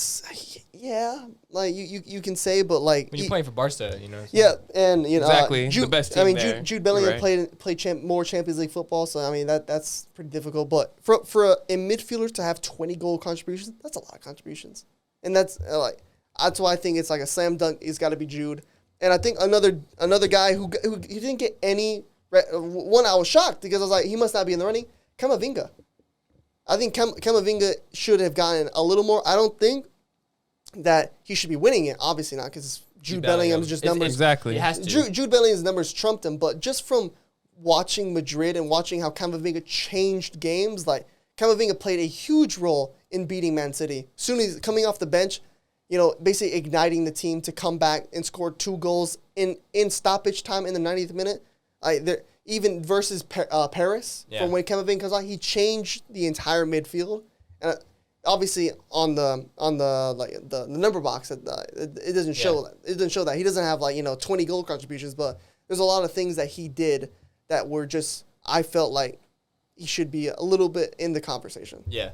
yeah, you can say, but when you're playing for Barca, Yeah, and exactly the best team. I mean, Jude Bellingham played more Champions League football, so I mean that's pretty difficult. But for a midfielder to have 20 goal contributions, that's a lot of contributions, and that's why I think it's like a slam dunk. It's got to be Jude, and I think another guy who he didn't get any one. I was shocked because I was like, he must not be in the running. Camavinga. I think Camavinga should have gotten a little more. I don't think that he should be winning it. Obviously not, because Jude Bellingham's just numbers. Exactly. It has to. Jude Bellingham's numbers trumped him, but just from watching Madrid and watching how Camavinga changed games, Camavinga played a huge role in beating Man City. Soon as coming off the bench, basically igniting the team to come back and score 2 goals in stoppage time in the 90th minute. Even versus Paris, from when Camavinga comes on, he changed the entire midfield. And obviously on the number box, it doesn't show that. It doesn't show that he doesn't have 20 goal contributions, but there's a lot of things that he did that were just, I felt like he should be a little bit in the conversation. Yeah,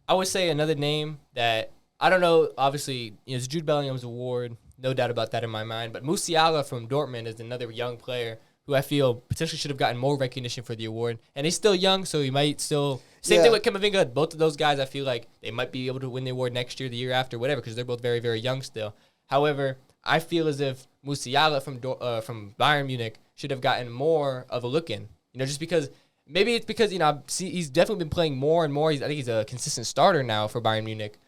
I would say another name that I don't know. Obviously, it's Jude Bellingham's award, no doubt about that in my mind. But Musiala from Dortmund is another young player who I feel potentially should have gotten more recognition for the award. And he's still young, so he might still... Same thing with Camavinga. Both of those guys, I feel like they might be able to win the award next year, the year after, whatever, because they're both very, very young still. However, I feel as if Musiala from Bayern Munich should have gotten more of a look in. Just because... Maybe it's because, he's definitely been playing more and more. I think he's a consistent starter now for Bayern Munich.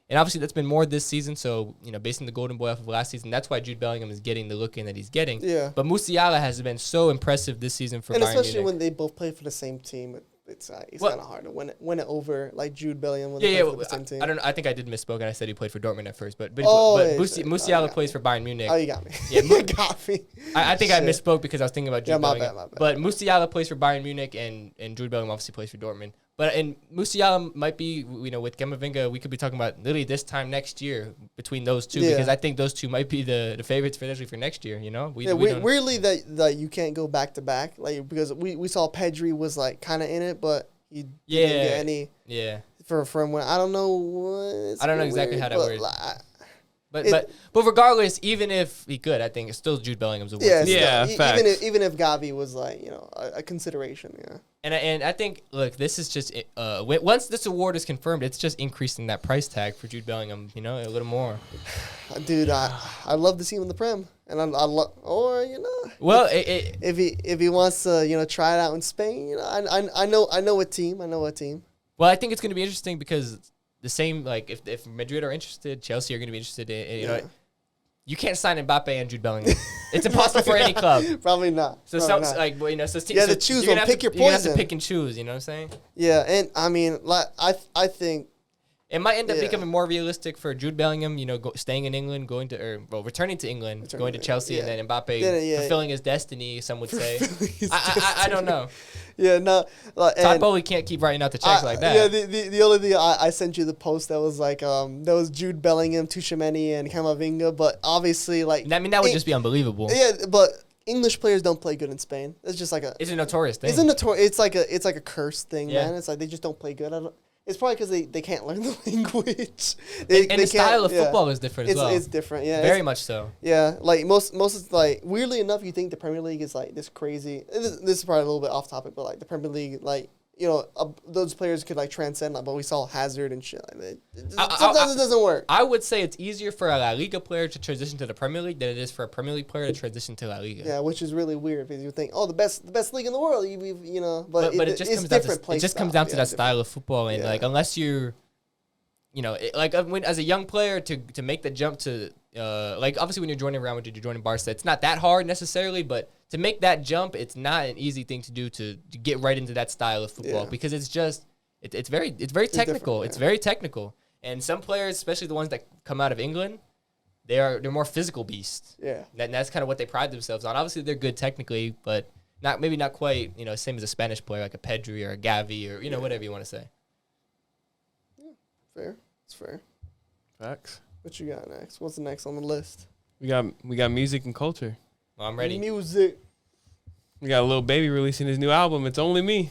And obviously that's been more this season, so, based on the Golden Boy off of last season, that's why Jude Bellingham is getting the look in that he's getting. Yeah. But Musiala has been so impressive this season for Bayern Munich. And especially when they both play for the same team, it's kind of hard to win it over Jude Bellingham when they play for the same team. I think I did misspoke and I said he played for Dortmund at first, but Musiala plays for Bayern Munich. Oh, you got me. Yeah, you got me. I think I misspoke because I was thinking about Jude Bellingham. My bad. But Musiala plays for Bayern Munich and Jude Bellingham obviously plays for Dortmund. And Musiala might be, with Camavinga, we could be talking about literally this time next year between those two, because I think those two might be the favorites for next year. Weirdly that you can't go back to back, because we saw Pedri was kind of in it, but he didn't get any. Yeah. From when I don't know. I don't know exactly how that works. But regardless, even if he could, I think it's still Jude Bellingham's award. Yeah, facts. Even if Gavi was a consideration, yeah. And I think, look, this is just once this award is confirmed, it's just increasing that price tag for Jude Bellingham, a little more. Dude, I love to see him in the Prem, and I love, Well, if he wants to try it out in Spain, I know a team. Well, I think it's going to be interesting because the same, if Madrid are interested, Chelsea are going to be interested in, you can't sign Mbappe and Jude Bellingham. It's impossible for any club. Probably not. So Probably some, not. So you have to choose one. Pick your poison. You have to pick and choose. You know what I'm saying? Yeah, and I mean, I think it might end up becoming more realistic for Jude Bellingham, staying in England, returning to England, going to Chelsea, and then Mbappe fulfilling his destiny. Some would say. I don't know. Yeah, no. Todd Bowley can't keep writing out the checks like that. Yeah, the only thing I sent you the post that was that was Jude Bellingham, Tchouaméni, and Camavinga, but obviously that would just be unbelievable. Yeah, but English players don't play good in Spain. It's just like it's a notorious thing. It's like a cursed thing, Yeah. man. It's like they just don't play good. It's probably because they can't learn the language. And the style of football is different as well. It's different, yeah. Very much so. Yeah, like most is like weirdly enough, you think the Premier League is like this crazy. This is probably a little bit off topic, but like the Premier League, like those players could like transcend. Like, but we saw Hazard and shit. Like, sometimes it doesn't work. I would say it's easier for a La Liga player to transition to the Premier League than it is for a Premier League player to transition to La Liga. Yeah, which is really weird because you think, the best league in the world, but it just comes down to it just comes down to that style of football, and like unless you're, as a young player to make the jump to like obviously when you're joining Real Madrid, you're joining Barca, it's not that hard necessarily, but to make that jump, it's not an easy thing to do to get right into that style of football because it's just it's very technical. It's very technical, and some players, especially the ones that come out of England, they're more physical beasts. Yeah, and that's kind of what they pride themselves on. Obviously, they're good technically, but maybe not quite same as a Spanish player like a Pedri or a Gavi or whatever you want to say. Yeah, fair. It's fair. Facts. What you got next? What's the next on the list? We got music and culture. Well, I'm ready. Music. We got Lil Baby releasing his new album. It's Only Me.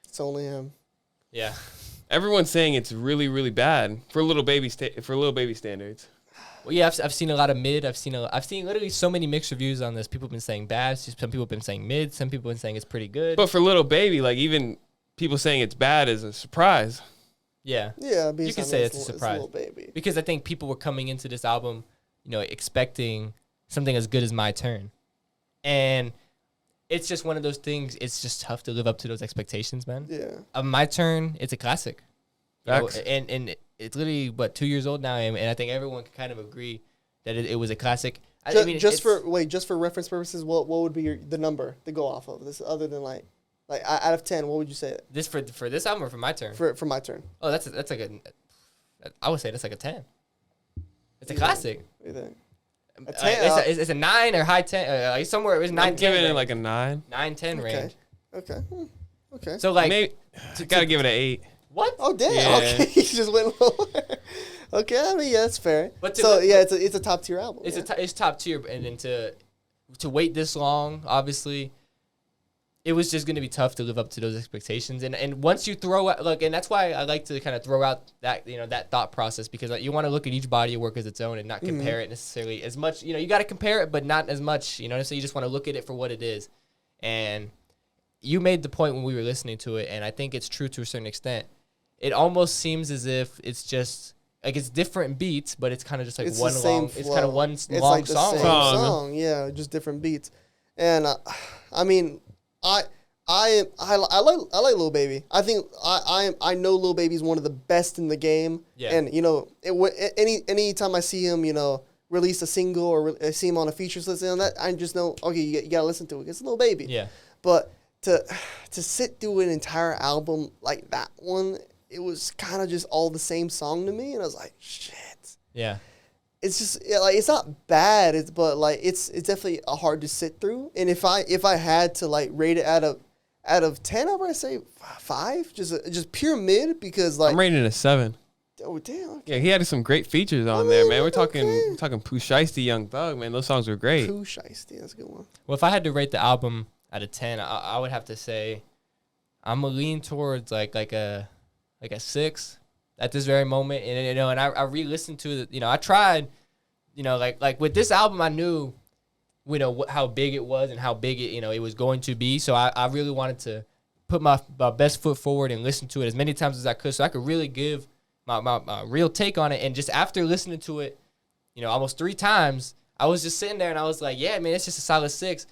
It's only him. Yeah. Everyone's saying it's really, really bad for Lil Baby standards. Well, yeah, I've seen a lot of mid. I've seen literally so many mixed reviews on this. People have been saying bad. Some people have been saying mid. Some people have been saying it's pretty good. But for Lil Baby, like even people saying it's bad is a surprise. Yeah. Yeah, you can say it's a surprise. It's Lil Baby. Because I think people were coming into this album, expecting something as good as My Turn. And it's just one of those things. It's just tough to live up to those expectations, man. Yeah. My Turn, it's a classic. Facts. And it's literally, 2 years old now, and I think everyone can kind of agree that it was a classic. Just for reference purposes, what would be the number to go off of this, other than like out of 10, what would you say? This for this album or for My Turn? For My Turn. Oh, that's like I would say that's like a 10. It's a classic. What do you think? A 10, it's a 9 or high 10, like somewhere it was 9. I'm giving it like a 9. 9-10 range. Okay. Okay. So like, maybe gotta give it an 8. What? Oh damn! Yeah. Okay, you just went lower. Okay, I mean that's fair. But it's a top tier album. It's top tier, and then to wait this long, obviously, it was just gonna be tough to live up to those expectations. And once you throw out and that's why I like to kind of throw out that that thought process, because you want to look at each body of work as its own and not compare it necessarily as much. You got to compare it, but not as much. So you just want to look at it for what it is. And you made the point when we were listening to it, and I think it's true to a certain extent. It almost seems as if it's just like it's different beats, but it's kind of just like it's one long. flow. It's kind of one it's long like the song. Same song, yeah, just different beats. And I mean, I like Lil Baby. I think I know Lil Baby's one of the best in the game. Yeah. And anytime I see him, release a single or see him on a features list, and that I just know, okay, you gotta listen to it. It's Lil Baby. Yeah. But to sit through an entire album like that one, it was kind of just all the same song to me, and I was like, shit. Yeah. It's just it's not bad, but it's definitely hard to sit through. And if I had to rate it out of 10, I would say 5, just pure mid, because I'm rating it a 7. Oh damn! Okay. Yeah, he had some great features on there, man. We're talking Pooh Shiesty, Young Thug, man. Those songs were great. Pooh Shiesty, that's a good one. Well, if I had to rate the album out of 10, I would have to say I'm gonna lean towards like a 6 at this very moment. And and I re-listened to it. I tried. Like with this album, I knew, how big it was and how big it it was going to be. So I really wanted to put my best foot forward and listen to it as many times as I could, so I could really give my real take on it. And just after listening to it, almost 3 times, I was just sitting there and I was like, yeah, man, it's just a solid 6.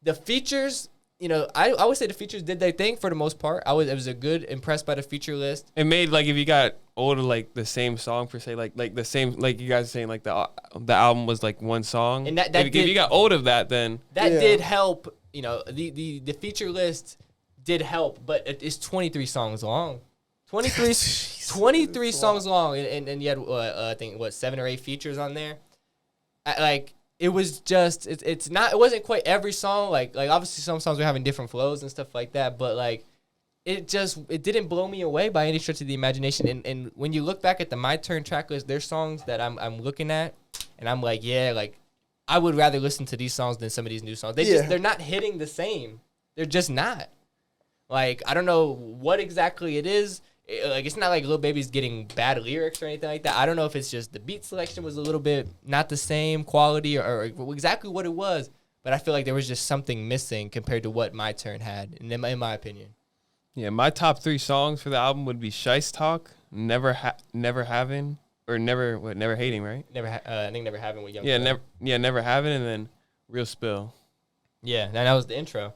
The features, I would say the features did their thing for the most part. I was impressed by the feature list. It made if you got older, the same song per se, like the same, like you guys are saying, the album was one song. And if you got old of that, then that did help. The feature list did help, but it's 23 songs long. 23 songs long, and you had I think 7 or 8 features on there. It was just it wasn't quite every song, like obviously some songs were having different flows and stuff like that, but it didn't blow me away by any stretch of the imagination. And when you look back at the My Turn track list, there's songs that I'm looking at and I'm like, yeah, I would rather listen to these songs than some of these new songs. They're not hitting the same. They're just not. Like, I don't know what exactly it is. Like, it's not like Lil Baby's getting bad lyrics or anything like that. I don't know if it's just the beat selection was a little bit not the same quality or exactly what it was. But I feel like there was just something missing compared to what My Turn had, in my opinion. Yeah, my top 3 songs for the album would be Shice Talk, Never Having, or Never Hating, right? I think Never Having with Young Yeah, Thug. Never Having, and then Real Spill. Yeah, and that was the intro.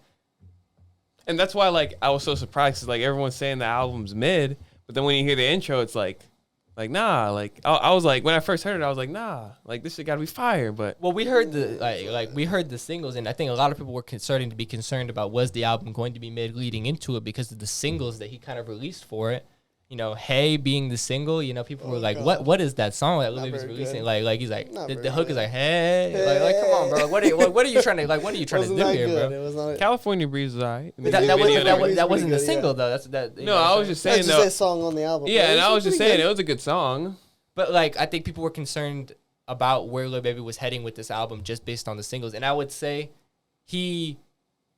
And that's why, like, I was so surprised, because, like, everyone's saying the album's mid, but then when you hear the intro, it's like, nah. Like, I was like, when I first heard it, I was like, nah. Like, this shit got to be fire, but... Well, we heard we heard the singles, and I think a lot of people were starting to be concerned about was the album going to be mid leading into it because of the singles that he kind of released for it. You know, Hey being the single, you know, people were like, what is that song that Lil Baby's releasing? Like he's like, the hook is like, hey. Like, come on, bro. What are you trying to, like, what are you trying to do here, bro? It was not California Breeze was all right. But that wasn't the single, though. No, I was just saying, though. That's song on the album. Yeah, and I was just saying, it was a good song. But, like, I think people were concerned about where Lil Baby was heading with this album just based on the singles. And I would say he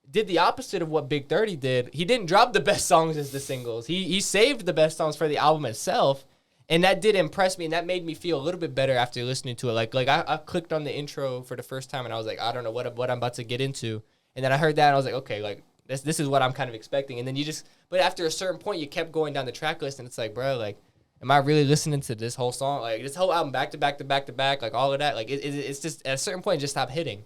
did the opposite of what Big 30 did. He didn't drop the best songs as the singles. He saved the best songs for the album itself, and that did impress me, and that made me feel a little bit better after listening to it. Like I clicked on the intro for the first time, and I was like, I don't know what I'm about to get into. And then I heard that, and I was like, okay, like this is what I'm kind of expecting. And then but after a certain point, you kept going down the track list, and it's like, bro, like, am I really listening to this whole song? Like, this whole album back to back to back to back, like all of that? Like, it's just, at a certain point, it just stopped hitting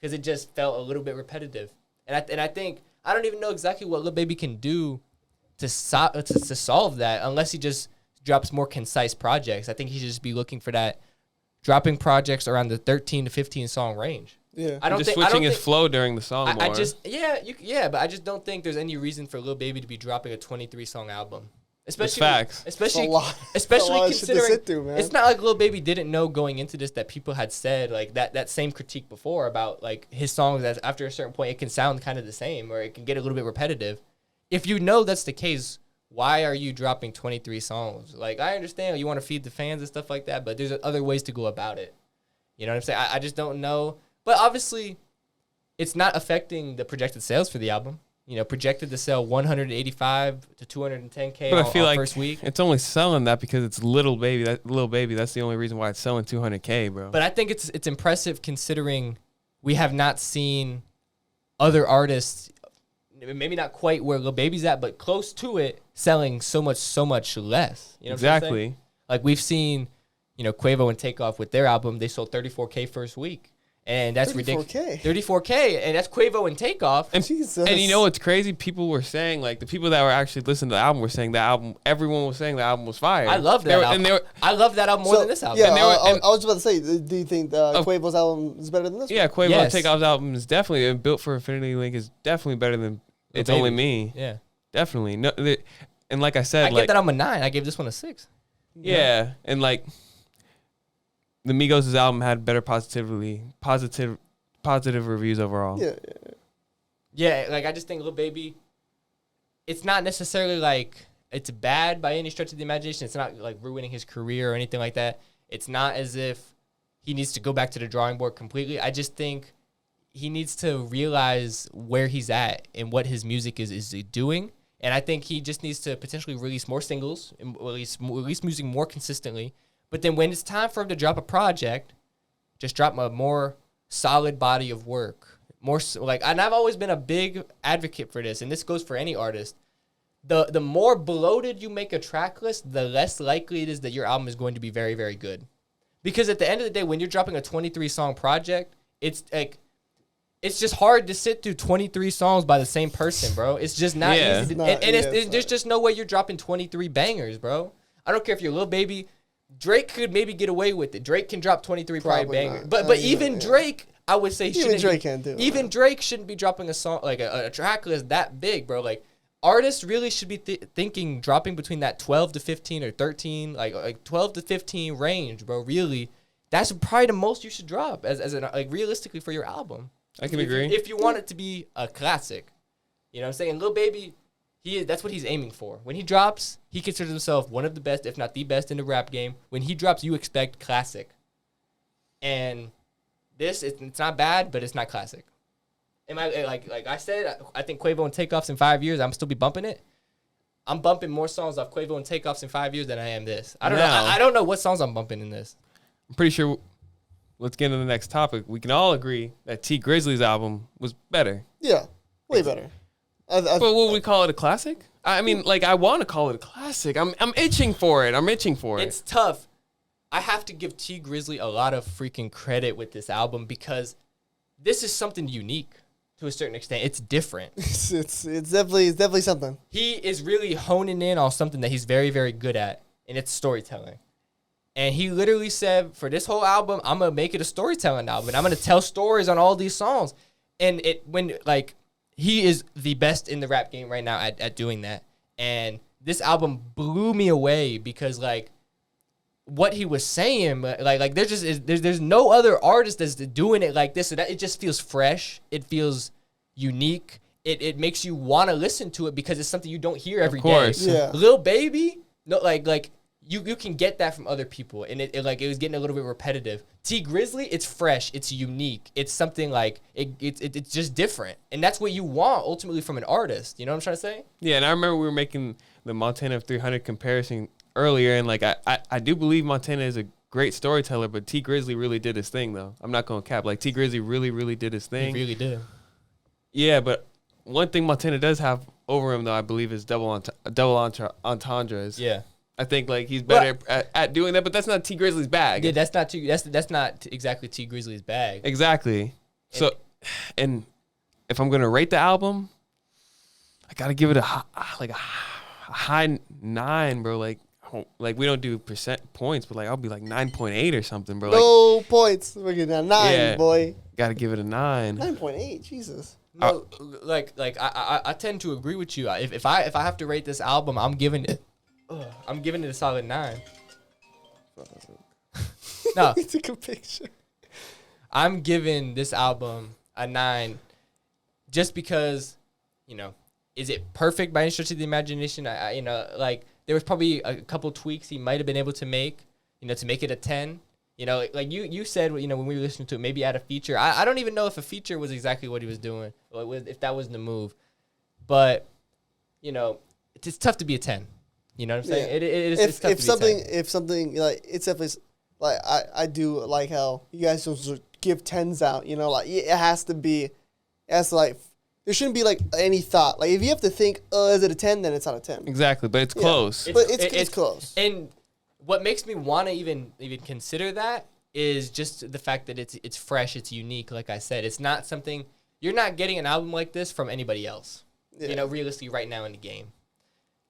because it just felt a little bit repetitive. And I think, I don't even know exactly what Lil Baby can do to solve that unless he just drops more concise projects. I think he should just be looking for that, dropping projects around the 13 to 15 song range. Yeah. Switching his flow during the song more. But I just don't think there's any reason for Lil Baby to be dropping a 23 song album. Especially considering it's not like Lil Baby didn't know going into this that people had said like that same critique before about like his songs that after a certain point it can sound kind of the same or it can get a little bit repetitive. If you know that's the case, why are you dropping 23 songs? Like, I understand you want to feed the fans and stuff like that, but there's other ways to go about it. You know what I'm saying? I just don't know. But obviously, it's not affecting the projected sales for the album. You know, projected to sell 185 to 210K but I feel like first week. It's only selling that because it's Lil Baby. That's the only reason why it's selling 200K, bro. But I think it's impressive considering we have not seen other artists, maybe not quite where Lil Baby's at, but close to it, selling so much less. You know exactly. What I'm saying? Like, we've seen, you know, Quavo and Takeoff with their album, they sold 34K first week. And that's ridiculous. 34K, and that's Quavo and Takeoff. And you know what's crazy? People were saying, like, the people that were actually listening to the album were saying the album, everyone was saying the album was fire. I love that album. I love that album more than this album. Yeah, I was about to say, do you think Quavo's album is better than this one? Yeah, Quavo and Takeoff's album is definitely, Built for Infinity Link is definitely better than It's Only Me. Yeah. Definitely. No, and like I said, I gave that album a 9. I gave this one a 6. Yeah, and like, the Migos' album had better positive reviews overall. Yeah, like I just think Lil Baby, it's not necessarily like it's bad by any stretch of the imagination. It's not like ruining his career or anything like that. It's not as if he needs to go back to the drawing board completely. I just think he needs to realize where he's at and what his music is doing. And I think he just needs to potentially release more singles and release music more consistently. But then when it's time for him to drop a project, just drop a more solid body of work. And I've always been a big advocate for this, and this goes for any artist. The more bloated you make a track list, the less likely it is that your album is going to be very, very good. Because at the end of the day, when you're dropping a 23-song project, it's like it's just hard to sit through 23 songs by the same person, bro. It's just not easy. There's just no way you're dropping 23 bangers, bro. I don't care if you're Lil Baby. Drake could maybe get away with it. Drake can drop 23 bangers. But even Drake, I would say, even Drake shouldn't be dropping a song, like a track list that big, bro. Like, artists really should be thinking dropping between that 12 to 15 or 13, like 12 to 15 range, bro. Really, that's probably the most you should drop like realistically for your album. I can agree. If you want it to be a classic, you know what I'm saying? Lil Baby, that's what he's aiming for. When he drops, he considers himself one of the best, if not the best, in the rap game. When he drops, you expect classic. And it's not bad, but it's not classic. Am I like I said? I think Quavo and Takeoffs in 5 years, I'm still be bumping it. I'm bumping more songs off Quavo and Takeoffs in 5 years than I am this. I don't know. I don't know what songs I'm bumping in this. I'm pretty sure. Let's get into the next topic. We can all agree that T Grizzly's album was better. Yeah, way better. But would we call it a classic? I mean, like, I want to call it a classic. I'm itching for it. It's tough. I have to give T Grizzly a lot of freaking credit with this album because this is something unique to a certain extent. It's different. It's definitely something. He is really honing in on something that he's very, very good at, and it's storytelling. And he literally said, for this whole album, I'm going to make it a storytelling album. And I'm going to tell stories on all these songs. And he is the best in the rap game right now at doing that. And this album blew me away because, like, what he was saying, like there's no other artist that's doing it like this. So that it just feels fresh. It feels unique. It makes you want to listen to it because it's something you don't hear every day. Of course. Yeah. Lil Baby, no, like you can get that from other people, and it was getting a little bit repetitive. T Grizzly, it's fresh, it's unique, it's something like it's just different, and that's what you want ultimately from an artist. You know what I'm trying to say? Yeah, and I remember we were making the Montana 300 comparison earlier, and like I do believe Montana is a great storyteller, but T Grizzly really did his thing though. I'm not gonna cap. Like T Grizzly really did his thing. He really did. Yeah, but one thing Montana does have over him though, I believe, is double entendres. Yeah. I think like he's better at doing that, but that's not T Grizzly's bag. Yeah, that's not exactly T Grizzly's bag. Exactly. So, and if I'm gonna rate the album, I gotta give it a high 9, bro. Like we don't do percent points, but like I'll be like 9.8 or something, bro. No points. We're getting a 9, boy. Gotta give it a 9. 9.8. Jesus. No, I tend to agree with you. If I have to rate this album, I'm giving it a solid 9. No, He took a picture. I'm giving this album a 9 just because, is it perfect by any stretch of the imagination? There was probably a couple tweaks he might have been able to make, to make it a 10. Like you said, when we were listening to it, maybe add a feature. I don't even know if a feature was exactly what he was doing, or if that was the move. But, it's tough to be a 10. You know what I'm saying? Yeah. It's tough to be a 10. If something like it's definitely like I do like how you guys just give 10s out. Like it has to like there shouldn't be like any thought. Like if you have to think, is it a 10? Then it's not a 10. Exactly, but it's close. But it's close. And what makes me want to even consider that is just the fact that it's fresh, it's unique. Like I said, it's not something you're not getting an album like this from anybody else. Yeah. Realistically, right now in the game.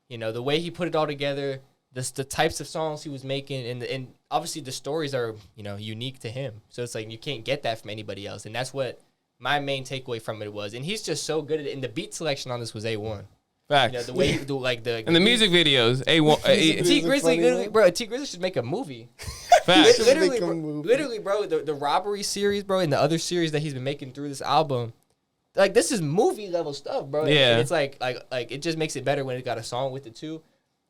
The way he put it all together, the types of songs he was making, and obviously the stories are unique to him. So it's like you can't get that from anybody else, and that's what my main takeaway from it was. And he's just so good at it. And the beat selection on this was A1. Facts. The way he do and the music videos, A1. T Grizzly, literally, bro. T Grizzly should make a movie. Facts. Literally, bro. The robbery series, bro, and the other series that he's been making through this album. Like, this is movie level stuff, bro. Yeah. And it's like it just makes it better when it got a song with it too.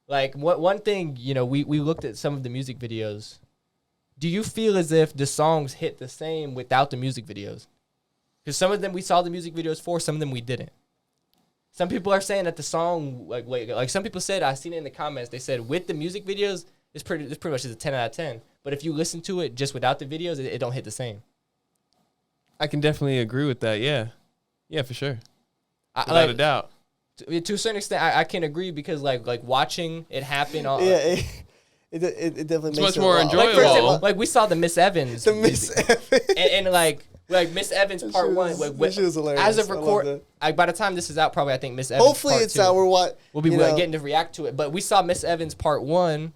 Like one thing, we looked at some of the music videos. Do you feel as if the songs hit the same without the music videos? Because some of them we saw the music videos for, some of them we didn't. Some people are saying that the song, like some people said, I seen it in the comments. They said with the music videos, it's pretty much a 10 out of 10. But if you listen to it just without the videos, it don't hit the same. I can definitely agree with that. Yeah, for sure. Without a doubt. To a certain extent, I can agree because like watching it happen. It definitely makes much it more a lot. enjoyable. Like, for example, like we saw the Miss Evans. The Miss Evans. and like Miss Evans part 1. That shit was hilarious. As of record, like by the time this is out, probably I think Miss Evans. Hopefully part it's 2, out. We'll be getting to react to it. But we saw Miss Evans part 1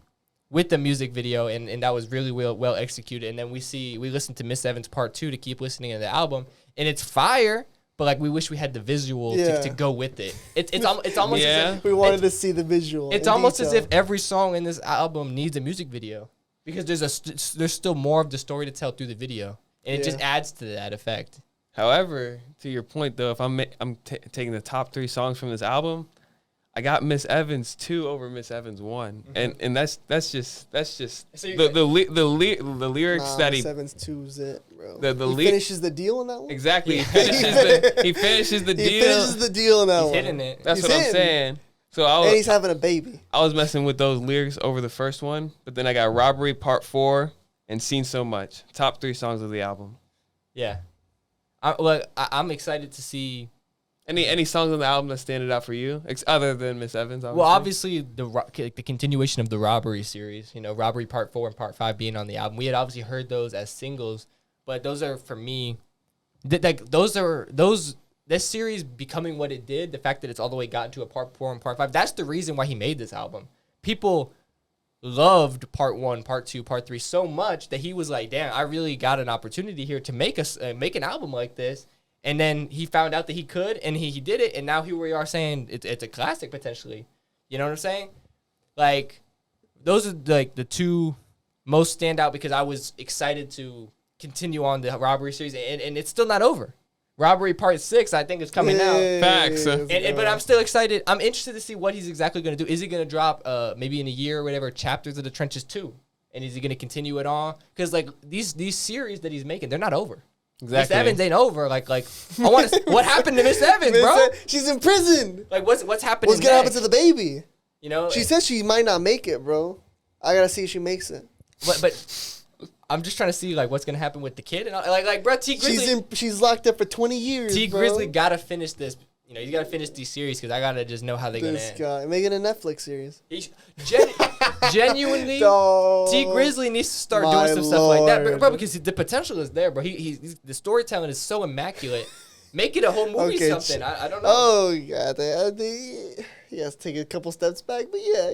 with the music video, and that was really well executed. And then we listened to Miss Evans part 2 to keep listening to the album, and it's fire. But like we wish we had the visual to go with it. It's almost as if we wanted to see the visual. It's almost as if every song in this album needs a music video because there's still more of the story to tell through the video, and it just adds to that effect. However, to your point though, if I'm taking the top 3 songs from this album, I got Miss Evans 2 over Miss Evans 1, and that's just So the lyrics that he. Miss Evans 2's it, bro. bro. The he finishes the deal in that one. Exactly. Yeah. He finishes the deal. He finishes the deal in that He's one. hitting it. That's He's what I'm hitting. saying. So And he's having a baby. I was messing with those lyrics over the first one, but then I got Robbery Part 4 and Seen So Much. Top 3 songs of the album. Yeah. I'm excited to see. Any songs on the album that standed out for you, other than Miss Evans? Obviously? Well, obviously the continuation of the Robbery series, Robbery Part 4 and Part 5 being on the album. We had obviously heard those as singles, but those are, for me, this series becoming what it did, the fact that it's all the way gotten to a Part 4 and Part 5, that's the reason why he made this album. People loved Part 1, Part 2, Part 3 so much that he was like, damn, I really got an opportunity here to make an album like this. And then he found out that he could, and he did it, and now here we are saying it's a classic potentially. You know what I'm saying? Like, those are like the two most stand out because I was excited to continue on the Robbery series, and it's still not over. Robbery Part 6, I think, is coming out. Facts. But I'm still excited. I'm interested to see what he's exactly going to do. Is he going to drop, maybe in a year or whatever, Chapters of the Trenches 2? And is he going to continue it on? Because, like, these series that he's making, they're not over. Exactly. Miss Evans ain't over. Like I want to. What happened to Miss Evans, bro? She's in prison. Like, what's happening? What's gonna happen to the baby? She says she might not make it, bro. I gotta see if she makes it. But I'm just trying to see like what's gonna happen with the kid and all, like bro, T Grizzly. She's locked up for 20 years. T Grizzly gotta finish this. He's gotta finish these series because I gotta just know how they're gonna end. This guy, make it a Netflix series. Genuinely, T Grizzly needs to start doing some stuff like that, bro. Because the potential is there, bro. He's the storytelling is so immaculate. Make it a whole movie, something. I don't know. Oh yeah, he has to take a couple steps back, but yeah.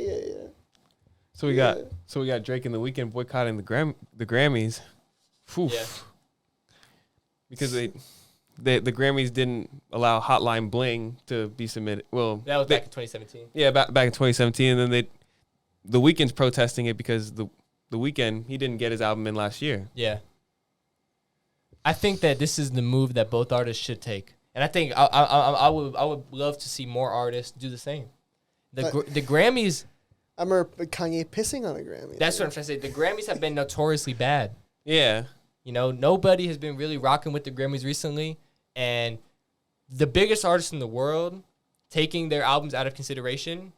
So we got Drake and The Weeknd boycotting the Grammys. Whew. Yeah. Because the Grammys didn't allow Hotline Bling to be submitted. Well, that was back in 2017. Yeah, back in 2017, and then The Weeknd's protesting it because the Weeknd, he didn't get his album in last year. Yeah. I think that this is the move that both artists should take, and I think I would love to see more artists do the same. The Grammys. I remember Kanye pissing on a Grammy. That's what I'm trying to say. The Grammys have been notoriously bad. Yeah. Nobody has been really rocking with the Grammys recently, and the biggest artists in the world taking their albums out of consideration.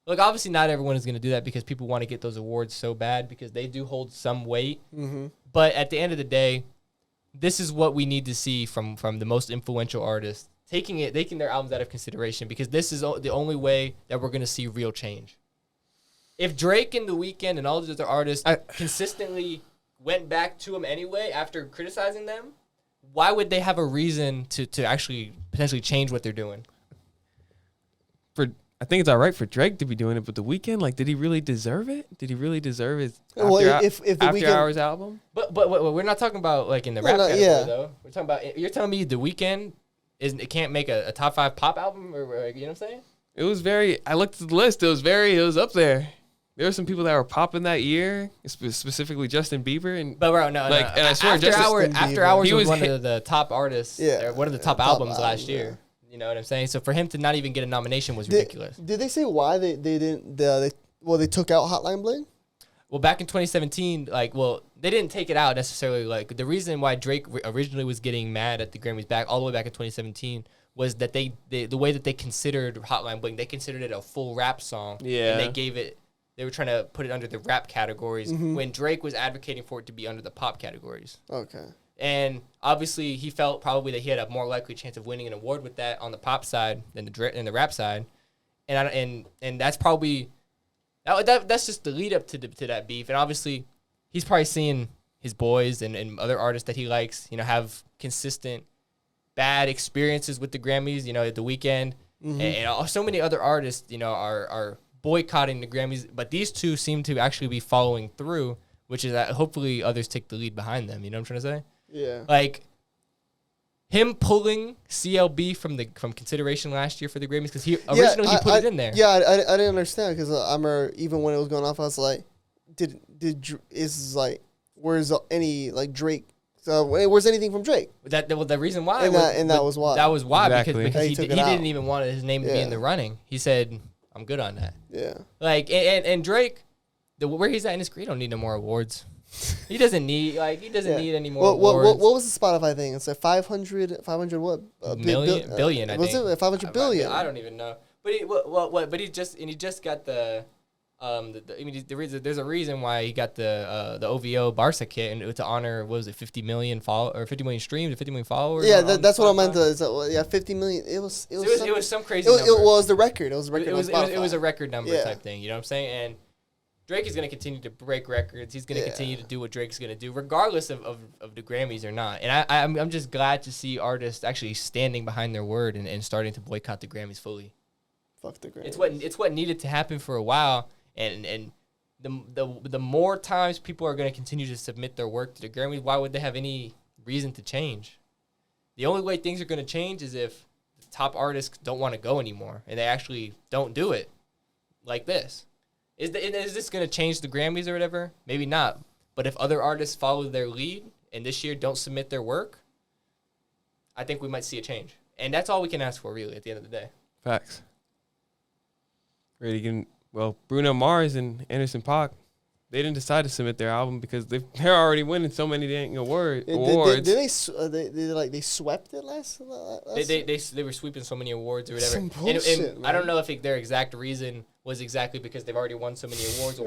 Look, obviously not everyone is going to do that because people want to get those awards so bad because they do hold some weight. Mm-hmm. But at the end of the day, this is what we need to see from the most influential artists, taking their albums out of consideration because this is the only way that we're going to see real change. If Drake and The Weeknd and all these other artists consistently went back to them anyway after criticizing them, why would they have a reason to actually potentially change what they're doing? I think it's all right for Drake to be doing it, but The Weeknd, like, did he really deserve it? Did he really deserve his After Hours album? But we're not talking about like in the rap category though. We're talking about you're telling me The Weeknd it can't make a top 5 pop album or you know what I'm saying? It was I looked at the list. It was up there. There were some people that were popping that year, specifically Justin Bieber. But bro, no. And I swear, After Hours was one of the top artists, one of the top albums last year. You know what I'm saying? So for him to not even get a nomination was ridiculous. Did they say why they didn't? They took out Hotline Bling? Well, back in 2017, they didn't take it out necessarily. Like the reason why Drake originally was getting mad at the Grammys all the way back in 2017 was that the way that they considered Hotline Bling, they considered it a full rap song. Yeah. And they were trying to put it under the rap categories when Drake was advocating for it to be under the pop categories. Okay. And obviously, he felt probably that he had a more likely chance of winning an award with that on the pop side than the rap side, and that's probably that's just the lead up to that beef. And obviously, he's probably seeing his boys and other artists that he likes, have consistent bad experiences with the Grammys. At the Weeknd and so many other artists, are boycotting the Grammys, but these two seem to actually be following through, which is that hopefully others take the lead behind them. You know what I'm trying to say? Yeah. Like him pulling CLB from consideration last year for the Grammys because he originally put it in there. Yeah, I didn't understand because I remember even when it was going off, I was like, where's any like Drake? So where's anything from Drake? The reason why that was why. That was why exactly. because he didn't even want his name to be in the running. He said, I'm good on that. Yeah. Like and Drake, where he's at in his career, he don't need no more awards. He doesn't need need any more What awards. was the Spotify thing? It's like 500 what? Billion, I think. Was it 500 billion? I don't even know. But he just got the there's a reason why he got the OVO Barca kit and to honor, what was it, 50 million streams or 50 million followers. Yeah, that's what I meant to. 50 million. It was some crazy. It was the record. It was a record. It was a record number type thing. You know what I'm saying? And Drake is going to continue to break records. He's going to continue to do what Drake's going to do, regardless of the Grammys or not. And I'm just glad to see artists actually standing behind their word and starting to boycott the Grammys fully. Fuck the Grammys. It's what needed to happen for a while. And the more times people are going to continue to submit their work to the Grammys, why would they have any reason to change? The only way things are going to change is if the top artists don't want to go anymore and they actually don't do it like this. Is this going to change the Grammys or whatever? Maybe not. But if other artists follow their lead and this year don't submit their work, I think we might see a change. And that's all we can ask for, really, at the end of the day. Facts. Bruno Mars and Anderson .Paak, they didn't decide to submit their album because they're already winning so many dang awards. They swept it last? They were sweeping so many awards or whatever. Some bullshit, and I don't know if their exact reason was exactly because they've already won so many awards,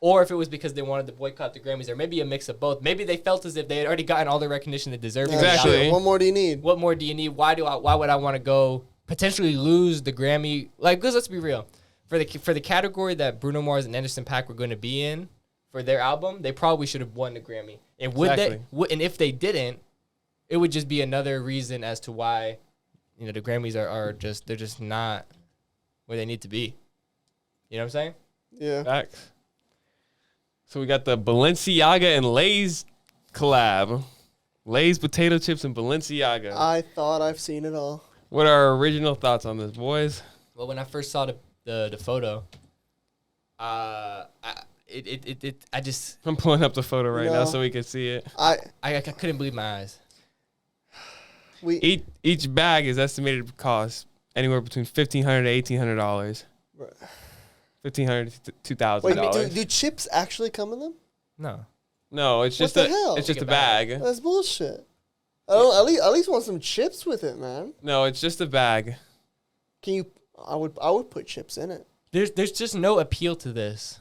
or if it was because they wanted to boycott the Grammys, or maybe a mix of both. Maybe they felt as if they had already gotten all the recognition they deserved. Exactly. What more do you need? What more do you need? Why would I want to go potentially lose the Grammy? Like, because let's be real. For the category that Bruno Mars and Anderson .Paak were going to be in for their album, they probably should have won the Grammy. And and if they didn't, it would just be another reason as to why, the Grammys they're just not where they need to be. You know what I'm saying? Yeah. Facts. So we got the Balenciaga and Lay's collab. Lay's potato chips and Balenciaga. I thought I've seen it all. What are our original thoughts on this, boys? Well, when I first saw the photo, I just I'm pulling up the photo right now so we can see it. I couldn't believe my eyes. Each bag is estimated to cost anywhere between $1,500 to $1,800. $1,500 to $2,000. Wait, do chips actually come in them? No, it's just a bag. That's bullshit. I at least want some chips with it, man. No, it's just a bag. Can you? I would put chips in it. There's just no appeal to this.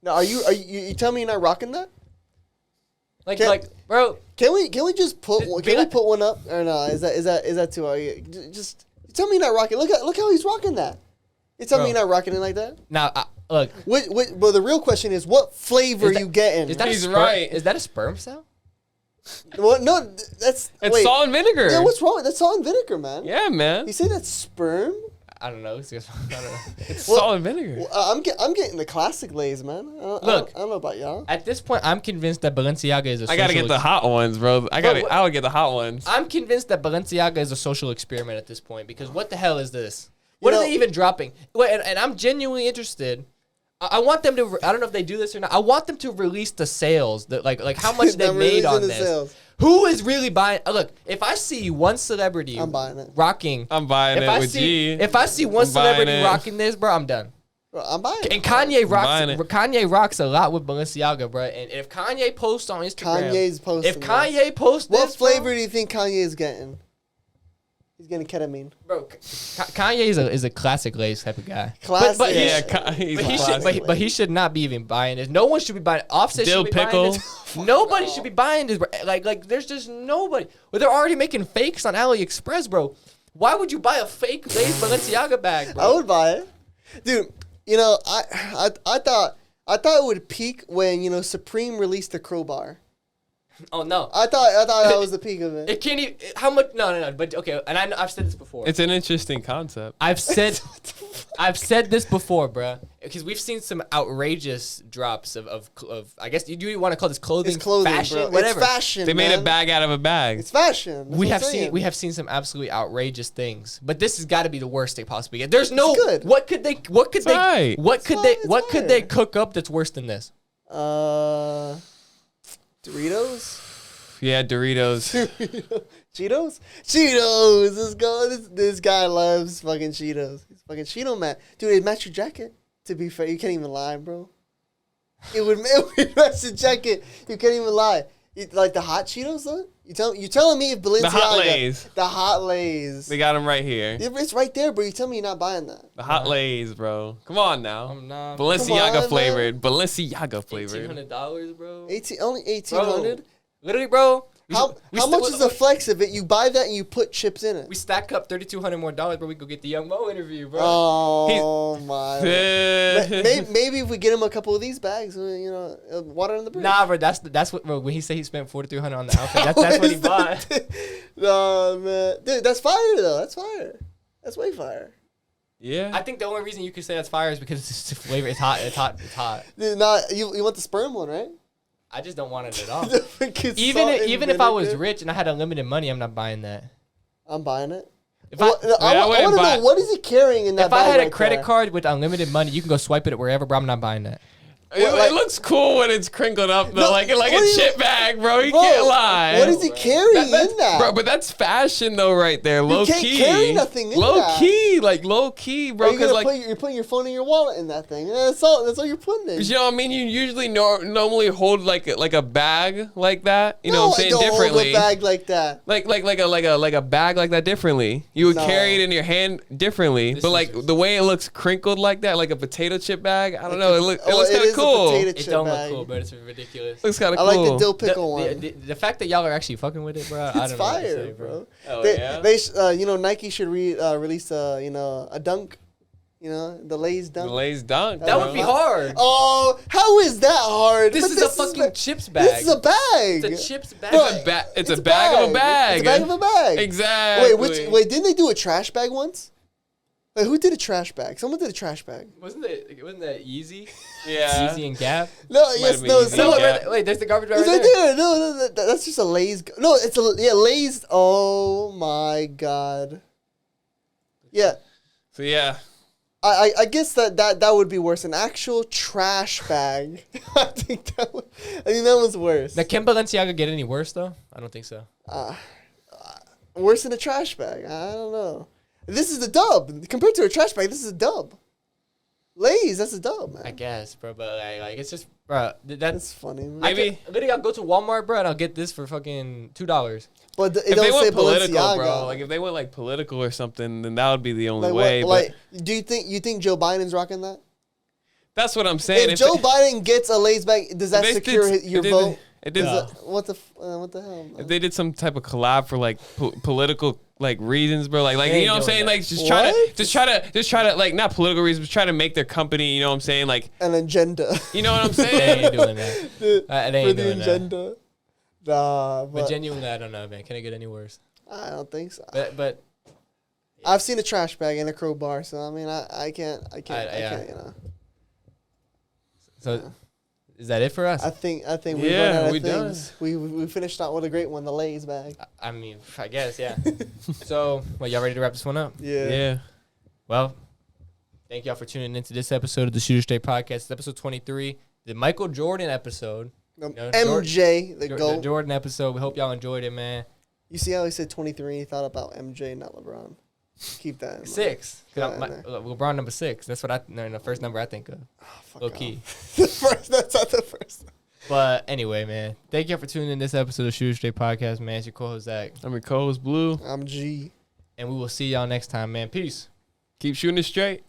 No, are you telling me you're not rocking that? Bro. Can we just put one? Can we put one up or no? Is that too? Just tell me you're not rocking. Look how he's rocking that. You tell me you're not rocking it like that. Now look. But the real question is, what flavor are you getting? Is that He's right. Is that a sperm cell? Well, no, it's salt and vinegar. Yeah, what's wrong? That's salt and vinegar, man. Yeah, man. You say that's sperm? I don't know. It's salt and vinegar. I'm getting the classic Lay's, man. Look, I don't know about y'all. At this point, I'm convinced that Balenciaga is I gotta get the hot ones, bro. I would get the hot ones. I'm convinced that Balenciaga is a social experiment at this point because what the hell is this? What are they even dropping? And I'm genuinely interested. I want them to. I don't know if they do this or not. I want them to release the sales, like how much they made on this. Sales. Who is really buying? Look, if I see one celebrity, I'm buying it. Rocking. I'm buying it with G. If I see one celebrity rocking this, bro, I'm done. Bro, I'm buying it. And Kanye rocks a lot with Balenciaga, bro. And if Kanye posts on Instagram, Kanye's posting. If Kanye posts what this, flavor do you think Kanye is getting? He's getting ketamine. Bro, Kanye is a classic Lay's type of guy. Classic. But he should not be even buying this. No one should be buying. Offset Dill should be pickle. buying this. Nobody should be buying this. Bro. Like there's just nobody. Well, they're already making fakes on AliExpress, bro. Why would you buy a fake Lay's Balenciaga bag, bro? I would buy it, dude. I thought it would peak when Supreme released the crowbar. Oh no! I thought that was the peak of it. It can't even. How much? No. But okay, and I've said this before. It's an interesting concept. I've said this before, bruh. Because we've seen some outrageous drops of I guess you want to call this clothing, fashion, bro. whatever. It's fashion. They made a bag out of a bag. It's fashion. We have seen some absolutely outrageous things, but this has got to be the worst they possibly get. There's no. Good. What could they cook up that's worse than this? Doritos? Yeah, Doritos. Cheetos? Cheetos! Let's go. This guy loves fucking Cheetos. He's fucking Cheeto man. Dude, it matched your jacket. To be fair, you can't even lie, bro. It would match the jacket. You can't even lie. Like the hot Cheetos, though? You telling me if Balenciaga... The hot Lays. The hot Lays. They got them right here. It's right there, bro. You tell me you're not buying that. The hot Lays, bro. Come on now. I'm not. Balenciaga flavored. Balenciaga flavored. $1,800, bro. Only $1,800? Literally, bro. How much is the flex of it? You buy that and you put chips in it. We stack up $3,200 more, bro. We go get the Young Mo interview, bro. Oh my! Maybe if we get him a couple of these bags, water on the bridge. Nah, bro. That's what, bro. When he said he spent $4,300 on the outfit, that's what he bought. Nah, man, dude, that's fire though. That's fire. That's way fire. Yeah. I think the only reason you could say that's fire is because it's the flavor. It's hot. It's hot. It's hot. Dude, you want the sperm one, right? I just don't want it at all. even if I was rich and I had unlimited money, I'm not buying that. I'm buying it. I want to know, what is he carrying in that If bag I had a right credit there? card with unlimited money, you can go swipe it wherever, bro. I'm not buying that. It looks cool when it's crinkled up, though, like a chip bag, bro. You Bro, can't lie. What is he carrying in that? Bro, but that's fashion, though, right there. Low can't key. carry nothing in low that. key, low key, bro. You're putting your phone in your wallet in that thing. That's all you're putting in. You know what I mean? You usually normally hold like a bag like that. You know what I'm saying? I don't Differently. hold a bag like that. Like a bag like that differently. You would carry it in your hand differently. But like the way it looks crinkled like that, like a potato chip bag. I don't know. It looks kind of cool. It don't look cool, but it's ridiculous. Looks kind of cool. I cool. like the dill pickle one. The fact that y'all are actually fucking with it, bro. I don't know what to say, bro. They Nike should release a dunk. The Lay's dunk. The Lay's dunk. That would be hard. Oh, how is that hard? This is a fucking chips bag. This is a bag. It's a chips bag. It's a bag of a bag. It's a bag of a bag. Exactly. Wait, didn't they do a trash bag once? Wait, who did a trash bag? Someone did a trash bag. Wasn't that Yeezy? Yeah. Yeezy and Gap? No, Wait, there's the garbage bag right right there. No, that's just a Lay's. No, it's Lay's. Oh my god. Yeah. So yeah. I guess that would be worse. An actual trash bag. I think that one's worse. Now, can Balenciaga get any worse though? I don't think so. Worse than a trash bag. I don't know. This is a dub compared to a trash bag. This is a dub. Lay's, that's a dub, man. I guess, bro, but like it's just, bro. That's funny. Man. Maybe literally, I'll go to Walmart, bro, and I'll get this for fucking $2. But if they went political, bro, like if they went like political or something, then that would be the only way. Do you think Joe Biden's rocking that? That's what I'm saying. If Joe Biden gets a Lay's bag, does that secure your vote? What the hell? Man? If they did some type of collab for like political like reasons, bro, like you know what I'm saying, like just try to like not political reasons, but try to make their company, you know what I'm saying, like an agenda. You know what I'm saying? They ain't doing that. They ain't doing agenda. That. Nah, but genuinely, I don't know, man. Can it get any worse? I don't think so. But I've seen a trash bag and a crowbar, so I mean, I can't, So. Is that it for us? I think we run out of things. We finished out with a great one, the Lay's bag. I mean, I guess, yeah. So, y'all ready to wrap this one up? Yeah. Well, thank y'all for tuning into this episode of the Shooter Straight Podcast. It's episode 23, the Michael Jordan episode. MJ, the GOAT. The Jordan episode. We hope y'all enjoyed it, man. You see how he said 23? He thought about MJ, not LeBron. Keep that in mind. 6. LeBron number 6. That's what the first number I think of. Low key. That's not the first. But anyway, man, thank you for tuning in this episode of Shooter Straight Podcast, man. It's your co-host Zach. I'm your co-host Blue. I'm G. And we will see y'all next time, man. Peace. Keep shooting it straight.